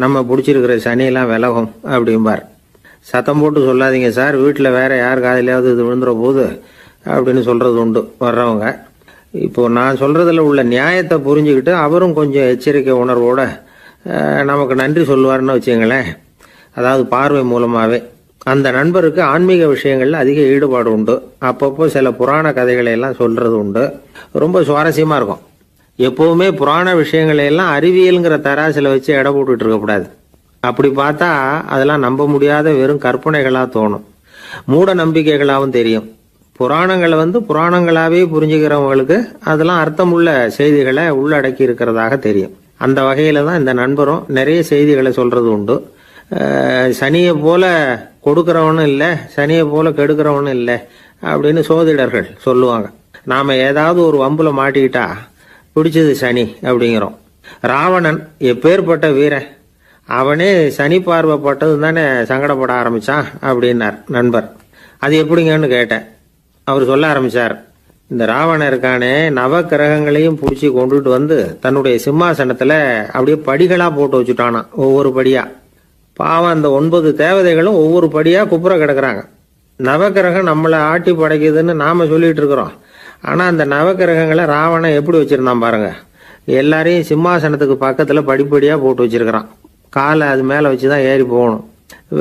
நம்ம பிடிச்சிருக்கிற சனியெல்லாம் விலகும் அப்படிம்பார். சத்தம் போட்டு சொல்லாதீங்க சார், வீட்டில் வேற யார் காதிலையாவது இது விழுந்துற போது அப்படின்னு சொல்கிறது உண்டு வர்றவங்க. இப்போது நான் சொல்கிறதுல உள்ள நியாயத்தை புரிஞ்சுக்கிட்டு அவரும் கொஞ்சம் எச்சரிக்கை உணர்வோடு நமக்கு நன்றி சொல்லுவார்னு வச்சுங்களேன். அதாவது பார்வை மூலமாகவே. அந்த நண்பருக்கு ஆன்மீக விஷயங்களில் அதிக ஈடுபாடு உண்டு. அப்பப்போ சில புராண கதைகளை எல்லாம் சொல்கிறது உண்டு. ரொம்ப சுவாரஸ்யமாக இருக்கும். எப்போவுமே புராண விஷயங்களையெல்லாம் அறிவியலுங்கிற தராசில் வச்சு எடை போட்டுட்டு இருக்கக்கூடாது. அப்படி பார்த்தா அதெல்லாம் நம்ப முடியாத வெறும் கற்பனைகளாக தோணும், மூட நம்பிக்கைகளாகவும் தெரியும். புராணங்களை புராணங்களாகவே புரிஞ்சுக்கிறவங்களுக்கு அதெல்லாம் அர்த்தமுள்ள செய்திகளை உள்ளடக்கி இருக்கிறதாக தெரியும். அந்த வகையில் தான் இந்த நண்பரும் நிறைய செய்திகளை சொல்கிறது உண்டு. சனியை போல கொடுக்குறவனும் இல்லை, சனியை போல கெடுக்கிறவனும் இல்லை அப்படின்னு சோதிடர்கள் சொல்லுவாங்க. நாம் ஏதாவது ஒரு வம்புல மாட்டிக்கிட்டா பிடிச்சது சனி அப்படிங்கிறோம். ராவணன் எப்பேற்பட்ட வீரன், அவனே சனி பார்வைப்பட்டது தானே சங்கடப்பட ஆரம்பிச்சான் அப்படின்னார் நண்பர். அது எப்படிங்கன்னு கேட்டேன். அவர் சொல்ல ஆரம்பிச்சார், இந்த ராவணன் இருக்கானே நவ கிரகங்களையும் பிடிச்சி கொண்டுட்டு தன்னுடைய சிம்மாசனத்தில் அப்படியே படிகளாக போட்டு வச்சுட்டானா. ஒவ்வொரு படியா. பாவம், அந்த 9 தேவதைகளும் ஒவ்வொரு படியா குப்புற கிடக்குறாங்க. நவக்கிரகம் நம்மளை ஆட்டி படைக்குதுன்னு நாம சொல்லிட்டு இருக்கிறோம். ஆனால் அந்த நவக்கிரகங்களை ராவணன் எப்படி வச்சிருந்தான் பாருங்க. எல்லாரையும் சிம்மாசனத்துக்கு பக்கத்தில் படிப்படியாக போட்டு வச்சிருக்கிறான். காலை அது மேலே வச்சு தான் ஏறி போகணும்.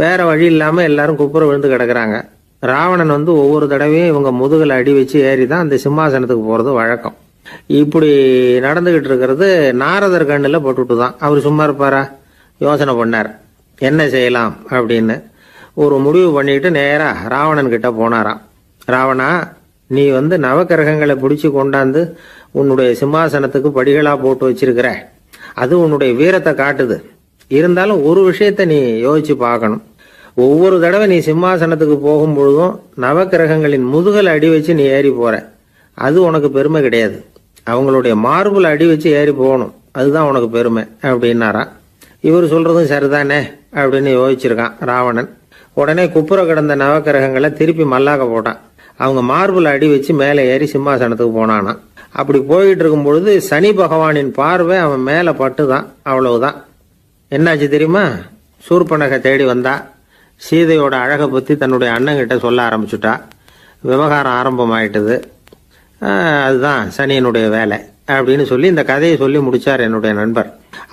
வேற வழி இல்லாமல் எல்லாரும் குப்புற விழுந்து கிடக்குறாங்க. ராவணன் ஒவ்வொரு தடவையும் இவங்க முதுகில் அடி வச்சு ஏறி தான் அந்த சிம்மாசனத்துக்கு போகிறது வழக்கம். இப்படி நடந்துகிட்டு இருக்கிறது நாரதர் கண்ணில் போட்டுட்டு தான். அவர் சும்மா இருப்பாரா? யோசனை பண்ணார், என்ன செய்யலாம் அப்படின்னு. ஒரு முடிவு பண்ணிட்டு நேராக ராவணன் கிட்ட போனாராம். ராவணா, நீ நவக்கிரகங்களை பிடிச்சி கொண்டாந்து உன்னுடைய சிம்மாசனத்துக்கு படிகளாக போட்டு வச்சிருக்கிற. அது உன்னுடைய வீரத்தை காட்டுது. இருந்தாலும் ஒரு விஷயத்த நீ யோசிச்சு பார்க்கணும். ஒவ்வொரு தடவை நீ சிம்மாசனத்துக்கு போகும்பொழுதும் நவக்கிரகங்களின் முதுகல் அடி வச்சு நீ ஏறி போற, அது உனக்கு பெருமை கிடையாது. அவங்களுடைய மார்புல அடி வச்சு ஏறி போகணும், அதுதான் உனக்கு பெருமை அப்படின்னாராம். இவர் சொல்றதும் சரிதானே அப்படின்னு யோசிச்சிருக்கான் ராவணன். உடனே குப்புற கிடந்த நவக்கிரகங்களை திருப்பி மல்லாக்க போட்டான். அவங்க மார்புல அடி வச்சு மேலே ஏறி சிம்மாசனத்துக்கு போனானா. அப்படி போயிட்டு இருக்கும் பொழுது சனி பகவானின் பார்வை அவன் மேல பட்டுதான். அவ்வளவுதான். என்னாச்சு தெரியுமா? சூர்பனகை தேடி வந்தா. சீதையோட அழகை பத்தி தன்னுடைய அண்ணங்கிட்ட சொல்ல ஆரம்பிச்சுட்டா. விவகாரம் ஆரம்பமாயிட்டது. அதுதான் சனியனுடைய வேலை அப்படின்னு சொல்லி இந்த கதையை சொல்லி முடிச்சார் என்னுடைய நண்பர்.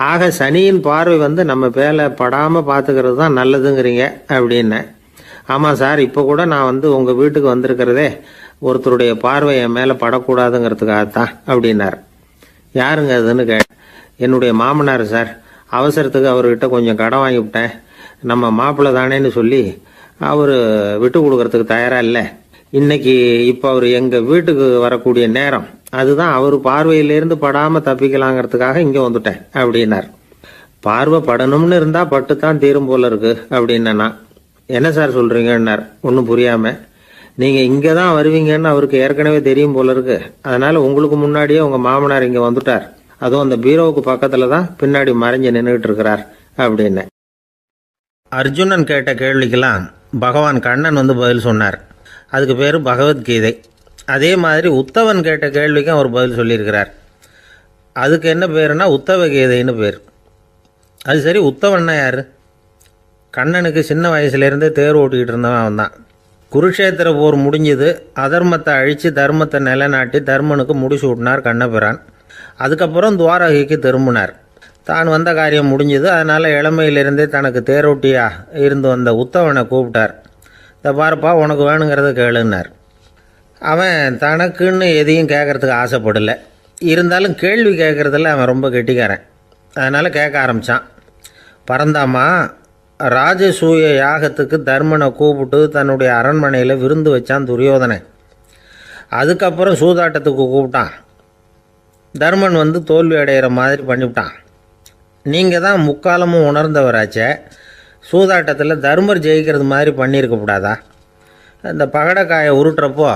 ஆக சனியின் பார்வை நம்ம மேல படாம பாத்துக்கிறது தான் நல்லதுங்கிறீங்க அப்படின்னு. ஆமா சார், இப்ப கூட நான் உங்க வீட்டுக்கு வந்திருக்கிறதே ஒருத்தருடைய பார்வை என் மேல படக்கூடாதுங்கிறதுக்காகத்தான் அப்படின்னார். யாருங்க அதுன்னு என்னுடைய மாமனார் சார். அவசரத்துக்கு அவர்கிட்ட கொஞ்சம் கடன் வாங்கிவிட்டேன். நம்ம மாப்பிள்ளை தானேன்னு சொல்லி அவர் விட்டு கொடுக்கறதுக்கு தயாரா இல்லை. இன்னைக்கு இப்போ அவர் எங்க வீட்டுக்கு வரக்கூடிய நேரம், அதுதான் அவர் பார்வையிலிருந்து படாம தப்பிக்கலாங்கிறதுக்காக இங்க வந்துட்டேன் அப்படின்னார். பார்வை படணும்னு இருந்தா பட்டுத்தான் தீரும் போல இருக்கு அப்படின்னா. என்ன சார் சொல்றீங்கன்னார் ஒன்னும் புரியாம. நீங்க இங்கதான் வருவீங்கன்னு அவருக்கு ஏற்கனவே தெரியும் போல இருக்கு. அதனால உங்களுக்கு முன்னாடியே உங்க மாமனார் இங்க வந்துட்டார். அதுவும் அந்த பீரோவுக்கு பக்கத்துல தான் பின்னாடி மறைஞ்சு நின்றுட்டு இருக்கிறார் அப்படின்னு. அர்ஜுனன் கேட்ட கேள்விக்கெல்லாம் பகவான் கண்ணன் பதில் சொன்னார். அதுக்கு பேர் பகவத்கீதை. அதே மாதிரி உத்தவன் கேட்ட கேள்விக்கும் அவர் பதில் சொல்லியிருக்கிறார். அதுக்கு என்ன பேருனா உத்தவ கீதைன்னு பேர். அது சரி, உத்தவன்னா யார்? கண்ணனுக்கு சின்ன வயசுலேருந்தே தேர் ஓட்டிக்கிட்டு இருந்தவன் அவன் தான். குருஷேத்திர போர் முடிஞ்சது. அதர்மத்தை அழித்து தர்மத்தை நிலைநாட்டி தர்மனுக்கு முடிச்சு விட்டினார் கண்ணபிரான். அதுக்கப்புறம் துவாரகைக்கு திரும்பினார். தான் வந்த காரியம் முடிஞ்சது. அதனால் இளமையிலிருந்தே தனக்கு தேரோட்டியா இருந்து வந்த உத்தவனை கூப்பிட்டார். இதை பாருப்பா, உனக்கு வேணுங்கிறத கேளுன்னார். அவன் தனக்குன்னு எதையும் கேட்கறதுக்கு ஆசைப்படலை. இருந்தாலும் கேள்வி கேட்குறதில் அவன் ரொம்ப கெட்டிக்காரன். அதனால் கேட்க ஆரம்பித்தான். பரந்தாமா, ராஜசூய யாகத்துக்கு தர்மனை கூப்பிட்டு தன்னுடைய அரண்மனையில் விருந்து வச்சான் துரியோதனை. அதுக்கப்புறம் சூதாட்டத்துக்கு கூப்பிட்டான். தர்மன் தோல்வி அடைகிற மாதிரி பண்ணிவிட்டான். நீங்கள் தான் முக்காலமும் உணர்ந்தவராச்சே, சூதாட்டத்தில் தர்மர் ஜெயிக்கிறது மாதிரி பண்ணியிருக்கக்கூடாதா? இந்த பகடைக்காயை உருட்டுறப்போ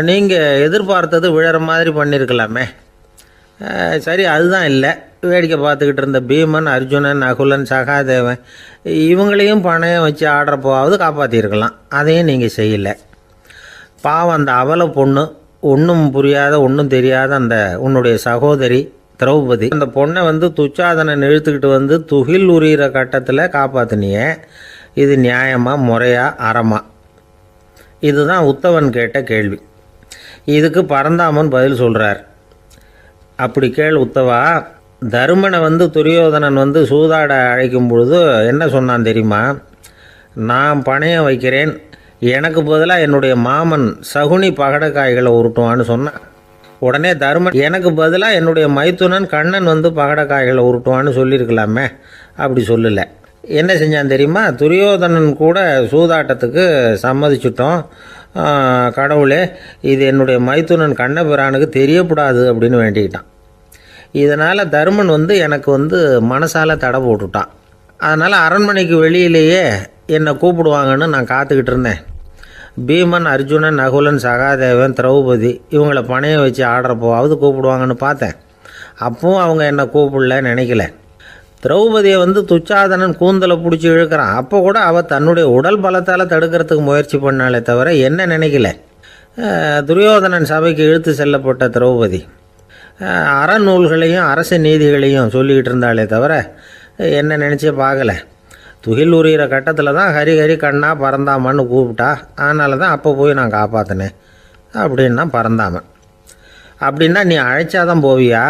நீங்கள் எதிர்பார்த்தது விழற மாதிரி பண்ணியிருக்கலாமே. சரி, அதுதான் இல்லை. வேடிக்கை பார்த்துக்கிட்டு இருந்த பீமன், அர்ஜுனன், நகுலன், சகாதேவன் இவங்களையும் பணையம் வச்சு ஆடுறப்போவாவது காப்பாற்றிருக்கலாம். அதையும் நீங்கள் செய்யலை. பாவம் அந்த அவல பொண்ணு, ஒன்றும் புரியாத ஒன்றும் தெரியாத அந்த உன்னுடைய சகோதரி திரௌபதி, அந்த பொண்ணை துச்சாதனன் இழுத்துக்கிட்டு துகில் உரிகிற கட்டத்தில் காப்பாற்றினியே. இது நியாயமா, முறையா, அறமா? இதுதான் உத்தவன் கேட்ட கேள்வி. இதுக்கு பரந்தாமன் பதில் சொல்கிறார். அப்படி கேள் உத்தவா. தருமனை துரியோதனன் சூதாட அழைக்கும் பொழுது என்ன சொன்னான் தெரியுமா? நான் பணையம் வைக்கிறேன், எனக்கு பதிலாக என்னுடைய மாமன் சகுனி பகடைக்காய்களை உருட்டுவான்னு சொன்னான். உடனே தருமன் எனக்கு பதிலாக என்னுடைய மைத்துனன் கண்ணன் பகடைக்காய்களை உருட்டுவான்னு சொல்லியிருக்கலாமே. அப்படி சொல்லலை. என்ன செஞ்சான் தெரியுமா? துரியோதனன் கூட சூதாட்டத்துக்கு சம்மதிச்சிட்டோம், கடவுளே இது என்னுடைய மைத்துனன் கண்ணபிரானுக்கு தெரியக்கூடாது அப்படின்னு வேண்டிக்கிட்டான். இதனால் தருமன் எனக்கு மனசால் தடை போட்டுட்டான். அதனால் அரண்மனைக்கு வெளியிலேயே என்னை கூப்பிடுவாங்கன்னு நான் காத்துக்கிட்டு இருந்தேன். பீமன், அர்ஜுனன், நகுலன், சகாதேவன், திரௌபதி இவங்களை பணையம் வச்சு ஆடுறப்போவாவது கூப்பிடுவாங்கன்னு பார்த்தேன். அப்பவும் அவங்க என்னை கூப்பிடல, நினைக்கல. திரௌபதியை துச்சாதனன் கூந்தலை பிடிச்சி இழுக்கிறான். அப்போ கூட அவள் தன்னுடைய உடல் பலத்தால் தடுக்கிறதுக்கு முயற்சி பண்ணாலே தவிர என்ன நினைக்கல. துரியோதனன் சபைக்கு இழுத்து செல்லப்பட்ட திரௌபதி அறநூல்களையும் அரச நீதிகளையும் சொல்லிக்கிட்டு இருந்தாலே தவிர என்ன நினச்சே பார்க்கல. துகில் உரிகிற கட்டத்தில் தான் ஹரி ஹரி கண்ணா பரந்தாமன்னு கூப்பிட்டா. அதனால தான் அப்போ போய் நான் காப்பாற்றினேன் அப்படின்னா பரந்தாமன். அப்படின்னா நீ அழைச்சாதான் போவியா,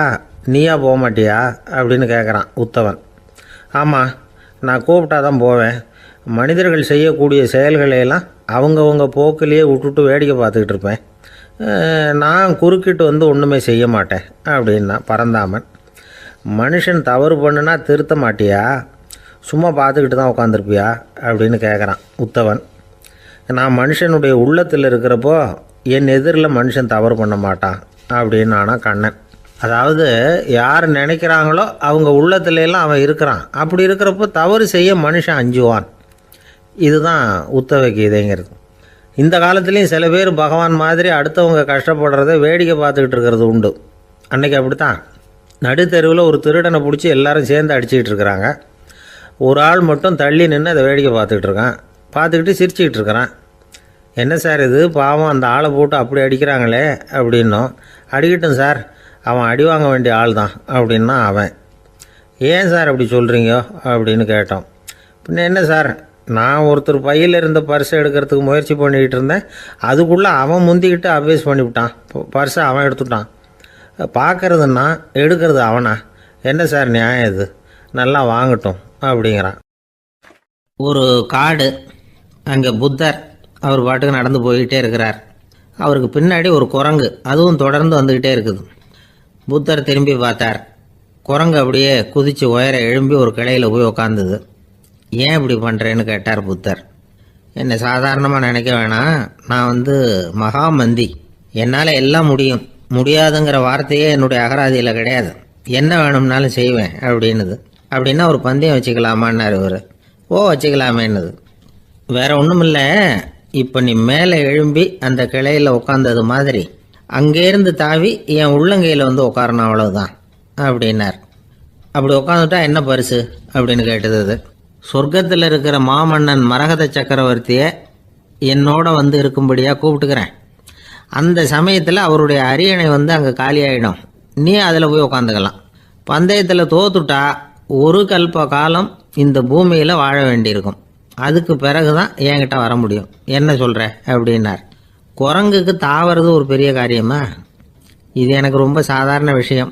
நீயா போக மாட்டியா அப்படின்னு கேட்குறான் உத்தவன். ஆமாம், நான் கூப்பிட்டா தான் போவேன். மனிதர்கள் செய்யக்கூடிய செயல்களையெல்லாம் அவங்கவுங்க போக்கிலேயே விட்டுட்டு வேடிக்கை பார்த்துக்கிட்டு இருப்பேன். நான் குறுக்கிட்டு ஒன்றுமே செய்ய மாட்டேன் அப்படின்னா பரந்தாமன். மனுஷன் தவறு பண்ணுனா திருத்த மாட்டியா, சும்மா பார்த்துக்கிட்டு தான் உட்காந்துருப்பியா அப்படின்னு கேட்குறான் உத்தவன். நான் மனுஷனுடைய உள்ளத்தில் இருக்கிறப்போ என் எதிரில் மனுஷன் தவறு பண்ண மாட்டான் அப்படின்னு ஆனால் கண்ணன். அதாவது யார் நினைக்கிறாங்களோ அவங்க உள்ளத்துலலாம் அவன் இருக்கிறான். அப்படி இருக்கிறப்போ தவறு செய்ய மனுஷன் அஞ்சுவான். இதுதான் உத்தவ கீதைங்கிறது. இந்த காலத்துலேயும் சில பேர் பகவான் மாதிரி அடுத்தவங்க கஷ்டப்படுறத வேடிக்கை பார்த்துக்கிட்டு இருக்கிறது உண்டு. அன்றைக்கி அப்படித்தான் நடுத்தெருவில் ஒரு திருடனை பிடிச்சி எல்லாரும் சேர்ந்து அடிச்சுக்கிட்டு இருக்கிறாங்க. ஒரு ஆள் மட்டும் தள்ளி நின்று அதை வேடிக்கை பார்த்துக்கிட்டு இருக்கான். பார்த்துக்கிட்டு சிரிச்சுக்கிட்டு இருக்கிறான். என்ன சார் இது, பாவம் அந்த ஆளை போட்டு அப்படி அடிக்கிறாங்களே அப்படின்னோம். அடிக்கட்டும் சார், அவன் அடி வாங்க வேண்டிய ஆள் தான் அப்படின்னா அவன். ஏன் சார் அப்படி சொல்கிறீங்க அப்படின்னு கேட்டோம். பின்ன என்ன சார், நான் ஒருத்தர் பையில் இருந்த பர்ஸை எடுக்கிறதுக்கு முயற்சி பண்ணிக்கிட்டு இருந்தேன். அதுக்குள்ளே அவன் முந்திக்கிட்டு அபேஸ் பண்ணிவிட்டான். பர்ஸை அவன் எடுத்துட்டான். பார்க்கறதுன்னா எடுக்கிறது அவனா? என்ன சார் நியாயம் இது? நல்லா வாங்கட்டும் அப்படிங்கிறான். ஒரு காடு, அங்கே புத்தர் அவர் பாட்டுக்கு நடந்து போய்கிட்டே இருக்கிறார். அவருக்கு பின்னாடி ஒரு குரங்கு, அதுவும் தொடர்ந்து வந்துக்கிட்டே இருக்குது. புத்தர் திரும்பி பார்த்தார். குரங்கு அப்படியே குதித்து உயர எழும்பி ஒரு கிளையில் போய் உக்காந்துது. ஏன் இப்படி பண்ணுறேன்னு கேட்டார் புத்தர். என்னை சாதாரணமாக நினைக்க வேணாம், நான் மகாமந்தி, என்னால் எல்லாம் முடியும், முடியாதுங்கிற வார்த்தையே என்னுடைய அகராதியில் கிடையாது, என்ன வேணும்னாலும் செய்வேன் அப்படின்னுது. அப்படின்னா ஒரு பந்தயம் வச்சுக்கலாமான்னார் இவர். ஓ வச்சுக்கலாமேன்னுது. வேற ஒன்றும் இல்லை, இப்போ நீ மேலே எழும்பி அந்த கிளையில் உட்காந்தது மாதிரி அங்கேருந்து தாவி என் உள்ளங்கையில் உட்காரணும், அவ்வளவுதான் அப்படின்னார். அப்படி உட்காந்துட்டா என்ன பரிசு அப்படின்னு கேட்டது அது. சொர்க்கத்தில் இருக்கிற மாமன்னன் மரகத சக்கரவர்த்தியை என்னோட இருக்கும்படியாக கூப்பிட்டுக்கிறேன். அந்த சமயத்தில் அவருடைய அரியணை அங்கே காலியாயிடும், நீ அதில் போய் உட்காந்துக்கலாம். பந்தயத்தில் தோத்துட்டா ஒரு கல்ப காலம் இந்த பூமியில் வாழ வேண்டியிருக்கும், அதுக்கு பிறகு தான் என்கிட்ட வர முடியும், என்ன சொல்கிற அப்படின்னார். குரங்குக்கு தாவறது ஒரு பெரிய காரியமா? இது எனக்கு ரொம்ப சாதாரண விஷயம்,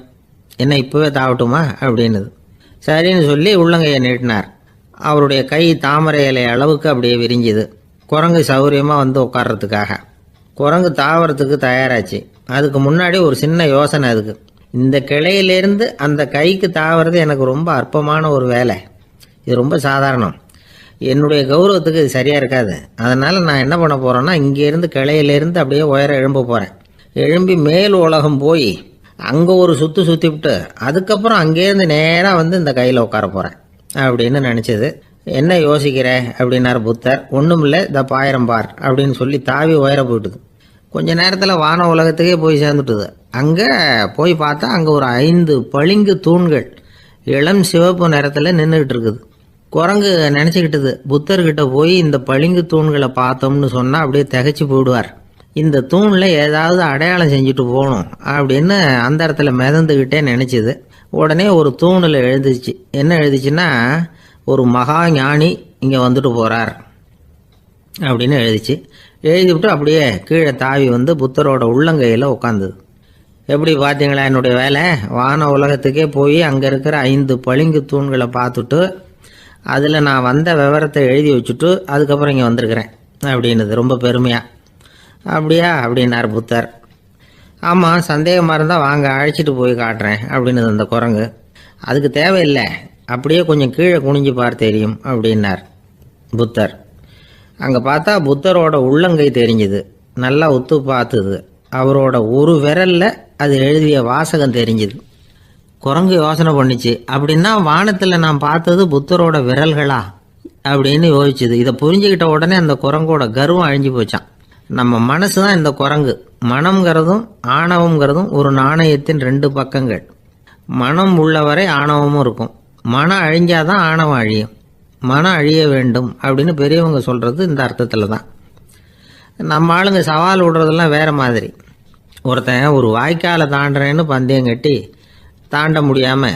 என்ன இப்போவே தாவட்டுமா அப்படின்னுது. சரின்னு சொல்லி உள்ளங்கையை நீட்டினார். அவருடைய கை தாமரை இலை அளவுக்கு அப்படியே விரிஞ்சுது. குரங்கு சௌகரியமாக உட்கார்றதுக்காக. குரங்கு தாவறதுக்கு தயாராச்சு. அதுக்கு முன்னாடி ஒரு சின்ன யோசனை அதுக்கு. இந்த கிளையிலேருந்து அந்த கைக்கு தாவறது எனக்கு ரொம்ப அற்பமான ஒரு வேலை, இது ரொம்ப சாதாரணம், என்னுடைய கௌரவத்துக்கு இது சரியாக இருக்காது. அதனால் நான் என்ன பண்ண போகிறேன்னா, இங்கேருந்து கிளையிலேருந்து அப்படியே உயர எழும்ப போகிறேன். எழும்பி மேல் உலகம் போய் அங்கே ஒரு சுற்றிவிட்டு அதுக்கப்புறம் அங்கேருந்து நேராக இந்த கையில் உட்கார போகிறேன் அப்படின்னு நினச்சிது. என்ன யோசிக்கிற அப்படின்னார் புத்தர். ஒன்றும் இல்லை, இந்த பாயிரம் பார் அப்படின்னு சொல்லி தாவி உயர போயிட்டுது. கொஞ்ச நேரத்தில் வான உலகத்துக்கே போய் சேர்ந்துட்டுது. அங்கே போய் பார்த்தா அங்கே ஒரு 5 பளிங்கு தூண்கள் இளம் சிவப்பு நிறத்தில் நின்றுக்கிட்டு இருக்குது. குரங்கு நினச்சிக்கிட்டது, புத்தர்கிட்ட போய் இந்த பளிங்கு தூண்களை பார்த்தோம்னு சொன்னால் அப்படியே திகைச்சு போயிடுவார், இந்த தூணில் ஏதாவது அடையாளம் செஞ்சுட்டு போகணும் அப்படின்னு அந்த இடத்துல மிதந்துக்கிட்டே நினச்சிது. உடனே ஒரு தூணில் எழுதிச்சு. என்ன எழுதிச்சுன்னா, ஒரு மகா ஞானி இங்கே வந்துட்டு போகிறார் அப்படின்னு எழுதிச்சு. எழுதிவிட்டு அப்படியே கீழே தாவி புத்தரோட உள்ளங்கையில் உட்காந்துது. எப்படி பார்த்தீங்களா என்னுடைய வேலை? வான உலகத்துக்கே போய் அங்கே இருக்கிற 5 பளிங்கு தூண்களை பார்த்துட்டு அதில் நான் வந்த விவரத்தை எழுதி வச்சுட்டு அதுக்கப்புறம் இங்கே வந்திருக்கிறேன் அப்படின்னுது ரொம்ப பெருமையாக. அப்படியா அப்படின்னார் புத்தர். ஆமாம், சந்தேகமாக இருந்தால் வாங்க, அழைச்சிட்டு போய் காட்டுறேன் அப்படின்னுது அந்த குரங்கு. அதுக்கு தேவையில்லை, அப்படியே கொஞ்சம் கீழே குனிஞ்சு பார்த்து தெரியும் அப்படின்னார் புத்தர். அங்கே பார்த்தா புத்தரோட உள்ளங்கை தெரிஞ்சுது. நல்லா உத்து பார்த்துது. அவரோட ஒரு விரலில் அது எழுதிய வாசகம் தெரிஞ்சுது. குரங்கு யோசனை பண்ணிச்சு, அப்படின்னா வானத்தில் நான் பார்த்தது புத்தரோட விரல்களா அப்படின்னு யோசிச்சுது. இதை புரிஞ்சுக்கிட்ட உடனே அந்த குரங்கோட கர்வம் அழிஞ்சு போச்சான். நம்ம மனசு தான் இந்த குரங்கு. மனம்ங்கிறதும் ஆணவம்ங்கிறதும் ஒரு நாணயத்தின் 2 பக்கங்கள். மனம் உள்ளவரை ஆணவமும் இருக்கும். மனம் அழிஞ்சாதான் ஆணவம் அழியும். மனம் அழிய வேண்டும் அப்படின்னு பெரியவங்க சொல்கிறது இந்த அர்த்தத்தில் தான். நம்ம ஆளுங்க சவால் விடுறதெல்லாம் வேறு மாதிரி. ஒருத்தன் ஒரு வாய்க்காலை தாண்டுறேன்னு பந்தயம் கட்டி தாண்ட முடியாமல்